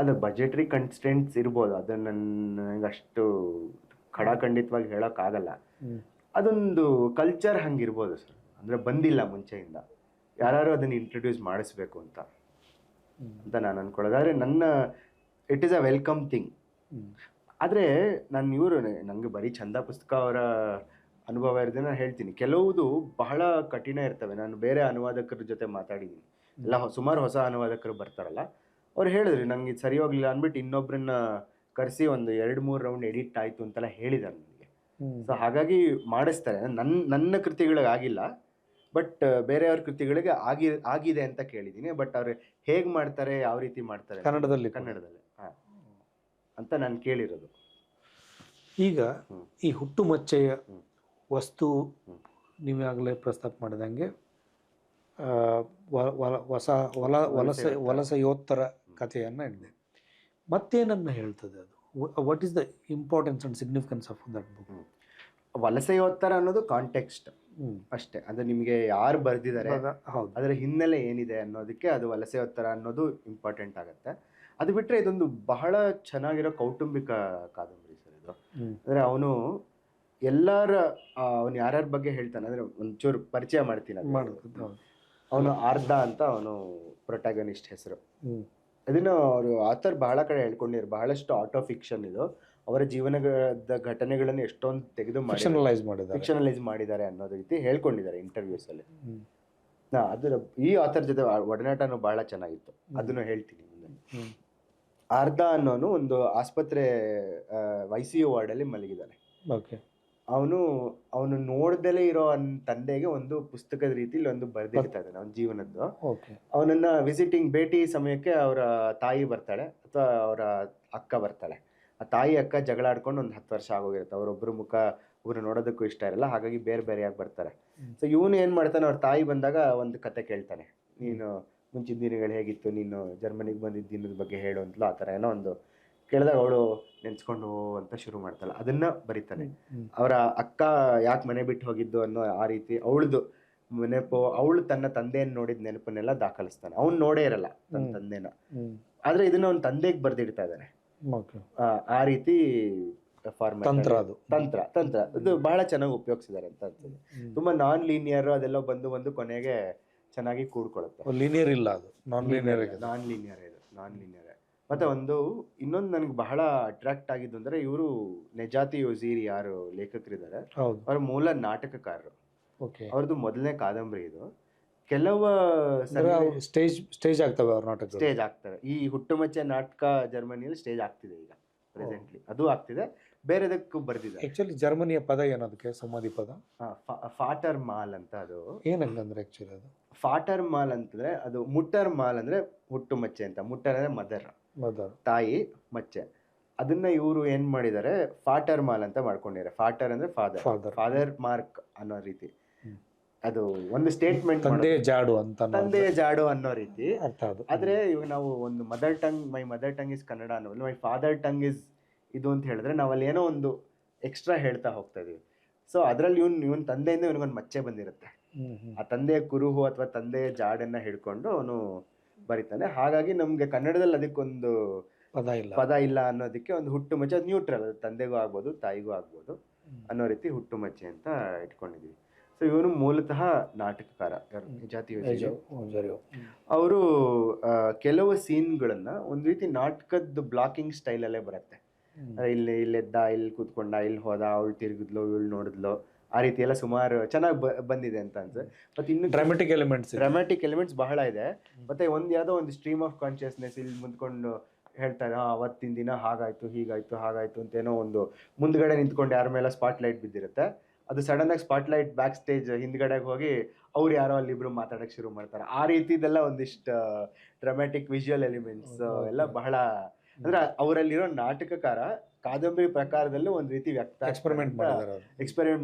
ಅದು ಬಜೆಟ್ರಿ ಕನ್ಸ್ಟೆಂಟ್ಸ್ ಇರ್ಬೋದು, ಅದನ್ನು ನನಗೆ ಅಷ್ಟು ಖಡಾಖಂಡಿತವಾಗಿ ಹೇಳೋಕ್ಕಾಗಲ್ಲ. ಅದೊಂದು ಕಲ್ಚರ್ ಹಂಗಿರ್ಬೋದು ಸರ್, ಅಂದರೆ ಬಂದಿಲ್ಲ ಮುಂಚೆಯಿಂದ, ಯಾರು ಅದನ್ನು ಇಂಟ್ರೊಡ್ಯೂಸ್ ಮಾಡಿಸ್ಬೇಕು ಅಂತ ನಾನು ಅಂದ್ಕೊಳ್ಳೋದು. ಆದರೆ it is a welcome thing. ಆದರೆ ನನಗೆ ಬರೀ ಚಂದ ಪುಸ್ತಕ ಅವರ ಅನುಭವ ಇರೋದನ್ನ ಹೇಳ್ತೀನಿ. ಕೆಲವುದು ಬಹಳ ಕಠಿಣ ಇರ್ತವೆ. ನಾನು ಬೇರೆ ಅನುವಾದಕರ ಜೊತೆ ಮಾತಾಡಿದ್ದೀನಿ, ಎಲ್ಲ ಸುಮಾರು ಹೊಸ ಅನುವಾದಕರು ಬರ್ತಾರಲ್ಲ, ಅವ್ರು ಹೇಳಿದ್ರಿ ನಂಗೆ ಇದು ಸರಿ ಹೋಗಲಿಲ್ಲ ಅಂದ್ಬಿಟ್ಟು ಇನ್ನೊಬ್ಬರನ್ನ ಕರೆಸಿ ಒಂದು 2-3 ರೌಂಡ್ ಎಡಿಟ್ ಆಯಿತು ಅಂತೆಲ್ಲ ಹೇಳಿದ್ದಾರೆ ನನಗೆ. ಸೊ ಹಾಗಾಗಿ ಮಾಡಿಸ್ತಾರೆ. ನನ್ನ ಕೃತಿಗಳಿಗಾಗಿಲ್ಲ, ಬಟ್ ಬೇರೆಯವ್ರ ಕೃತಿಗಳಿಗೆ ಆಗಿದೆ ಅಂತ ಕೇಳಿದ್ದೀನಿ. ಬಟ್ ಅವ್ರು ಹೇಗೆ ಮಾಡ್ತಾರೆ, ಯಾವ ರೀತಿ ಮಾಡ್ತಾರೆ ಕನ್ನಡದಲ್ಲಿ ಹಾಂ ಅಂತ ನಾನು ಕೇಳಿರೋದು. ಈಗ ಈ ಹುಟ್ಟುಮಚ್ಚೆಯ ವಸ್ತು ನೀವಾಗಲೇ ಪ್ರಸ್ತಾಪ ಮಾಡಿದಂಗೆ ವಲಸೆಯೋತ್ತರ ಕಥೆಯನ್ನು ಹೇಳಿದೆ. ಮತ್ತೇನನ್ನು ಹೇಳ್ತದೆ ಅದು? What is the importance and significance of that book? ವಲಸೆಯೋತ್ತರ ಅನ್ನೋದು ಕಾಂಟೆಕ್ಸ್ಟ್ ಅಷ್ಟೇ. ಅದು ನಿಮಗೆ ಯಾರು ಬರೆದಿದ್ದಾರೆ, ಅದರ ಹಿನ್ನೆಲೆ ಏನಿದೆ ಅನ್ನೋದಕ್ಕೆ ಅದು ವಲಸೆಯೋತ್ತರ ಅನ್ನೋದು ಇಂಪಾರ್ಟೆಂಟ್ ಆಗುತ್ತೆ. ಅದು ಬಿಟ್ಟರೆ ಇದೊಂದು ಬಹಳ ಚೆನ್ನಾಗಿರೋ ಕೌಟುಂಬಿಕ ಕಾದಂಬರಿ ಸರ್ ಇದು. ಅಂದರೆ ಅವನು ಯಾರ್ಯಾರ ಬಗ್ಗೆ ಹೇಳ್ತಾನೆ ಅಂದರೆ ಒಂಚೂರು ಪರಿಚಯ ಮಾಡ್ತೀನಿ. ಅವನು ಆರ್ಧ ಅಂತ ಅವನು ಪ್ರೊಟ್ಯಾಗನಿಸ್ಟ್ ಹೆಸರು. ಇದನ್ನು ಅವರು ಆಥರ್ ಬಹಳ ಕಡೆ ಹೇಳ್ಕೊಂಡಿದ್ದಾರೆ. ಬಹಳಷ್ಟು ಆಟೋ ಫಿಕ್ಷನ್ ಇದು. ಅವರ ಜೀವನದ ಘಟನೆಗಳನ್ನು ಎಷ್ಟೊಂದು ತೆಗೆದು ಫಿಕ್ಷನಲೈಸ್ ಮಾಡಿದ್ದಾರೆ ಅನ್ನೋದು ರೀತಿ ಹೇಳ್ಕೊಂಡಿದ್ದಾರೆ ಇಂಟರ್ವ್ಯೂಸಲ್ಲಿ. ಈ ಆಥರ್ ಜೊತೆ ಒಡನಾಟನೂ ಬಹಳ ಚೆನ್ನಾಗಿತ್ತು, ಅದನ್ನು ಹೇಳ್ತೀನಿ ಮುಂದೆ. ಆರ್ಧ ಅನ್ನೋನು ಒಂದು ಆಸ್ಪತ್ರೆ ICU ವಾರ್ಡಲ್ಲಿ ಮಲಗಿದ್ದಾನೆ. ಅವನು ನೋಡ್ದಲೇ ಇರೋ ತಂದೆಗೆ ಒಂದು ಪುಸ್ತಕದ ರೀತಿಲಿ ಒಂದು ಬರೆದಿರ್ತಾ ಇದ್ದಾನೆ ಅವನ ಜೀವನದ್ದು. ಅವನನ್ನ ಭೇಟಿ ಸಮಯಕ್ಕೆ ಅವರ ತಾಯಿ ಬರ್ತಾಳೆ ಅಥವಾ ಅವರ ಅಕ್ಕ ಬರ್ತಾಳೆ. ಆ ತಾಯಿ ಅಕ್ಕ ಜಗಳ ಆಡ್ಕೊಂಡು ಒಂದು 10 ವರ್ಷ ಆಗೋಗಿರುತ್ತೆ. ಅವರೊಬ್ಬರು ಒಬ್ಬರು ನೋಡೋದಕ್ಕೂ ಇಷ್ಟ ಇರಲ್ಲ, ಹಾಗಾಗಿ ಬೇರೆ ಬೇರೆಯಾಗಿ ಬರ್ತಾರೆ. ಸೊ ಇವನು ಏನು ಮಾಡ್ತಾನೆ, ಅವ್ರ ತಾಯಿ ಬಂದಾಗ ಒಂದು ಕತೆ ಕೇಳ್ತಾನೆ, ನೀನು ಮುಂಚಿನ ದಿನಗಳು ಹೇಗಿತ್ತು, ನೀನು ಜರ್ಮನಿಗೆ ಬಂದಿದ್ದ ದಿನದ ಬಗ್ಗೆ ಹೇಳು ಅಂತಲೂ ಆ ಥರ ಏನೋ ಒಂದು ಕೇಳಿದಾಗ ಅವಳು ನೆನ್ಸ್ಕೊಂಡು ಅಂತ ಶುರು ಮಾಡ್ತಾಳೆ. ಅದನ್ನ ಬರೀತಾನೆ. ಅವರ ಅಕ್ಕ ಯಾಕೆ ಮನೆ ಬಿಟ್ಟು ಹೋಗಿದ್ದು ಅನ್ನೋ ಆ ರೀತಿ ಅವಳದು ನೆನಪು, ಅವಳು ತನ್ನ ತಂದೆಯನ್ನು ನೋಡಿದ ನೆನಪನ್ನೆಲ್ಲ ದಾಖಲಿಸ್ತಾನೆ. ಅವ್ನು ನೋಡೇ ಇರಲ್ಲ ತನ್ನ ತಂದೆನ, ಆದ್ರೆ ಇದನ್ನ ಅವ್ನ ತಂದೆಗೆ ಬರ್ದಿಡ್ತಾ ಇದ್ದಾನೆ. ಓಕೆ. ಆ ರೀತಿ ಫಾರ್ಮ್ಯಾಟ್ ತಂತ್ರ ಅದು. ತಂತ್ರ ಅದು ಬಹಳ ಚೆನ್ನಾಗಿ ಉಪಯೋಗಿಸಿದ್ದಾರೆ ಅಂತ ಅನ್ಸುತ್ತೆ. ತುಂಬಾ ನಾನ್ ಲೀನಿಯರ್ ಅದೆಲ್ಲ ಬಂದು ಕೊನೆಗೆ ಚೆನ್ನಾಗಿ ಕೂಡ್ಕೊಳ್ಳುತ್ತೆ. ಲೀನಿಯರ್ ಇಲ್ಲ, ಅದು ನಾನ್ ಲೀನಿಯರ್. Non linear. ಮತ್ತೆ ಇನ್ನೊಂದು ನನಗೆ ಬಹಳ ಅಟ್ರಾಕ್ಟ್ ಆಗಿದ್ದು ಅಂದ್ರೆ ಇವರು ನೆಜಾತಿ ವಜೀರಿ ಯಾರು ಲೇಖಕರಿದ್ದಾರೆ, ಹೌದು. ಅವ್ರ ಮೂಲ ನಾಟಕಕಾರರು. ಓಕೆ. ಅವ್ರದ್ದು ಮೊದಲನೇ ಕಾದಂಬರಿ ಇದು. ಕೆಲವು ಸ್ಟೇಜ್ ಆಗ್ತವೆ ಅವ್ರ ನಾಟಕ. ಸ್ಟೇಜ್ ಆಗ್ತವೆ. ಈ ಹುಟ್ಟುಮಚ್ಚೆ ನಾಟಕ ಜರ್ಮನಿಯಲ್ಲಿ ಸ್ಟೇಜ್ ಆಗ್ತಿದೆ ಈಗ ಪ್ರೆಸೆಂಟ್ಲಿ, ಅದು ಆಗ್ತಿದೆ. ಬೇರೆದಕ್ಕೂ ಬರ್ದಿದೆ. ಆಕ್ಚುಲಿ ಜರ್ಮನಿಯ ಪದ ಏನದಕ್ಕೆ ಸಮಾಧಿ ಪದ? ಫಾಟರ್ ಮಾಲ್ ಅಂತ. ಅದು ಏನಂದ್ರೆ ಆಕ್ಚುಲಿ ಅದು ಫಾಟರ್ ಮಾಲ್ ಅಂತಂದ್ರೆ ಅದು ಮುಟ್ಟರ್ ಮಾಲ್ ಅಂದ್ರೆ ಹುಟ್ಟು ಮಚ್ಚೆ ಅಂತ. ಮುಟ್ಟರ್ ಅಂದ್ರೆ ಮದರ್, ತಾಯಿ, ಮಚ್ಚೆ. ಅದನ್ನ ಇವರು ಏನ್ ಮಾಡಿದ್ದಾರೆ, ಫಾಟರ್ ಮಾಲ್ ಅಂತ ಮಾಡ್ಕೊಂಡಿದ್ದಾರೆ. ಫಾಟರ್ ಅಂದ್ರೆ ಫಾದರ್ ಮಾರ್ಕ್ ಅನ್ನೋ ರೀತಿ. ಅದು ಒಂದು ಸ್ಟೇಟ್ಮೆಂಟ್, ತಂದೆಯ ಜಾಡು ಅನ್ನೋ ರೀತಿ ಅರ್ಥ. ಅದು ಆದ್ರೆ ಇವಾಗ ನಾವು ಒಂದು my mother tongue is Kannada ಅನ್ನೋ, ಮೈ ಫಾದರ್ ಟಂಗ್ ಇಸ್ ಇದು ಅಂತ ಹೇಳಿದ್ರೆ ನಾವಲ್ಲಿ ಏನೋ ಒಂದು ಎಕ್ಸ್ಟ್ರಾ ಹೇಳ್ತಾ ಹೋಗ್ತಾ ಇದೀವಿ. ಸೊ ಅದ್ರಲ್ಲಿ ಇವನ್ ತಂದೆಯಿಂದ ಇವನಿಗೊಂದು ಮಚ್ಚೆ ಬಂದಿರುತ್ತೆ. ಆ ತಂದೆಯ ಕುರುಹು ಅಥವಾ ತಂದೆಯ ಜಾಡನ್ನ ಹಿಡ್ಕೊಂಡು ಅವನು ಬರೀತಾನೆ. ಹಾಗಾಗಿ ನಮ್ಗೆ ಕನ್ನಡದಲ್ಲಿ ಅದಕ್ಕೊಂದು ಪದ ಇಲ್ಲ ಅನ್ನೋದಕ್ಕೆ ಒಂದು ಹುಟ್ಟು ಮಚ್ಚೆ, ಅದು ನ್ಯೂಟ್ರಲ್, ಅದು ತಂದೆಗೂ ಆಗ್ಬೋದು ತಾಯಿಗೂ ಆಗ್ಬೋದು ಅನ್ನೋ ರೀತಿ ಹುಟ್ಟು ಮಚ್ಚೆ ಅಂತ ಇಟ್ಕೊಂಡಿದೀವಿ. ಸೊ ಇವನು ಮೂಲತಃ ನಾಟಕಕಾರ, ಜಾತಿ ಅವರು ಕೆಲವು ಸೀನ್ಗಳನ್ನ ಒಂದು ರೀತಿ ನಾಟಕದ ಬ್ಲಾಕಿಂಗ್ ಸ್ಟೈಲಲ್ಲೇ ಬರುತ್ತೆ. ಇಲ್ಲೆದ್ದ, ಇಲ್ಲಿ ಕೂತ್ಕೊಂಡ, ಇಲ್ಲಿ ಹೋದ, ಅವಳು ತಿರುಗಿದ್ಲು, ಇವಳು ನೋಡಿದ್ಲು, ಆ ರೀತಿ ಎಲ್ಲ ಸುಮಾರು ಚೆನ್ನಾಗಿ ಬಂದಿದೆ ಅಂತ ಅನ್ಸುತ್ತೆ. ಮತ್ತೆ ಇನ್ನು ಡ್ರಾಮ್ಯಾಟಿಕ್ ಎಲಿಮೆಂಟ್ಸ್ ಬಹಳ ಇದೆ. ಮತ್ತೆ ಯಾವುದೋ ಒಂದು ಸ್ಟ್ರೀಮ್ ಆಫ್ ಕಾನ್ಶಿಯಸ್ನೆಸ್ ಇಲ್ಲಿ ಮುಂದ್ಕೊಂಡು ಹೇಳ್ತಾರೆ, ಅವತ್ತಿನ ದಿನ ಹಾಗಾಯ್ತು ಅಂತ ಏನೋ ಒಂದು ಮುಂದ್ಗಡೆ ನಿಂತ್ಕೊಂಡು ಯಾರ ಮೇಲೆ ಸ್ಪಾಟ್ ಲೈಟ್ ಬಿದ್ದಿರುತ್ತೆ. ಅದು ಸಡನ್ ಆಗಿ ಸ್ಪಾಟ್ ಲೈಟ್ ಬ್ಯಾಕ್ ಸ್ಟೇಜ್ ಹಿಂದ್ಗಡೆಗೆ ಹೋಗಿ ಅವ್ರು ಯಾರೋ ಅಲ್ಲಿಬ್ರು ಮಾತಾಡಕ್ ಶುರು ಮಾಡ್ತಾರೆ. ಆ ರೀತಿದೆಲ್ಲ ಒಂದಿಷ್ಟು ಡ್ರಾಮ್ಯಾಟಿಕ್ ವಿಜುವಲ್ ಎಲಿಮೆಂಟ್ಸ್ ಎಲ್ಲ ಬಹಳ, ಅಂದ್ರೆ ಅವರಲ್ಲಿರೋ ನಾಟಕಕಾರ ಕಾದಂಬರಿ ಪ್ರಕಾರದಲ್ಲೂ ಒಂದ್ ರೀತಿ ಎಕ್ಸ್ಪೆರಿಮೆಂಟ್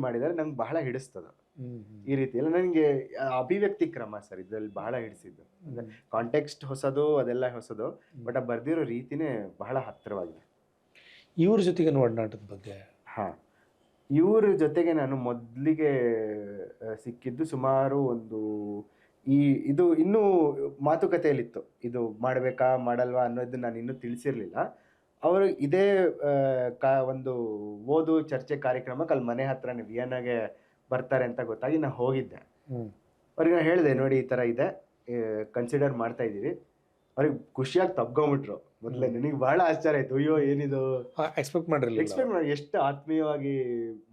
ಮಾಡಿದ್ದಾರೆ. ನಂಗೆ ಬಹಳ ಹಿಡಿಸ್ತದ ಈ ರೀತಿ ಎಲ್ಲ. ನನಗೆ ಅಭಿವ್ಯಕ್ತಿ ಕ್ರಮ ಸರ್ ಇದ್ರಲ್ಲಿ ಬಹಳ ಹಿಡಿಸಿದ್ದು. ಅಂದ್ರೆ ಕಾಂಟೆಕ್ಸ್ಟ್ ಹೊಸದು, ಅದೆಲ್ಲ ಹೊಸದು, ಬಟ್ ಬರ್ದಿರೋ ರೀತಿನೇ ಬಹಳ ಹತ್ತಿರವಾಗಿದೆ. ಇವ್ರ ಜೊತೆಗೆ ಒಡನಾಟದ ಬಗ್ಗೆ? ಇವ್ರ ಜೊತೆಗೆ ನಾನು ಮೊದಲಿಗೆ ಸಿಕ್ಕಿದ್ದು ಸುಮಾರು ಇದು ಇನ್ನೂ ಮಾತುಕತೆಯಲ್ಲಿತ್ತು, ಇದು ಮಾಡಬೇಕಾ ಮಾಡಲ್ವಾ ಅನ್ನೋದು ನಾನು ಇನ್ನೂ ತಿಳಿಸಿರ್ಲಿಲ್ಲ. ಅವರು ಇದೇ ಒಂದು ಓದು ಚರ್ಚೆ ಕಾರ್ಯಕ್ರಮಕ್ಕೆ ಅಲ್ಲಿ ಮನೆ ಹತ್ರನೇ ವಿಯನ್ನಾಗೆ ಬರ್ತಾರೆ ಅಂತ ಗೊತ್ತಾಗಿ ನಾನು ಹೋಗಿದ್ದೆ. ಅವ್ರಿಗೆ ನಾನು ಹೇಳಿದೆ, ನೋಡಿ ಈ ಥರ ಇದೆ, ಕನ್ಸಿಡರ್ ಮಾಡ್ತಾ ಇದ್ದೀವಿ. ಅವ್ರಿಗೆ ಖುಷಿಯಾಗಿ ತಬ್ಕೊಂಬಿಟ್ರು. ಮೊದಲೇ ನನಗೆ ಬಹಳ ಆಶ್ಚರ್ಯ ಆಯ್ತು, ಅಯ್ಯೋ ಏನಿದು ಎಕ್ಸ್ಪೆಕ್ಟ್ ಮಾಡಿ ಎಷ್ಟು ಆತ್ಮೀಯವಾಗಿ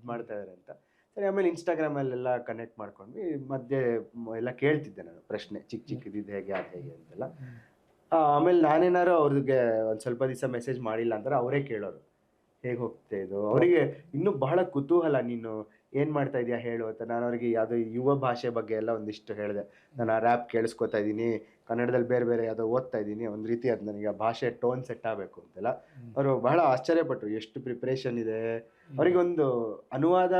ಮಾಡ್ತಾ ಇದಾರೆ ಅಂತ. ಸರಿ, ಆಮೇಲೆ ಇನ್ಸ್ಟಾಗ್ರಾಮಲ್ಲೆಲ್ಲ ಕನೆಕ್ಟ್ ಮಾಡ್ಕೊಂಡ್ವಿ. ಮಧ್ಯೆ ಎಲ್ಲ ಕೇಳ್ತಿದ್ದೆ ನಾನು ಪ್ರಶ್ನೆ, ಚಿಕ್ಕದಿದ್ದು ಹೇಗೆ ಅಂತೆಲ್ಲ. ಆಮೇಲೆ ನಾನೇನಾರು ಅವ್ರಿಗೆ ಒಂದು ಸ್ವಲ್ಪ ದಿವಸ ಮೆಸೇಜ್ ಮಾಡಿಲ್ಲ ಅಂತಾರೆ, ಅವರೇ ಕೇಳೋರು ಹೇಗೆ ಹೋಗ್ತಾ ಇದು. ಅವರಿಗೆ ಇನ್ನೂ ಬಹಳ ಕುತೂಹಲ, ನೀನು ಏನು ಮಾಡ್ತಾ ಇದೆಯಾ ಹೇಳು ಅಂತ. ನಾನು ಅವ್ರಿಗೆ ಯಾವುದೋ ಯುವ ಭಾಷೆ ಬಗ್ಗೆ ಎಲ್ಲ ಒಂದಿಷ್ಟು ಹೇಳಿದೆ. ನಾನು ಆ ರ್ಯಾಪ್ ಕೇಳಿಸ್ಕೊತಾ ಇದ್ದೀನಿ, ಕನ್ನಡದಲ್ಲಿ ಬೇರೆ ಯಾವುದೋ ಓದ್ತಾ ಇದ್ದೀನಿ, ಒಂದು ರೀತಿ ಅದು ನನಗೆ ಆ ಭಾಷೆ ಟೋನ್ ಸೆಟ್ ಆಗಬೇಕು ಅಂತೆಲ್ಲ. ಅವರು ಬಹಳ ಆಶ್ಚರ್ಯಪಟ್ಟರು, ಎಷ್ಟು ಪ್ರಿಪ್ರೇಷನ್ ಇದೆ ಅವರಿಗೆ. ಒಂದು ಅನುವಾದ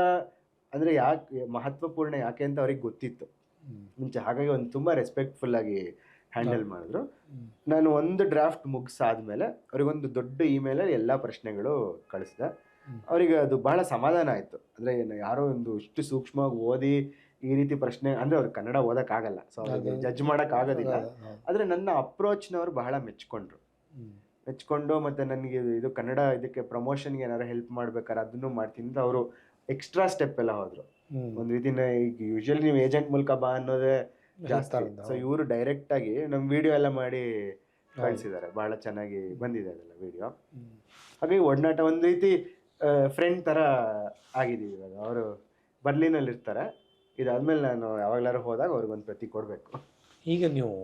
ಅಂದರೆ ಯಾಕೆ ಮಹತ್ವಪೂರ್ಣ ಯಾಕೆ ಅಂತ ಅವ್ರಿಗೆ ಗೊತ್ತಿತ್ತು ಮುಂಚೆ. ಹಾಗಾಗಿ ಒಂದು ತುಂಬ ರೆಸ್ಪೆಕ್ಟ್ಫುಲ್ ಆಗಿ ಹ್ಯಾಂಡಲ್ ಮಾಡಿದ್ರು. ನಾನು ಒಂದು ಡ್ರಾಫ್ಟ್ ಮುಗಿಸಾದ್ಮೇಲೆ ಅವ್ರಿಗೊಂದು ದೊಡ್ಡ ಇಮೇಲಲ್ಲಿ ಎಲ್ಲ ಪ್ರಶ್ನೆಗಳು ಕಳಿಸಿದೆ. ಅವರಿಗೆ ಅದು ಬಹಳ ಸಮಾಧಾನ ಆಯಿತು. ಅಂದರೆ ಯಾರೋ ಒಂದು ಇಷ್ಟು ಸೂಕ್ಷ್ಮವಾಗಿ ಓದಿ ಈ ರೀತಿ ಪ್ರಶ್ನೆ, ಅಂದರೆ ಅವ್ರಿಗೆ ಕನ್ನಡ ಓದೋಕ್ಕಾಗಲ್ಲ, ಸೊ ಅವ್ರಿಗೆ ಜಡ್ಜ್ ಮಾಡೋಕ್ಕಾಗೋದಿಲ್ಲ. ಆದರೆ ನನ್ನ ಅಪ್ರೋಚ್ನವ್ರು ಬಹಳ ಮೆಚ್ಕೊಂಡು ಮತ್ತು ನನಗೆ ಇದು ಕನ್ನಡ ಇದಕ್ಕೆ ಪ್ರಮೋಷನ್ಗೆ ಏನಾದ್ರು ಹೆಲ್ಪ್ ಮಾಡ್ಬೇಕಾದ್ರೆ ಅದನ್ನು ಮಾಡ್ತೀನಿ ಅಂತ ಅವರು ಎಕ್ಸ್ಟ್ರಾ ಸ್ಟೆಪ್ ಎಲ್ಲ ಹೋದರು. ಒಂದು ರೀತಿನ ಈಗ ಯೂಶಲಿ ನೀವು ಏಜೆಂಟ್ ಮೂಲಕ ಬಾ ಅನ್ನೋದೇ ಜಾಸ್ತಿ. ಸೊ ಇವರು ಡೈರೆಕ್ಟ್ ಆಗಿ ನಮ್ಮ ವಿಡಿಯೋ ಎಲ್ಲ ಮಾಡಿ ಕಳಿಸಿದ್ದಾರೆ. ಬಹಳ ಚೆನ್ನಾಗಿ ಬಂದಿದೆ ಅದೆಲ್ಲ ವಿಡಿಯೋ. ಹಾಗಾಗಿ ಒಡನಾಟ ಒಂದು ರೀತಿ ಫ್ರೆಂಡ್ ಥರ ಆಗಿದ್ದೀವಿ ಇವಾಗ. ಅವರು ಬರ್ಲಿನಲ್ಲಿ ಇರ್ತಾರೆ. ಇದಾದ್ಮೇಲೆ ನಾನು ಯಾವಾಗಲಾರು ಹೋದಾಗ ಅವ್ರಿಗೊಂದು ಪ್ರತಿ ಕೊಡಬೇಕು. ಈಗ ನೀವು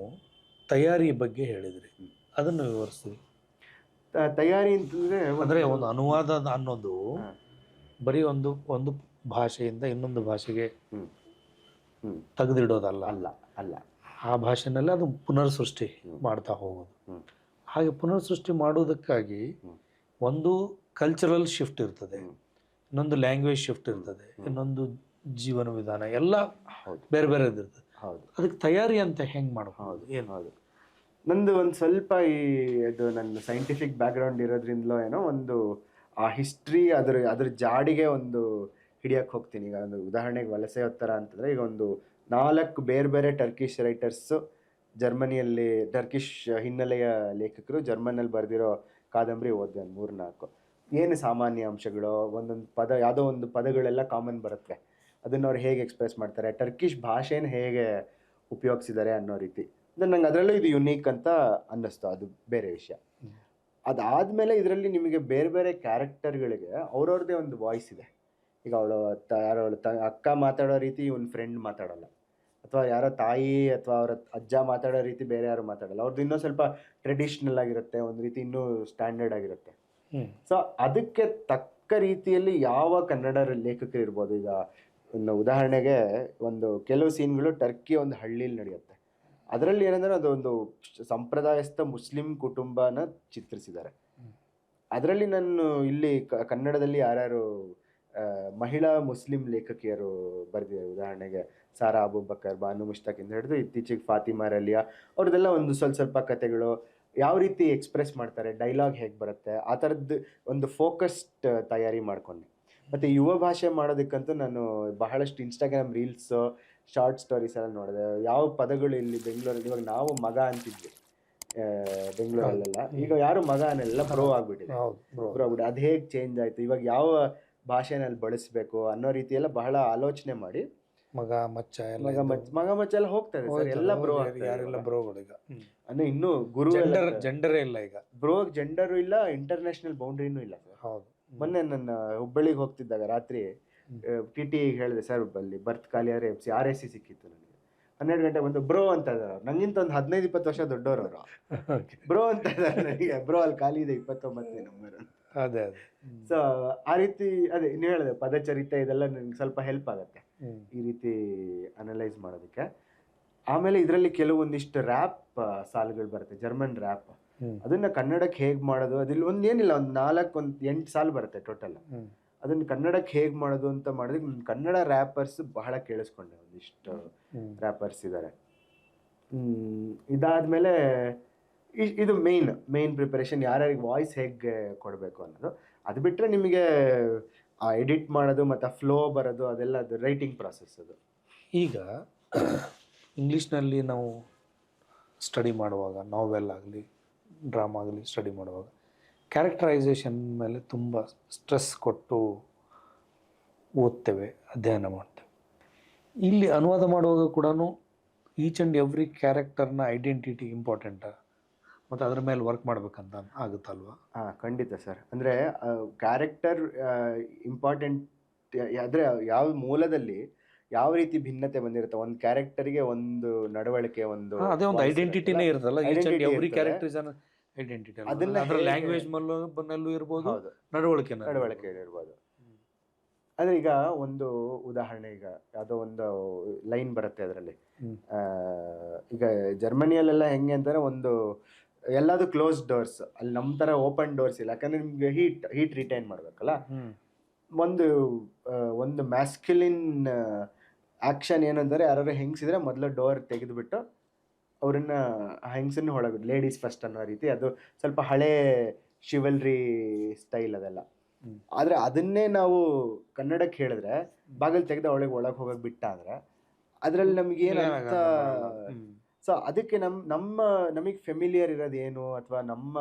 ತಯಾರಿ ಬಗ್ಗೆ ಹೇಳಿದ್ರಿ, ಅದನ್ನು ವಿವರಿಸ್ತೀವಿ. ತಯಾರಿ ಅಂತಂದರೆ ಅಂದರೆ ಒಂದು ಅನುವಾದ ಅನ್ನೋದು ಬರೀ ಒಂದು ಭಾಷೆಯಿಂದ ಇನ್ನೊಂದು ಭಾಷೆಗೆ ತೆಗೆದಿಡೋದಲ್ಲ. ಅಲ್ಲ ಆ ಭಾಷೆನಲ್ಲಿ ಅದು ಪುನರ್ ಸೃಷ್ಟಿ ಮಾಡ್ತಾ ಹೋಗೋದು. ಹಾಗೆ ಪುನರ್ ಸೃಷ್ಟಿ ಮಾಡೋದಕ್ಕಾಗಿ ಒಂದು ಕಲ್ಚರಲ್ ಶಿಫ್ಟ್ ಇರ್ತದೆ, ಇನ್ನೊಂದು ಲ್ಯಾಂಗ್ವೇಜ್ ಶಿಫ್ಟ್ ಇರ್ತದೆ, ಇನ್ನೊಂದು ಜೀವನ ವಿಧಾನ ಎಲ್ಲ ಬೇರೆ ಇರ್ತದೆ. ಅದಕ್ಕೆ ತಯಾರಿ ಅಂತ ಹೆಂಗೆ ಮಾಡಬಹುದು? ನಂದು ಒಂದು ಸ್ವಲ್ಪ ಇದು ನನ್ನ ಸೈಂಟಿಫಿಕ್ ಬ್ಯಾಕ್ಗ್ರೌಂಡ್ ಇರೋದ್ರಿಂದಲೋ ಏನೋ ಒಂದು ಆ ಹಿಸ್ಟ್ರಿ ಅದ್ರ ಜಾಡಿಗೆ ಒಂದು ಹಿಡಿಯಕ್ಕೆ ಹೋಗ್ತೀನಿ. ಈಗ ಒಂದು ಉದಾಹರಣೆಗೆ ವಲಸೆ ಉತ್ತರ ಅಂತಂದರೆ, ಈಗ ಒಂದು 4 ಬೇರೆ ಟರ್ಕಿಶ್ ರೈಟರ್ಸು ಜರ್ಮನಿಯಲ್ಲಿ, ಟರ್ಕಿಶ್ ಹಿನ್ನೆಲೆಯ ಲೇಖಕರು ಜರ್ಮನಲ್ಲಿ ಬರೆದಿರೋ ಕಾದಂಬರಿ ಓದಿದೆ ಒಂದು 3-4. ಏನು ಸಾಮಾನ್ಯ ಅಂಶಗಳು, ಒಂದೊಂದು ಪದ, ಯಾವುದೋ ಒಂದು ಪದಗಳೆಲ್ಲ ಕಾಮನ್ ಬರುತ್ತೆ, ಅದನ್ನು ಅವ್ರು ಹೇಗೆ ಎಕ್ಸ್ಪ್ರೆಸ್ ಮಾಡ್ತಾರೆ, ಟರ್ಕಿಷ್ ಭಾಷೆನ ಹೇಗೆ ಉಪಯೋಗಿಸಿದ್ದಾರೆ ಅನ್ನೋ ರೀತಿ. ನಂಗೆ ಅದರಲ್ಲೂ ಇದು ಯುನೀಕ್ ಅಂತ ಅನ್ನಿಸ್ತು, ಅದು ಬೇರೆ ವಿಷಯ. ಅದಾದಮೇಲೆ ಇದರಲ್ಲಿ ನಿಮಗೆ ಬೇರೆ ಬೇರೆ ಕ್ಯಾರೆಕ್ಟರ್ಗಳಿಗೆ ಅವ್ರವ್ರದ್ದೇ ಒಂದು ವಾಯ್ಸ್ ಇದೆ. ಈಗ ಯಾರೋ ಅಕ್ಕ ಮಾತಾಡೋ ರೀತಿ ಇವನ್ ಫ್ರೆಂಡ್ ಮಾತಾಡೋಲ್ಲ, ಅಥವಾ ಯಾರೋ ತಾಯಿ ಅಥವಾ ಅವರ ಅಜ್ಜ ಮಾತಾಡೋ ರೀತಿ ಬೇರೆ ಯಾರು ಮಾತಾಡಲ್ಲ. ಅವ್ರದ್ದು ಇನ್ನೂ ಸ್ವಲ್ಪ ಟ್ರೆಡಿಷ್ನಲ್ ಆಗಿರುತ್ತೆ, ಒಂದು ರೀತಿ ಇನ್ನೂ ಸ್ಟ್ಯಾಂಡರ್ಡ್ ಆಗಿರುತ್ತೆ. ಸೊ ಅದಕ್ಕೆ ತಕ್ಕ ರೀತಿಯಲ್ಲಿ ಯಾವ ಕನ್ನಡ ಲೇಖಕರು ಇರ್ಬೋದು. ಈಗ ಒಂದು ಉದಾಹರಣೆಗೆ ಒಂದು ಕೆಲವು ಸೀನ್ಗಳು ಟರ್ಕಿ ಒಂದು ಹಳ್ಳಿಲಿ ನಡೆಯುತ್ತೆ. ಅದರಲ್ಲಿ ಏನಂದ್ರೆ ಅದೊಂದು ಸಂಪ್ರದಾಯಸ್ಥ ಮುಸ್ಲಿಂ ಕುಟುಂಬನ ಚಿತ್ರಿಸಿದ್ದಾರೆ. ಅದರಲ್ಲಿ ನಾನು ಇಲ್ಲಿ ಕನ್ನಡದಲ್ಲಿ ಯಾರ್ಯಾರು ಮಹಿಳಾ ಮುಸ್ಲಿಂ ಲೇಖಕಿಯರು ಬರೆದಿದ್ದಾರೆ, ಉದಾಹರಣೆಗೆ ಸಾರಾ ಅಬೂಬಕರ್, ಬಾನು ಮುಷ್ತಾಕ್ ಇಂದ ಹಿಡಿದು ಇತ್ತೀಚೆಗೆ ಫಾತಿಮಾ ರಲಿಯಾ, ಅವ್ರದ್ದೆಲ್ಲ ಒಂದು ಸ್ವಲ್ಪ ಕಥೆಗಳು ಯಾವ ರೀತಿ ಎಕ್ಸ್ಪ್ರೆಸ್ ಮಾಡ್ತಾರೆ, ಡೈಲಾಗ್ ಹೇಗೆ ಬರುತ್ತೆ, ಆ ಥರದ್ದು ಒಂದು ಫೋಕಸ್ಡ್ ತಯಾರಿ ಮಾಡ್ಕೊಂಡೆ. ಮತ್ತು ಯುವ ಭಾಷೆ ಮಾಡೋದಕ್ಕಂತೂ ನಾನು ಬಹಳಷ್ಟು ಇನ್ಸ್ಟಾಗ್ರಾಮ್ ರೀಲ್ಸು, ಶಾರ್ಟ್ ಸ್ಟೋರೀಸ್ ಎಲ್ಲ ನೋಡಿದೆ. ಯಾವ ಪದಗಳು ಇಲ್ಲಿ ಬೆಂಗಳೂರಲ್ಲಿ, ಇವಾಗ ನಾವು ಮಗ ಅಂತಿದ್ವಿ ಬೆಂಗಳೂರಲ್ಲೆಲ್ಲ, ಈಗ ಯಾರು ಮಗ ಅನ್ನೆಲ್ಲ ಬ್ರೋ ಆಗ್ಬಿಟ್ಟಿದೆ. ಅದು ಹೇಗೆ ಚೇಂಜ್ ಆಯಿತು, ಇವಾಗ ಯಾವ ಭಾಷೆನಲ್ಲಿ ಬಳಸಬೇಕು ಅನ್ನೋ ರೀತಿಯೆಲ್ಲ ಬಹಳ ಆಲೋಚನೆ ಮಾಡಿ ಮಗ ಮಚ್ಚ ಎಲ್ಲ ಹೋಗ್ತಾ ಇದೆ ಸರ್, ಎಲ್ಲ ಬ್ರೋ ಯಾರೆಲ್ಲ ಬ್ರೋಗಳು ಅಂದ್ರೆ ಇನ್ನು ಗುರು ಜೆಂಡರೇ ಇಲ್ಲ ಈಗ, ಬ್ರೋ ಜೆಂಡರು ಇಲ್ಲ, ಇಂಟರ್ನ್ಯಾಷನಲ್ ಬೌಂಡ್ರಿನೂ ಇಲ್ಲ ಸರ್. ಹೌದು. ಮೊನ್ನೆ ನನ್ನ ಹುಬ್ಬಳ್ಳಿಗೆ ಹೋಗ್ತಿದ್ದಾಗ ರಾತ್ರಿ ಟಿ ಹೇಳಿದೆ, ಸರ್ ಅಲ್ಲಿ ಬರ್ತ್ ಖಾಲಿಯಾರೆ RSC ಸಿಕ್ಕಿತ್ತು ನನಗೆ. 12 ಗಂಟೆ ಬಂದು ಬ್ರೋ ಅಂತ ಇದ್ದಾರೆ, ನಂಗಿಂತ ಒಂದು 15-20 ವರ್ಷ ದೊಡ್ಡವರು ಅವರು. ಬ್ರೋ ಅಂತ ಇದ್ದಾರೆ ನನಗೆ, ಬ್ರೋ ಅಲ್ಲಿ ಖಾಲಿ ಇದೆ 29 ನಂಬರ್. ಅದೇ ಸೊ ಆ ರೀತಿ ಅದೇ ಇನ್ನು ಹೇಳಿದೆ, ಪದಚರಿತೆ ಇದೆಲ್ಲ ನನಗೆ ಸ್ವಲ್ಪ ಹೆಲ್ಪ್ ಆಗುತ್ತೆ ಈ ರೀತಿ ಅನಲೈಸ್ ಮಾಡೋದಕ್ಕೆ. ಆಮೇಲೆ ಇದರಲ್ಲಿ ಕೆಲವೊಂದಿಷ್ಟು ರ್ಯಾಪ್ ಸಾಲುಗಳು ಬರುತ್ತೆ, ಜರ್ಮನ್ ರ್ಯಾಪ್. ಅದನ್ನ ಕನ್ನಡಕ್ಕೆ ಹೇಗೆ ಮಾಡೋದು, ಅದಿಲ್ಲಿ ಏನಿಲ್ಲ, ಒಂದು 8 ಸಾಲು ಬರುತ್ತೆ ಟೋಟಲ್. ಅದನ್ನ ಕನ್ನಡಕ್ಕೆ ಹೇಗೆ ಮಾಡೋದು ಅಂತ ಮಾಡಿದ್ರೆ ಕನ್ನಡ ರ್ಯಾಪರ್ಸ್ ಬಹಳ ಕೇಳಿಸ್ಕೊಂಡೆ, ಒಂದಿಷ್ಟು ರ್ಯಾಪರ್ಸ್ ಇದ್ದಾರೆ. ಇದಾದ್ಮೇಲೆ ಇದು ಮೇನ್ ಪ್ರಿಪರೇಷನ್, ಯಾರ್ಯಾರಿಗೆ ವಾಯ್ಸ್ ಹೇಗೆ ಕೊಡಬೇಕು ಅನ್ನೋದು. ಅದು ಬಿಟ್ಟರೆ ನಿಮಗೆ ಆ ಎಡಿಟ್ ಮಾಡೋದು ಮತ್ತು ಫ್ಲೋ ಬರೋದು ಅದೆಲ್ಲ ಅದು ರೈಟಿಂಗ್ ಪ್ರಾಸೆಸ್. ಅದು ಈಗ ಇಂಗ್ಲೀಷ್ನಲ್ಲಿ ನಾವು ಸ್ಟಡಿ ಮಾಡುವಾಗ, ನಾವೆಲ್ ಆಗಲಿ ಡ್ರಾಮಾ ಆಗಲಿ ಸ್ಟಡಿ ಮಾಡುವಾಗ ಕ್ಯಾರೆಕ್ಟರೈಸೇಷನ್ ಮೇಲೆ ತುಂಬ ಸ್ಟ್ರೆಸ್ ಕೊಟ್ಟು ಓದ್ತೇವೆ, ಅಧ್ಯಯನ ಮಾಡ್ತೇವೆ. ಇಲ್ಲಿ ಅನುವಾದ ಮಾಡುವಾಗ ಕೂಡ ಈಚ್ ಆ್ಯಂಡ್ ಎವ್ರಿ ಕ್ಯಾರೆಕ್ಟರ್ನ ಐಡೆಂಟಿಟಿ ಇಂಪಾರ್ಟೆಂಟಾ ಮತ್ತು ಅದ್ರ ಮೇಲೆ ವರ್ಕ್ ಮಾಡ್ಬೇಕಂತ ಆಗುತ್ತಲ್ವಾ? ಖಂಡಿತ ಸರ್. ಅಂದರೆ ಕ್ಯಾರೆಕ್ಟರ್ ಇಂಪಾರ್ಟೆಂಟ್. ಆದರೆ ಯಾವ ಮೂಲದಲ್ಲಿ ಯಾವ ರೀತಿ ಭಿನ್ನತೆ ಬಂದಿರುತ್ತೆ, ಒಂದು ಕ್ಯಾರೆಕ್ಟರ್ಗೆ ಒಂದು ನಡವಳಿಕೆ, ಒಂದು ಅದೇ ಒಂದು ಐಡೆಂಟಿಟಿನೇ ಇರುತ್ತಲ್ಲ. Each and every character is an identity. ಅದನ್ನ ಲ್ಯಾಂಗ್ವೇಜ್ ನಲ್ಲೂ ಇರ್ಬೋದು, ನಡವಳಿಕೆ ಇರ್ಬೋದು. ಅಂದರೆ ಈಗ ಒಂದು ಉದಾಹರಣೆ, ಈಗ ಯಾವುದೋ ಒಂದು ಲೈನ್ ಬರುತ್ತೆ ಅದರಲ್ಲಿ. ಈಗ ಜರ್ಮನಿಯಲ್ಲೆಲ್ಲ ಹೆಂಗೆ ಅಂತಾರೆ, ಎಲ್ಲದು ಕ್ಲೋಸ್ ಡೋರ್ಸ್, ಅಲ್ಲಿ ನಮ್ಮ ಥರ ಓಪನ್ ಡೋರ್ಸ್ ಇಲ್ಲ. ಯಾಕಂದರೆ ನಿಮಗೆ ಹೀಟ್ ರಿಟೈನ್ ಮಾಡಬೇಕಲ್ಲ. ಒಂದು ಮ್ಯಾಸ್ಕ್ಯುಲಿನ್ ಆ್ಯಕ್ಷನ್ ಏನಂದರೆ, ಯಾರು ಹೆಂಗಸಿದ್ರೆ ಮೊದಲು ಡೋರ್ ತೆಗೆದುಬಿಟ್ಟು ಅವ್ರನ್ನ ಹೆಂಗಸನ್ನ ಒಳಗೆ, ಲೇಡೀಸ್ ಫಸ್ಟ್ ಅನ್ನೋ ರೀತಿ. ಅದು ಸ್ವಲ್ಪ ಹಳೇ ಶಿವಲ್ರಿ ಸ್ಟೈಲ್ ಅದೆಲ್ಲ. ಆದರೆ ಅದನ್ನೇ ನಾವು ಕನ್ನಡಕ್ಕೆ ಹೇಳಿದ್ರೆ, ಬಾಗಿಲು ತೆಗೆದು ಒಳಗೆ ಹೋಗಕ್ಕೆ ಬಿಟ್ಟ ಅಂದರೆ ಅದರಲ್ಲಿ ನಮಗೇನಂತ. ಸೊ ಅದಕ್ಕೆ ನಮಗೆ ಫೆಮಿಲಿಯರ್ ಇರೋದೇನು, ಅಥವಾ ನಮ್ಮ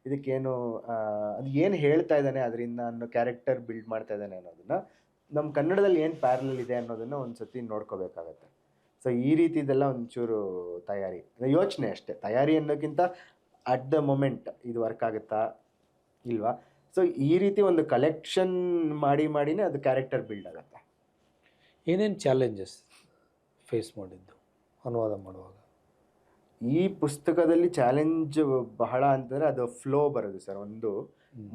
ಇದಕ್ಕೇನು, ಅದು ಏನು ಹೇಳ್ತಾ ಇದ್ದಾನೆ ಅದರಿಂದ ಅನ್ನೋ ಕ್ಯಾರೆಕ್ಟರ್ ಬಿಲ್ಡ್ ಮಾಡ್ತಾ ಇದ್ದಾನೆ ಅನ್ನೋದನ್ನ ನಮ್ಮ ಕನ್ನಡದಲ್ಲಿ ಏನು ಪ್ಯಾರಲಲ್ ಇದೆ ಅನ್ನೋದನ್ನ ಒಂದು ಸತಿ ನೋಡ್ಕೋಬೇಕಾಗತ್ತೆ. ಸೊ ಈ ರೀತಿದೆಲ್ಲ ಒಂಚೂರು ತಯಾರಿ, ಯೋಚನೆ ಅಷ್ಟೇ. ತಯಾರಿ ಅನ್ನೋಕ್ಕಿಂತ ಅಟ್ ದ ಮೊಮೆಂಟ್ ಇದು ವರ್ಕ್ ಆಗುತ್ತಾ ಇಲ್ವಾ. ಸೊ ಈ ರೀತಿ ಒಂದು ಕಲೆಕ್ಷನ್ ಮಾಡಿನೇ ಅದು ಕ್ಯಾರೆಕ್ಟರ್ ಬಿಲ್ಡ್ ಆಗುತ್ತೆ. ಏನೇನು ಚಾಲೆಂಜಸ್ ಫೇಸ್ ಮಾಡಿದ್ದು ಅನುವಾದ ಮಾಡುವಾಗ? ಈ ಪುಸ್ತಕದಲ್ಲಿ ಚಾಲೆಂಜ್ ಬಹಳ ಅಂತಂದರೆ ಅದು ಫ್ಲೋ ಬರೋದು ಸರ್.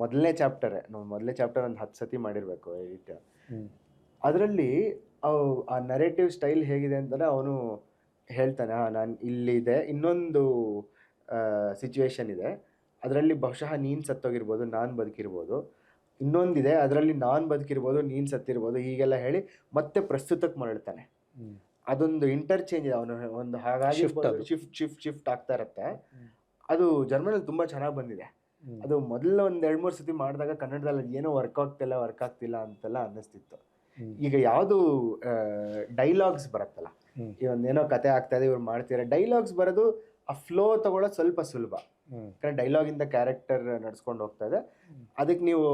ಮೊದಲನೇ ಚಾಪ್ಟರ್ ಒಂದು 10 ಸತಿ ಮಾಡಿರಬೇಕು ಎಡಿಟ್. ಅದರಲ್ಲಿ ಆ ನರೇಟಿವ್ ಸ್ಟೈಲ್ ಹೇಗಿದೆ ಅಂತಂದರೆ, ಅವನು ಹೇಳ್ತಾನೆ, ನಾನು ಇಲ್ಲಿದೆ, ಇನ್ನೊಂದು ಸಿಚುವೇಶನ್ ಇದೆ, ಅದರಲ್ಲಿ ಬಹುಶಃ ನೀನು ಸತ್ತೋಗಿರ್ಬೋದು, ನಾನು ಬದುಕಿರ್ಬೋದು, ಇನ್ನೊಂದಿದೆ ಅದರಲ್ಲಿ ನಾನು ಬದುಕಿರ್ಬೋದು, ನೀನು ಸತ್ತಿರ್ಬೋದು, ಹೀಗೆಲ್ಲ ಹೇಳಿ ಮತ್ತೆ ಪ್ರಸ್ತುತಕ್ಕೆ ಮರಳ್ತಾನೆ. ಅದೊಂದು ಇಂಟರ್ಚೇಂಜ್ ಇದೆ, ಅವನು ಒಂದು ಹಾಗಾಗಿ ಶಿಫ್ಟ್ ಆಗ್ತಾ ಇರುತ್ತೆ. ಅದು ಜರ್ಮನಲ್ಲಿ ತುಂಬ ಚೆನ್ನಾಗಿ ಬಂದಿದೆ. ಅದು ಮೊದಲು ಒಂದು 2-3 ಸತಿ ಮಾಡಿದಾಗ ಕನ್ನಡದಲ್ಲಿ ಏನೋ ವರ್ಕ್ ಆಗ್ತಿಲ್ಲ ಅಂತೆಲ್ಲ ಅನ್ನಿಸ್ತಿತ್ತು. ಈಗ ಯಾವುದು ಡೈಲಾಗ್ಸ್ ಬರುತ್ತಲ್ಲ, ಈ ಒಂದೇನೋ ಕತೆ ಆಗ್ತಾ ಇದೆ, ಇವ್ರು ಮಾಡ್ತಿದ್ದಾರೆ, ಡೈಲಾಗ್ಸ್ ಬರೋದು ಆ ಫ್ಲೋ ತಗೊಳ್ಳೋದು ಸ್ವಲ್ಪ ಸುಲಭ. ಯಾಕಂದ್ರೆ ಡೈಲಾಗಿಂದ ಕ್ಯಾರೆಕ್ಟರ್ ನಡ್ಸ್ಕೊಂಡು ಹೋಗ್ತಾ ಇದೆ. ಅದಕ್ಕೆ ನೀವು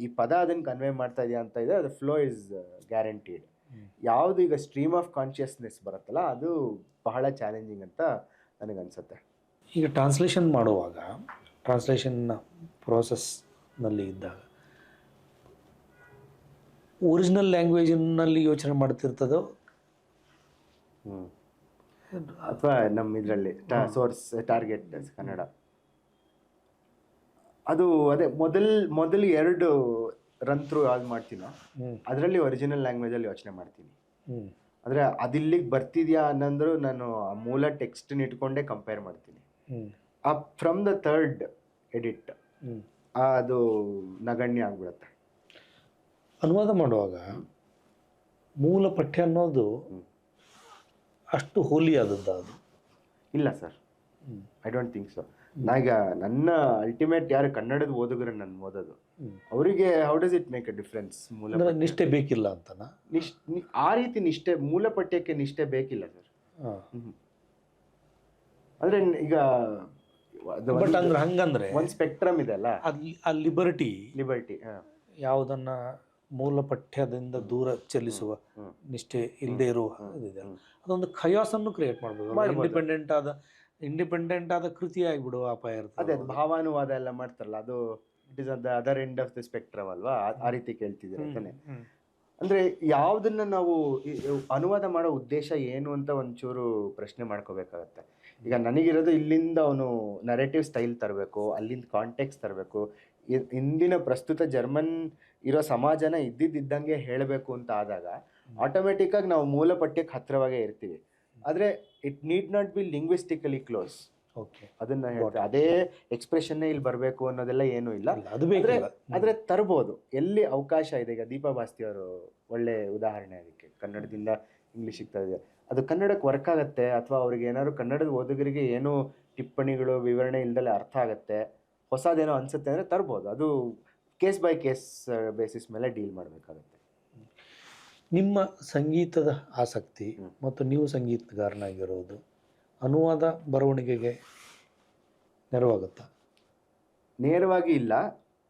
ಈ ಪದ ಅದನ್ನು ಕನ್ವೆ ಮಾಡ್ತಾ ಇದೆಯಾ ಅಂತ ಇದೆ, ಅದು ಫ್ಲೋ ಇಸ್ ಗ್ಯಾರಂಟೀಡ್. ಯಾವುದು ಈಗ ಸ್ಟ್ರೀಮ್ ಆಫ್ ಕಾನ್ಷಿಯಸ್ನೆಸ್ ಬರುತ್ತಲ್ಲ ಅದು ಬಹಳ ಚಾಲೆಂಜಿಂಗ್ ಅಂತ ನನಗನ್ಸುತ್ತೆ. ಈಗ ಟ್ರಾನ್ಸ್ಲೇಷನ್ ಮಾಡುವಾಗ, ಟ್ರಾನ್ಸ್ಲೇಷನ್ ಪ್ರೋಸೆಸ್ನಲ್ಲಿ ಇದ್ದಾಗ ಒರಿಜಿನಲ್ ಲ್ಯಾಂಗ್ವೇಜ್ನಲ್ಲಿ ಯೋಚನೆ ಮಾಡ್ತಿರ್ತದೋ ಅಥವಾ ನಮ್ಮ ಇದರಲ್ಲಿ ಸೋರ್ಸ್ ಟಾರ್ಗೆಟ್ ಕನ್ನಡ, ಅದು ಅದೇ ಮೊದಲು 2 ರನ್ ಥ್ರೂ ಯಾವ್ದು ಮಾಡ್ತೀನೋ ಅದರಲ್ಲಿ ಒರಿಜಿನಲ್ ಲ್ಯಾಂಗ್ವೇಜಲ್ಲಿ ಯೋಚನೆ ಮಾಡ್ತೀನಿ. ಅಂದರೆ ಅದಿಲ್ಲಿಗೆ ಬರ್ತಿದ್ಯಾ ಅನ್ನಂದ್ರು ನಾನು ಆ ಮೂಲ ಟೆಕ್ಸ್ಟನ್ನ ಇಟ್ಕೊಂಡೇ ಕಂಪೇರ್ ಮಾಡ್ತೀನಿ. ಫ್ರಮ್ ದ 3rd ಎಡಿಟ್ ಅದು ನಗಣ್ಯ ಆಗ್ಬಿಡುತ್ತೆ. ಅನುವಾದ ಮಾಡುವಾಗ ಮೂಲ ಪಠ್ಯ ಅನ್ನೋದು ಅಷ್ಟು ಹೋಲಿ ಆದದ್ದು ಅದು ಇಲ್ಲ sir, I don't think so. ನಾಗ ನನ್ನ ಅಲ್ಟಿಮೇಟ್ ಯಾರು ಕನ್ನಡದ ಓದುಗರು ನನ್ನ ಓದೋದು, ಅವರಿಗೆ how does it make a difference? ಮೂಲ ನಿಷ್ಠೆ ಬೇಕಿಲ್ಲ ಅಂತನಾ? ಆ ರೀತಿ ನಿಷ್ಠೆ, ಮೂಲ ಪಠ್ಯಕ್ಕೆ ನಿಷ್ಠೆ ಬೇಕಿಲ್ಲ ಸರ್. ಅಂದ್ರೆ ಈಗ ಬಟ್ ಅಂದ್ರೆ ಹಂಗಂದ್ರೆ ಒಂದು ಸ್ಪೆಕ್ಟ್ರಮ್ ಇದೆ ಅಲ್ಲ, ಆ ಲಿಬರ್ಟಿ ಯಾವುದನ್ನ ಮೂಲ ಪಠ್ಯದಿಂದ ದೂರ ಚಲಿಸುವ ನಿಷ್ಠೆ ಇಲ್ಲದೆ ಇರುವ ಇದೆ, ಅದೊಂದು ಖಯಾಸನ್ನು ಕ್ರಿಯೇಟ್ ಮಾಡ್ಬೋದು. ಇಂಡಿಪೆಂಡೆಂಟ್ ಆದ ಕೃತಿ ಆಗಿಬಿಡುವ ಅಪಾಯ ಇರ್ತದೆ. ಅದೇ ಭಾವಾನುವಾದ ಎಲ್ಲ ಮಾಡ್ತಾರಲ್ಲ, ಅದು it is the other end of the spectrum ಅಲ್ವಾ, ಆ ರೀತಿ ಕೇಳ್ತಿದ್ದೀರ ತಾನೆ. ಅಂದ್ರೆ ಯಾವ್ದನ್ನ ನಾವು ಅನುವಾದ ಮಾಡೋ ಉದ್ದೇಶ ಏನು ಅಂತ ಒಂಚೂರು ಪ್ರಶ್ನೆ ಮಾಡ್ಕೋಬೇಕಾಗತ್ತೆ. ಈಗ ನನಗಿರೋದು ಇಲ್ಲಿಂದ ಅವನು ನರೇಟಿವ್ ಸ್ಟೈಲ್ ತರಬೇಕು, ಅಲ್ಲಿಂದ ಕಾಂಟೆಕ್ಸ್ಟ್ ತರಬೇಕು, ಇಂದಿನ ಪ್ರಸ್ತುತ ಜರ್ಮನ್ ಇರೋ ಸಮಾಜನ ಇದ್ದಂಗೆ ಹೇಳಬೇಕು ಅಂತ ಆದಾಗ ಆಟೋಮೆಟಿಕ್ ಆಗಿ ನಾವು ಮೂಲ ಪಠ್ಯಕ್ಕೆ ಹತ್ತಿರವಾಗೇ ಇರ್ತೀವಿ. ಆದರೆ it need not be linguistically close. ಅದನ್ನ ಹೇಳ್ತಾರೆ, ಅದೇ ಎಕ್ಸ್ಪ್ರೆಷನ್ನೇ ಇಲ್ಲಿ ಬರಬೇಕು ಅನ್ನೋದೆಲ್ಲ ಏನೂ ಇಲ್ಲ. ಆದರೆ ತರ್ಬೋದು ಎಲ್ಲಿ ಅವಕಾಶ ಇದೆ. ಈಗ ದೀಪಾ ಭಾಸ್ತಿ ಅವರು ಒಳ್ಳೆ ಉದಾಹರಣೆ ಅದಕ್ಕೆ. ಕನ್ನಡದಿಂದ ಇಂಗ್ಲೀಷಿಗೆ ತಂದಿದೆ, ಅದು ಕನ್ನಡಕ್ಕೆ ವರ್ಕ್ ಆಗುತ್ತೆ, ಅಥವಾ ಅವ್ರಿಗೆ ಏನಾದ್ರು ಕನ್ನಡದ ಓದುಗರಿಗೆ ಏನೂ ಟಿಪ್ಪಣಿಗಳು ವಿವರಣೆ ಇಲ್ದಲೆ ಅರ್ಥ ಆಗುತ್ತೆ, ಹೊಸದೇನೋ ಅನ್ಸುತ್ತೆ ಅಂದರೆ ತರ್ಬೋದು. ಅದು ಕೇಸ್ ಬೈ ಕೇಸ್ ಬೇಸಿಸ್ ಮೇಲೆ ಡೀಲ್ ಮಾಡಬೇಕಾಗತ್ತೆ. ನಿಮ್ಮ ಸಂಗೀತದ ಆಸಕ್ತಿ ಮತ್ತು ನೀವು ಸಂಗೀತಗಾರನಾಗಿರೋದು ಅನುವಾದ ಬರವಣಿಗೆಗೆ ನೆರವಾಗುತ್ತಾ? ನೇರವಾಗಿ ಇಲ್ಲ,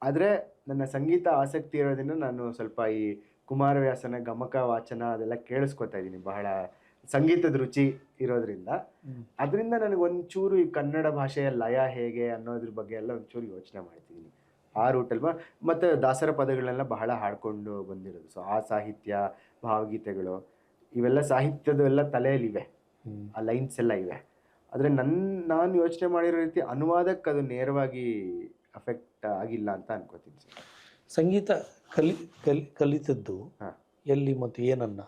ಆದರೆ ನನ್ನ ಸಂಗೀತ ಆಸಕ್ತಿ ಇರೋದ್ರಿಂದ ನಾನು ಸ್ವಲ್ಪ ಈ ಕುಮಾರವ್ಯಾಸನ ಗಮಕ ವಾಚನ ಅದೆಲ್ಲ ಕೇಳಿಸ್ಕೊತಾ ಇದ್ದೀನಿ. ಬಹಳ ಸಂಗೀತದ ರುಚಿ ಇರೋದ್ರಿಂದ ಅದರಿಂದ ನನಗೊಂಚೂರು ಈ ಕನ್ನಡ ಭಾಷೆಯ ಲಯ ಹೇಗೆ ಅನ್ನೋದ್ರ ಬಗ್ಗೆ ಎಲ್ಲ ಒಂಚೂರು ಯೋಚನೆ ಮಾಡ್ತಿದ್ದೀನಿ. ಆ ರೂಟಲ್ಲಿ ಮತ್ತು ದಾಸರ ಪದಗಳನ್ನೆಲ್ಲ ಬಹಳ ಹಾಡ್ಕೊಂಡು ಬಂದಿರೋದು. ಸೊ ಆ ಸಾಹಿತ್ಯ, ಭಾವಗೀತೆಗಳು, ಇವೆಲ್ಲ ಸಾಹಿತ್ಯದ ಎಲ್ಲ ತಲೆಯಲ್ಲಿವೆ, ಆ ಲೈನ್ಸ್ ಎಲ್ಲ ಇವೆ. ಆದರೆ ನಾನು ಯೋಚನೆ ಮಾಡಿರೋ ರೀತಿ ಅನುವಾದಕ್ಕೆ ಅದು ನೇರವಾಗಿ ಅಫೆಕ್ಟ್ ಆಗಿಲ್ಲ ಅಂತ ಅನ್ಕೋತೀನಿ ಸರ್. ಸಂಗೀತ ಕಲಿತದ್ದು ಎಲ್ಲಿ ಮತ್ತು ಏನನ್ನ?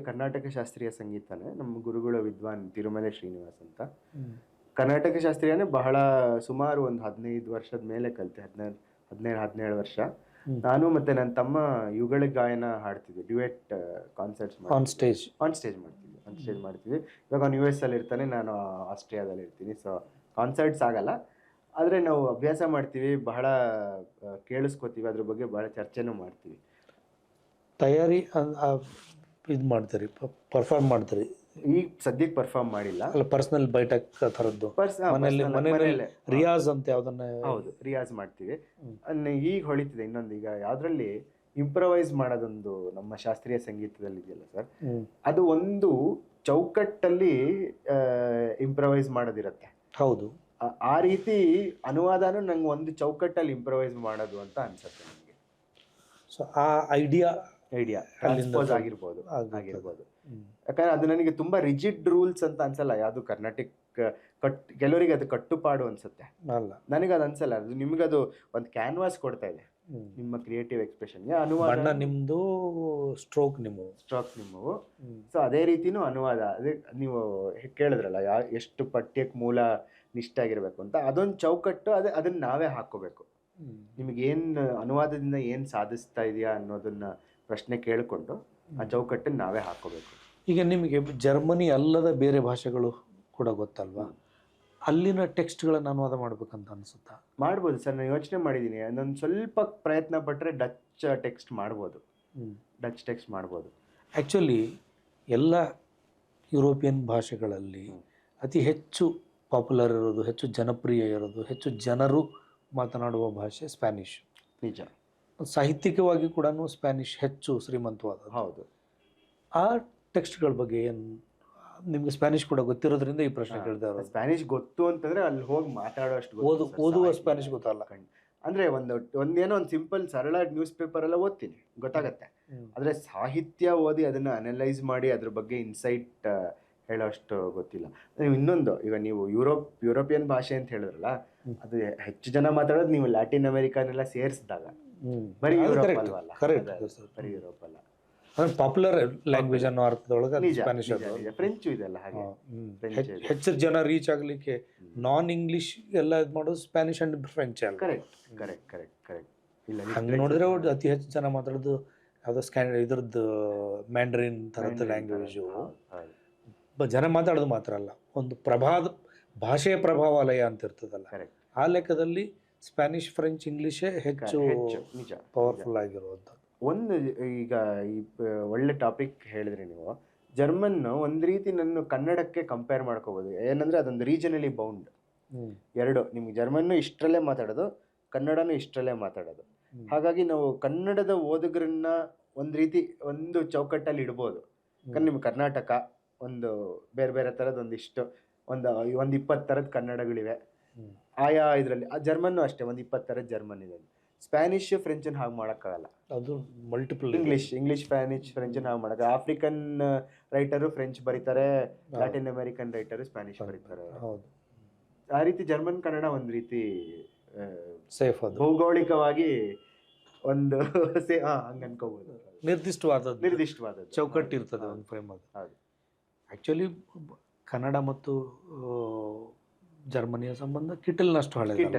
ಕರ್ನಾಟಕ ಶಾಸ್ತ್ರೀಯ ಸಂಗೀತನೇ. ನಮ್ಮ ಗುರುಗಳು ವಿದ್ವಾನ್ ತಿರುಮಲೆ ಶ್ರೀನಿವಾಸ್ ಅಂತ. ಕರ್ನಾಟಕ ಶಾಸ್ತ್ರೀಯನೇ ಬಹಳ ಸುಮಾರು ಒಂದು 15 ವರ್ಷದ ಮೇಲೆ ಕಲಿತೆ. 17 ವರ್ಷ. ನಾನು ಮತ್ತೆ ನನ್ನ ತಮ್ಮ ಯುಗಳ ಗಾಯನ ಹಾಡ್ತಿದ್ವಿ, ಡ್ಯುಯೆಟ್ ಕಾನ್ಸರ್ಟ್ಸ್ ಆನ್ ಸ್ಟೇಜ್ ಮಾಡ್ತೀವಿ. ಇವಾಗ ಅವ್ನು US ಅಲ್ಲಿ ಇರ್ತಾನೆ, ನಾನು ಆಸ್ಟ್ರಿಯಾದಲ್ಲಿ ಇರ್ತೀನಿ. ಸೊ ಕಾನ್ಸರ್ಟ್ಸ್ ಆಗಲ್ಲ, ಆದರೆ ನಾವು ಅಭ್ಯಾಸ ಮಾಡ್ತೀವಿ, ಬಹಳ ಕೇಳಿಸ್ಕೋತೀವಿ, ಅದ್ರ ಬಗ್ಗೆ ಬಹಳ ಚರ್ಚೆನೂ ಮಾಡ್ತೀವಿ. ತಯಾರಿ ಇದು ಮಾಡ್ತೀರಿ, ಪರ್ಫಾರ್ಮ್ ಮಾಡ್ತೀರಿ? ಈಗ ಸದ್ಯಕ್ಕೆ ಪರ್ಫಾರ್ಮ್ ಮಾಡಿಲ್ಲ. ಅಲ್ಲ, ಪರ್ಸನಲ್ ಬೈಟಕ್ ಥರದ್ದು ಮನೆಯಲ್ಲಿ ರಿಯಾಜ್ ಅಂತ ಯಾವುದನ್ನ? ಹೌದು, ರಿಯಾಜ್ ಮಾಡ್ತೀವಿ. ಈಗ ಹೊಳಿತಿದೆ ಇನ್ನೊಂದು, ಈಗ ಯಾವ್ದ್ರಲ್ಲಿ ಇಂಪ್ರವೈಸ್ ಮಾಡೋದೊಂದು ನಮ್ಮ ಶಾಸ್ತ್ರೀಯ ಸಂಗೀತದಲ್ಲಿ ಇದೆಯಲ್ಲ ಸರ್, ಅದು ಒಂದು ಚೌಕಟ್ಟಲ್ಲಿ ಇಂಪ್ರವೈಸ್ ಮಾಡೋದಿರುತ್ತೆ. ಹೌದು, ಆ ರೀತಿ ಅನುವಾದನೂ ನಂಗೆ ಒಂದು ಚೌಕಟ್ಟಲ್ಲಿ ಇಂಪ್ರವೈಸ್ ಮಾಡೋದು ಅಂತ ಅನ್ಸುತ್ತೆ ನನಗೆ. ಸೊ ಆ ಐಡಿಯಾ ಟ್ರಾನ್ಸ್ಪೋಸ್ ಆಗಿರ್ಬೋದು. ಯಾಕಂದ್ರೆ ಅದು ನನಗೆ ತುಂಬಾ ರಿಜಿಡ್ ರೂಲ್ಸ್ ಅಂತ ಅನ್ಸಲ್ಲ. ಯಾವುದು ಕರ್ನಾಟಿಕ್ ಕೆಲವರಿಗೆ ಅದು ಕಟ್ಟುಪಾಡು ಅನ್ಸುತ್ತೆ, ನನಗೆ ಅದು ಅನ್ಸಲ್ಲ. ಅದು ನಿಮ್ಗದು ಒಂದು ಕ್ಯಾನ್ವಾಸ್ ಕೊಡ್ತಾ ಇದೆ ನಿಮ್ಮ ಕ್ರಿಯೇಟಿವ್ ಎಕ್ಸ್ಪ್ರೆಷನ್ಗೆ. ಅನುವಾದ ನಿಮ್ದು ಸ್ಟ್ರೋಕ್ ನಿಮ್ಮವು. ಸೊ ಅದೇ ರೀತಿನೂ ಅನುವಾದ. ಅದೇ ನೀವು ಕೇಳಿದ್ರಲ್ಲ, ಎಷ್ಟು ಪಠ್ಯಕ್ಕೆ ಮೂಲ ನಿಷ್ಠೆ ಆಗಿರ್ಬೇಕು ಅಂತ, ಅದೊಂದು ಚೌಕಟ್ಟು. ಅದನ್ನ ನಾವೇ ಹಾಕೋಬೇಕು. ನಿಮಗೇನು ಅನುವಾದದಿಂದ ಏನು ಸಾಧಿಸ್ತಾ ಇದೆಯಾ ಅನ್ನೋದನ್ನ ಪ್ರಶ್ನೆ ಕೇಳಿಕೊಂಡು ಆ ಚೌಕಟ್ಟನ್ನು ನಾವೇ ಹಾಕೋಬೇಕು. ಈಗ ನಿಮಗೆ ಜರ್ಮನಿ ಅಲ್ಲದ ಬೇರೆ ಭಾಷೆಗಳು ಕೂಡ ಗೊತ್ತಲ್ವಾ? ಅಲ್ಲಿನ ಟೆಕ್ಸ್ಟ್ಗಳನ್ನು ಅನುವಾದ ಮಾಡ್ಬೇಕಂತ ಅನಿಸುತ್ತಾ? ಮಾಡ್ಬೋದು ಸರ್, ನಾನು ಯೋಚನೆ ಮಾಡಿದ್ದೀನಿ. ನಾನು ಸ್ವಲ್ಪ ಪ್ರಯತ್ನ ಪಟ್ಟರೆ ಡಚ್ ಟೆಕ್ಸ್ಟ್ ಮಾಡ್ಬೋದು. ಆ್ಯಕ್ಚುಲಿ ಎಲ್ಲ ಯುರೋಪಿಯನ್ ಭಾಷೆಗಳಲ್ಲಿ ಅತಿ ಹೆಚ್ಚು ಪಾಪ್ಯುಲರ್ ಇರೋದು, ಹೆಚ್ಚು ಜನಪ್ರಿಯ ಇರೋದು, ಹೆಚ್ಚು ಜನರು ಮಾತನಾಡುವ ಭಾಷೆ ಸ್ಪ್ಯಾನಿಷ್. ನಿಜ. ಸಾಹಿತ್ಯಿಕವಾಗಿ ಕೂಡ ಸ್ಪ್ಯಾನಿಷ್ ಹೆಚ್ಚು ಶ್ರೀಮಂತವಾದ. ಹೌದು. ಆ ಟೆಕ್ಸ್ಟ್ಗಳ ಬಗ್ಗೆ ಏನು ನಿಮ್ಗೆ ಸ್ಪ್ಯಾನಿಷ್ ಕೂಡ ಗೊತ್ತಿರೋದ್ರಿಂದ ಈ ಪ್ರಶ್ನೆ ಕೇಳ್ತಾ ಇರೋದು. ಸ್ಪ್ಯಾನಿಷ್ ಗೊತ್ತು ಅಂತಂದ್ರೆ ಅಲ್ಲಿ ಹೋಗಿ ಮಾತಾಡೋಷ್ಟು ಓದುವ ಸ್ಪ್ಯಾನಿಷ್ ಗೊತ್ತಲ್ಲ. ಅಂದ್ರೆ ಒಂದೇನೋ ಒಂದು ಸಿಂಪಲ್ ಸರಳ ನ್ಯೂಸ್ ಪೇಪರ್ ಎಲ್ಲ ಓದ್ತೀನಿ, ಗೊತ್ತಾಗತ್ತೆ. ಆದ್ರೆ ಸಾಹಿತ್ಯ ಓದಿ ಅದನ್ನ ಅನಲೈಸ್ ಮಾಡಿ ಅದ್ರ ಬಗ್ಗೆ ಇನ್ಸೈಟ್ ಹೇಳೋಷ್ಟು ಗೊತ್ತಿಲ್ಲ. ನೀವು ಇನ್ನೊಂದು, ಈಗ ನೀವು ಯುರೋಪಿಯನ್ ಭಾಷೆ ಅಂತ ಹೇಳಿದ್ರಲ್ಲ, ಅದು ಹೆಚ್ಚು ಜನ ಮಾತಾಡೋದು ನೀವು ಲ್ಯಾಟಿನ್ ಅಮೆರಿಕನೆಲ್ಲ ಸೇರಿಸಿದಾಗ ಬರೀ ಯುರೋಪ್ ಅಲ್ವಲ್ಲ, ಬರೀ ಯುರೋಪ್ ಅಲ್ಲ, ಪಾಪ್ಯುಲರ್ ಲ್ಯಾಂಗ್ವೇಜ್ ಅನ್ನೋ ಅರ್ಥದೊಳಗೆ ಸ್ಪ್ಯಾನಿಷ್. ಫ್ರೆಂಚು ಇದೆಲ್ಲ ಹಾಗೆ. ಹೆಚ್ಚು ಜನ ರೀಚ್ ಆಗ್ಲಿಕ್ಕೆ ನಾನ್ ಇಂಗ್ಲಿಷ್ ಎಲ್ಲ ಇದು ಮಾಡೋದು ಸ್ಪ್ಯಾನಿಷ್ ಅಂಡ್ ಫ್ರೆಂಚ್ ಅಲ್ಲ. ಕರೆಕ್ಟ್. ಇಲ್ಲ ಹಂಗೆ ನೋಡಿದ್ರೆ ಅತಿ ಹೆಚ್ಚು ಜನ ಮಾತಾಡೋದು ಯಾವುದೋ ಇದ್ರದ್ದು ಮ್ಯಾಂಡ್ರಿನ್ ಥರದ ಲ್ಯಾಂಗ್ವೇಜು ಜನ ಮಾತಾಡೋದು ಮಾತ್ರ ಅಲ್ಲ, ಒಂದು ಭಾಷೆಯ ಪ್ರಭಾವಾಲಯ ಅಂತ ಇರ್ತದಲ್ಲ, ಆ ಲೆಕ್ಕದಲ್ಲಿ ಸ್ಪ್ಯಾನಿಷ್, ಫ್ರೆಂಚ್, ಇಂಗ್ಲಿಷೇ ಹೆಚ್ಚು ಪವರ್ಫುಲ್ ಆಗಿರುವಂಥದ್ದು. ಒಂದು ಈಗ ಈ ಒಳ್ಳೆ ಟಾಪಿಕ್ ಹೇಳಿದ್ರಿ ನೀವು. ಜರ್ಮನ್ ಒಂದು ರೀತಿ ನನ್ನ ಕನ್ನಡಕ್ಕೆ ಕಂಪೇರ್ ಮಾಡ್ಕೋಬೋದು. ಏನಂದ್ರೆ ಅದೊಂದು ರೀಜನಲಿ ಬೌಂಡ್. ಎರಡು, ನಿಮ್ಗೆ ಜರ್ಮನ್ನು ಇಷ್ಟರಲ್ಲೇ ಮಾತಾಡೋದು, ಕನ್ನಡನೂ ಇಷ್ಟರಲ್ಲೇ ಮಾತಾಡೋದು. ಹಾಗಾಗಿ ನಾವು ಕನ್ನಡದ ಓದುಗರನ್ನ ಒಂದು ರೀತಿ ಒಂದು ಚೌಕಟ್ಟಲ್ಲಿ ಇಡ್ಬೋದು. ಯಾಕಂದ್ರೆ ನಿಮ್ಗೆ ಕರ್ನಾಟಕ ಒಂದು ಬೇರೆ ಬೇರೆ ಥರದ್ದು ಒಂದು 20 ಥರದ ಕನ್ನಡಗಳಿವೆ ಆಯಾ ಇದರಲ್ಲಿ. ಆ ಜರ್ಮನ್ನು ಅಷ್ಟೇ ಒಂದು 20 ಥರದ ಜರ್ಮನ್ ಇದೆ. ಸ್ಪ್ಯಾನಿಷ್, ಫ್ರೆಂಚನ್ನು ಹಾಗೆ ಮಾಡೋಕ್ಕಾಗಲ್ಲ. ಅದು ಮಲ್ಟಿಪಲ್. ಇಂಗ್ಲಿಷ್, ಸ್ಪ್ಯಾನಿಷ್, ಫ್ರೆಂಚನ್ನು ಹಾಗೆ ಮಾಡೋಕ್ಕೆ. ಆಫ್ರಿಕನ್ ರೈಟರು ಫ್ರೆಂಚ್ ಬರೀತಾರೆ, ಲ್ಯಾಟಿನ್ ಅಮೆರಿಕನ್ ರೈಟರು ಸ್ಪ್ಯಾನಿಷ್ ಬರೀತಾರೆ. ಹೌದು. ಆ ರೀತಿ ಜರ್ಮನ್ ಕನ್ನಡ ಒಂದು ರೀತಿ ಸೇಫ್, ಅದು ಭೌಗೋಳಿಕವಾಗಿ ಒಂದು ಹಂಗೆ ಅನ್ಕೋಬಹುದು. ನಿರ್ದಿಷ್ಟವಾದ ಚೌಕಟ್ಟು ಇರ್ತದೆ, ಒಂದು ಫ್ರೇಮ್ ಅದು. ಹೌದು. ಆ್ಯಕ್ಚುಲಿ ಕನ್ನಡ ಮತ್ತು ಜರ್ಮನಿಯ ಸಂಬಂಧ ಕಿಟಲ್ನಷ್ಟು ಹಳೆ.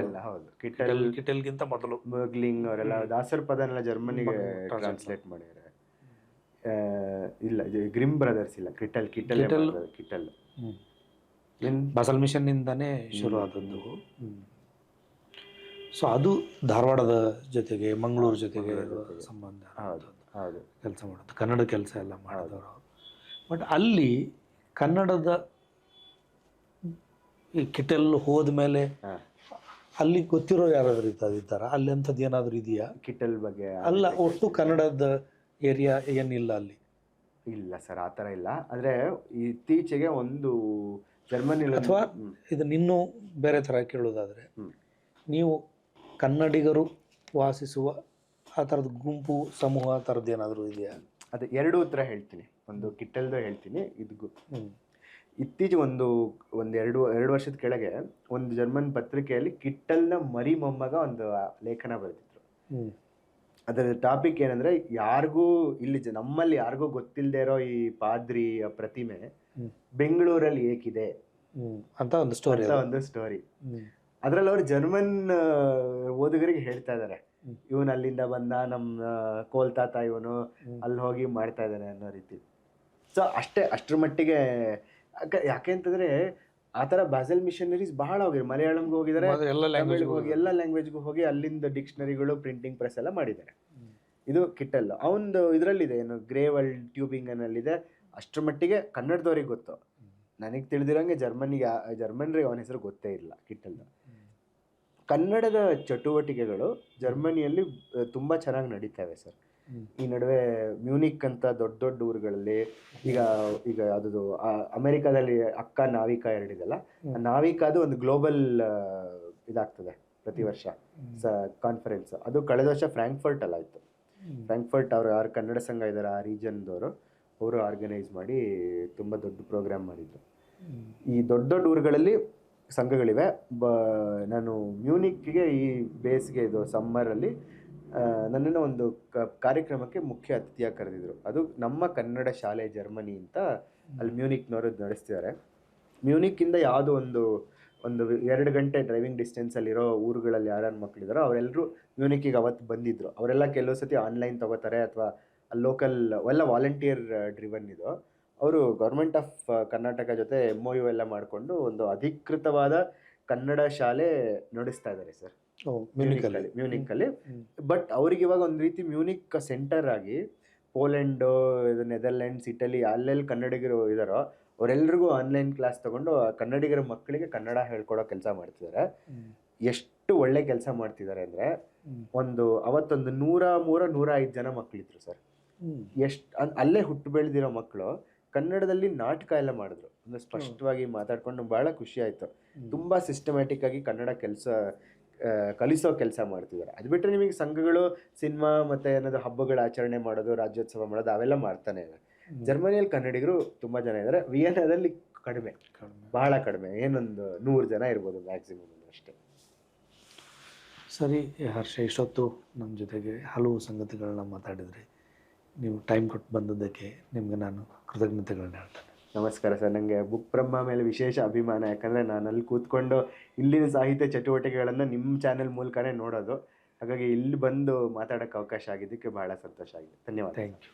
ಹೌದು, ಕಿಟಲ್ಗಿಂತ ಮೊದಲು ಮರ್ಗ್ಲಿಂಗ್ ಅವರೆಲ್ಲ ದಾಸರ ಪದನೆಲ್ಲ ಜರ್ಮನಿಗೆ ಟ್ರಾನ್ಸ್ಲೇಟ್ ಮಾಡಿದ್ದಾರೆ. ಇಲ್ಲ, ಗ್ರಿಮ್ ಬ್ರದರ್ಸ್ ಇಲ್ಲ, ಕಿಟಲ್ ಬಸಲ್ ಮಿಷನ್ ಇಂದಾನೇ ಶುರು ಆದದ್ದು. ಸೊ ಅದು ಧಾರವಾಡದ ಜೊತೆಗೆ, ಮಂಗಳೂರು ಜೊತೆಗೆ ಸಂಬಂಧ ಕೆಲಸ ಮಾಡೋದು, ಕನ್ನಡ ಕೆಲಸ ಎಲ್ಲ ಮಾಡಿದವರು. ಬಟ್ ಅಲ್ಲಿ ಕನ್ನಡದ ಈ ಕಿಟಲ್ ಹೋದ್ಮೇಲೆ ಅಲ್ಲಿ ಗೊತ್ತಿರೋ ಯಾರಾದ್ರೂ ಇದ್ದಾರ ಅಲ್ಲಿ? ಅಂಥದ್ದು ಏನಾದರೂ ಇದೆಯಾ ಕಿಟಲ್ ಬಗ್ಗೆ? ಅಲ್ಲ, ಒಟ್ಟು ಕನ್ನಡದ ಏರಿಯಾ ಏನಿಲ್ಲ ಅಲ್ಲಿ? ಇಲ್ಲ ಸರ್, ಆ ಥರ ಇಲ್ಲ. ಆದರೆ ಇತ್ತೀಚೆಗೆ ಒಂದು ಜರ್ಮನಿ, ಅಥವಾ ಇದನ್ನ ಇನ್ನೂ ಬೇರೆ ಥರ ಕೇಳೋದಾದರೆ, ನೀವು ಕನ್ನಡಿಗರು ವಾಸಿಸುವ ಆ ಥರದ ಗುಂಪು, ಸಮೂಹ ಥರದ್ದು ಏನಾದರೂ ಇದೆಯಾ? ಅದು ಎರಡೂ ಥರ ಹೇಳ್ತೀನಿ. ಒಂದು ಕಿಟ್ಟಲ್ದು ಹೇಳ್ತೀನಿ. ಇತ್ತೀಚೆಗೆ ಎರಡು ವರ್ಷದ ಕೆಳಗೆ ಒಂದು ಜರ್ಮನ್ ಪತ್ರಿಕೆಯಲ್ಲಿ ಕಿಟ್ಟಲ್ನ ಮರಿ ಮೊಮ್ಮಗ ಒಂದು ಲೇಖನ ಬರೆದಿದ್ರು. ಅದರ ಟಾಪಿಕ್ ಏನಂದ್ರೆ, ಯಾರಿಗೂ ಇಲ್ಲಿ ನಮ್ಮಲ್ಲಿ ಯಾರಿಗೂ ಗೊತ್ತಿಲ್ಲದೆ ಇರೋ ಈ ಪಾದ್ರಿ ಪ್ರತಿಮೆ ಬೆಂಗಳೂರಲ್ಲಿ ಏಕಿದೆ ಅಂತ ಒಂದು ಸ್ಟೋರಿ. ಅದ್ರಲ್ಲಿ ಅವ್ರು ಜರ್ಮನ್ ಓದುಗರಿಗೆ ಹೇಳ್ತಾ ಇದ್ದಾರೆ, ಇವನು ಅಲ್ಲಿಂದ ಬಂದ, ನಮ್ಮ ಕೋಲ್ತಾತ ಇವನು ಅಲ್ಲಿ ಹೋಗಿ ಮಾಡ್ತಾ ಇದ್ದಾನೆ ಅನ್ನೋ ರೀತಿ. ಸೊ ಅಷ್ಟರ ಮಟ್ಟಿಗೆ. ಯಾಕೆ ಅಂತಂದ್ರೆ ಆ ಥರ ಬ್ಯಾಸಲ್ ಮಿಷನರೀಸ್ ಬಹಳ ಹೋಗಿದ್ದಾರೆ. ಮಲಯಾಳಂಗೂ ಹೋಗಿದ್ದಾರೆ, ಎಲ್ಲ ಲ್ಯಾಂಗ್ವೇಜ್ಗೂ ಹೋಗಿ ಅಲ್ಲಿಂದ ಡಿಕ್ಷನರಿಗಳು, ಪ್ರಿಂಟಿಂಗ್ ಪ್ರೆಸ್ ಎಲ್ಲ ಮಾಡಿದ್ದಾರೆ. ಇದು ಕಿಟ್ಟಲ್ ಅವನದು ಇದರಲ್ಲಿದೆ, ಏನು ಗ್ರೇವಲ್ ಟ್ಯೂಬಿಂಗ್ ಅನ್ನಲ್ಲಿದೆ. ಅಷ್ಟರ ಮಟ್ಟಿಗೆ ಕನ್ನಡದವ್ರಿಗೆ ಗೊತ್ತು. ನನಗೆ ತಿಳಿದಿರೋಂಗೆ ಜರ್ಮನ್ರಿಗೆ ಅವನ ಹೆಸರು ಗೊತ್ತೇ ಇಲ್ಲ ಕಿಟ್ಟಲ್ದ. ಕನ್ನಡದ ಚಟುವಟಿಕೆಗಳು ಜರ್ಮನಿಯಲ್ಲಿ ತುಂಬ ಚೆನ್ನಾಗಿ ನಡೀತವೆ ಸರ್. ಈ ನಡುವೆ ಮ್ಯೂನಿಕ್ ಅಂತ ದೊಡ್ಡ ಊರುಗಳಲ್ಲಿ ಈಗ ಅದು ಅಮೆರಿಕಾದಲ್ಲಿ ಅಕ್ಕ ನಾವಿಕಾ ಎರಡಿದೆಲ್ಲ, ನಾವಿಕಾದು ಒಂದು ಗ್ಲೋಬಲ್ ಇದಾಗ್ತದೆ ಪ್ರತಿ ವರ್ಷ ಕಾನ್ಫರೆನ್ಸ್. ಅದು ಕಳೆದ ವರ್ಷ ಫ್ರಾಂಕ್ಫರ್ಟ್ ಅಲ್ಲಿ ಆಯಿತು. ಫ್ರಾಂಕ್ಫರ್ಟ್ ಅವ್ರು ಯಾರು ಕನ್ನಡ ಸಂಘ ಇದ್ದಾರೆ ಆ ರೀಜನ್ದವರು, ಅವರು ಆರ್ಗನೈಸ್ ಮಾಡಿ ತುಂಬ ದೊಡ್ಡ ಪ್ರೋಗ್ರಾಮ್ ಮಾಡಿದ್ರು. ಈ ದೊಡ್ಡ ಊರುಗಳಲ್ಲಿ ಸಂಘಗಳಿವೆ. ನಾನು ಮ್ಯೂನಿಕ್ಗೆ ಈ ಬೇಸಿಗೆ ಇದು ಸಮ್ಮರಲ್ಲಿ ನನ್ನನ್ನು ಒಂದು ಕಾರ್ಯಕ್ರಮಕ್ಕೆ ಮುಖ್ಯ ಅತಿಥಿಯಾಗಿ ಕರೆದಿದ್ರು. ಅದು ನಮ್ಮ ಕನ್ನಡ ಶಾಲೆ ಜರ್ಮನಿ ಅಂತ ಅಲ್ಲಿ ಮ್ಯೂನಿಕ್ನವರು ನಡೆಸ್ತಿದ್ದಾರೆ. ಮ್ಯೂನಿಕ್ಕಿಂದ ಯಾವುದೋ ಒಂದು 2 ಗಂಟೆ ಡ್ರೈವಿಂಗ್ ಡಿಸ್ಟೆನ್ಸಲ್ಲಿರೋ ಊರುಗಳಲ್ಲಿ ಯಾರ್ಯಾರು ಮಕ್ಕಳಿದಾರೋ ಅವರೆಲ್ಲರೂ ಮ್ಯೂನಿಕ್ಕಿಗೆ ಅವತ್ತು ಬಂದಿದ್ದರು. ಅವರೆಲ್ಲ ಕೆಲವು ಸತಿ ಆನ್ಲೈನ್ ತೊಗೋತಾರೆ ಅಥವಾ ಅಲ್ಲಿ ಲೋಕಲ್ ಎಲ್ಲ ವಾಲಂಟಿಯರ್ ಡ್ರಿವನ್ ಇದು. ಅವರು ಗೌರ್ಮೆಂಟ್ ಆಫ್ ಕರ್ನಾಟಕ ಜೊತೆ MOU ಎಲ್ಲ ಮಾಡಿಕೊಂಡು ಒಂದು ಅಧಿಕೃತವಾದ ಕನ್ನಡ ಶಾಲೆ ನಡೆಸ್ತಾ ಇದ್ದಾರೆ ಸರ್ ಮ್ಯೂನಿಕ್ಕಲ್ಲಿ. ಬಟ್ ಅವ್ರಿಗೆ ಇವಾಗ ಒಂದು ರೀತಿ ಮ್ಯೂನಿಕ್ ಸೆಂಟರ್ ಆಗಿ ಪೋಲೆಂಡು, ಇದು ನೆದರ್ಲ್ಯಾಂಡ್ಸ್, ಇಟಲಿ ಅಲ್ಲೆಲ್ಲಿ ಕನ್ನಡಿಗರು ಇದ್ದಾರೋ ಅವರೆಲ್ರಿಗೂ ಆನ್ಲೈನ್ ಕ್ಲಾಸ್ ತಗೊಂಡು ಕನ್ನಡಿಗರ ಮಕ್ಕಳಿಗೆ ಕನ್ನಡ ಹೇಳ್ಕೊಡೋ ಕೆಲಸ ಮಾಡ್ತಿದ್ದಾರೆ. ಎಷ್ಟು ಒಳ್ಳೆ ಕೆಲಸ ಮಾಡ್ತಿದ್ದಾರೆ ಅಂದರೆ, ಅವತ್ತೊಂದು 105 ಜನ ಮಕ್ಕಳಿದ್ರು ಸರ್. ಅಲ್ಲೇ ಹುಟ್ಟು ಬೆಳೆದಿರೋ ಮಕ್ಕಳು ಕನ್ನಡದಲ್ಲಿ ನಾಟಕ ಎಲ್ಲ ಮಾಡಿದ್ರು. ಅಂದ್ರೆ ಸ್ಪಷ್ಟವಾಗಿ ಮಾತಾಡ್ಕೊಂಡು ಬಹಳ ಖುಷಿ ಆಯ್ತು. ತುಂಬಾ ಸಿಸ್ಟಮ್ಯಾಟಿಕ್ ಆಗಿ ಕನ್ನಡ ಕಲಿಸೋ ಕೆಲಸ ಮಾಡ್ತಿದ್ದಾರೆ. ಅದು ಬಿಟ್ಟರೆ ನಿಮಗೆ ಸಂಘಗಳು, ಸಿನಿಮಾ ಮತ್ತೆ ಏನಾದ್ರು ಹಬ್ಬಗಳ ಆಚರಣೆ ಮಾಡೋದು, ರಾಜ್ಯೋತ್ಸವ ಮಾಡೋದು ಅವೆಲ್ಲ ಮಾಡ್ತಾನೆ ಇದೆ. ಜರ್ಮನಿಯಲ್ಲಿ ಕನ್ನಡಿಗರು ತುಂಬಾ ಜನ ಇದ್ದಾರೆ. ವಿಯೆನ್ನಾದಲ್ಲಿ ಕಡಿಮೆ, ಬಹಳ ಕಡಿಮೆ, ಏನೊಂದು 100 ಜನ ಇರ್ಬೋದು ಮ್ಯಾಕ್ಸಿಮಮ್ ಅಷ್ಟೇ. ಸರಿ ಹರ್ಷ, ಇಷ್ಟೊತ್ತು ನಮ್ಮ ಜೊತೆಗೆ ಹಲವು ಸಂಗತಿಗಳನ್ನ ಮಾತಾಡಿದ್ರಿ. ನೀವು ಟೈಮ್ ಕೊಟ್ಟು ಬಂದದ್ದಕ್ಕೆ ನಿಮಗೆ ನಾನು ಕೃತಜ್ಞತೆಗಳನ್ನ ಹೇಳ್ತೇನೆ. ನಮಸ್ಕಾರ ಸರ್. ನನಗೆ ಬುಕ್ ಬ್ರಹ್ಮ ಮೇಲೆ ವಿಶೇಷ ಅಭಿಮಾನ. ಯಾಕಂದರೆ ನಾನು ಅಲ್ಲಿ ಕೂತ್ಕೊಂಡು ಇಲ್ಲಿನ ಸಾಹಿತ್ಯ ಚಟುವಟಿಕೆಗಳನ್ನು ನಿಮ್ಮ ಚಾನೆಲ್ ಮೂಲಕನೇ ನೋಡೋದು. ಹಾಗಾಗಿ ಇಲ್ಲಿ ಬಂದು ಮಾತಾಡೋಕ್ಕೆ ಅವಕಾಶ ಆಗಿದ್ದಕ್ಕೆ ಬಹಳ ಸಂತೋಷ ಆಗಿದೆ. ಧನ್ಯವಾದ. Thank you.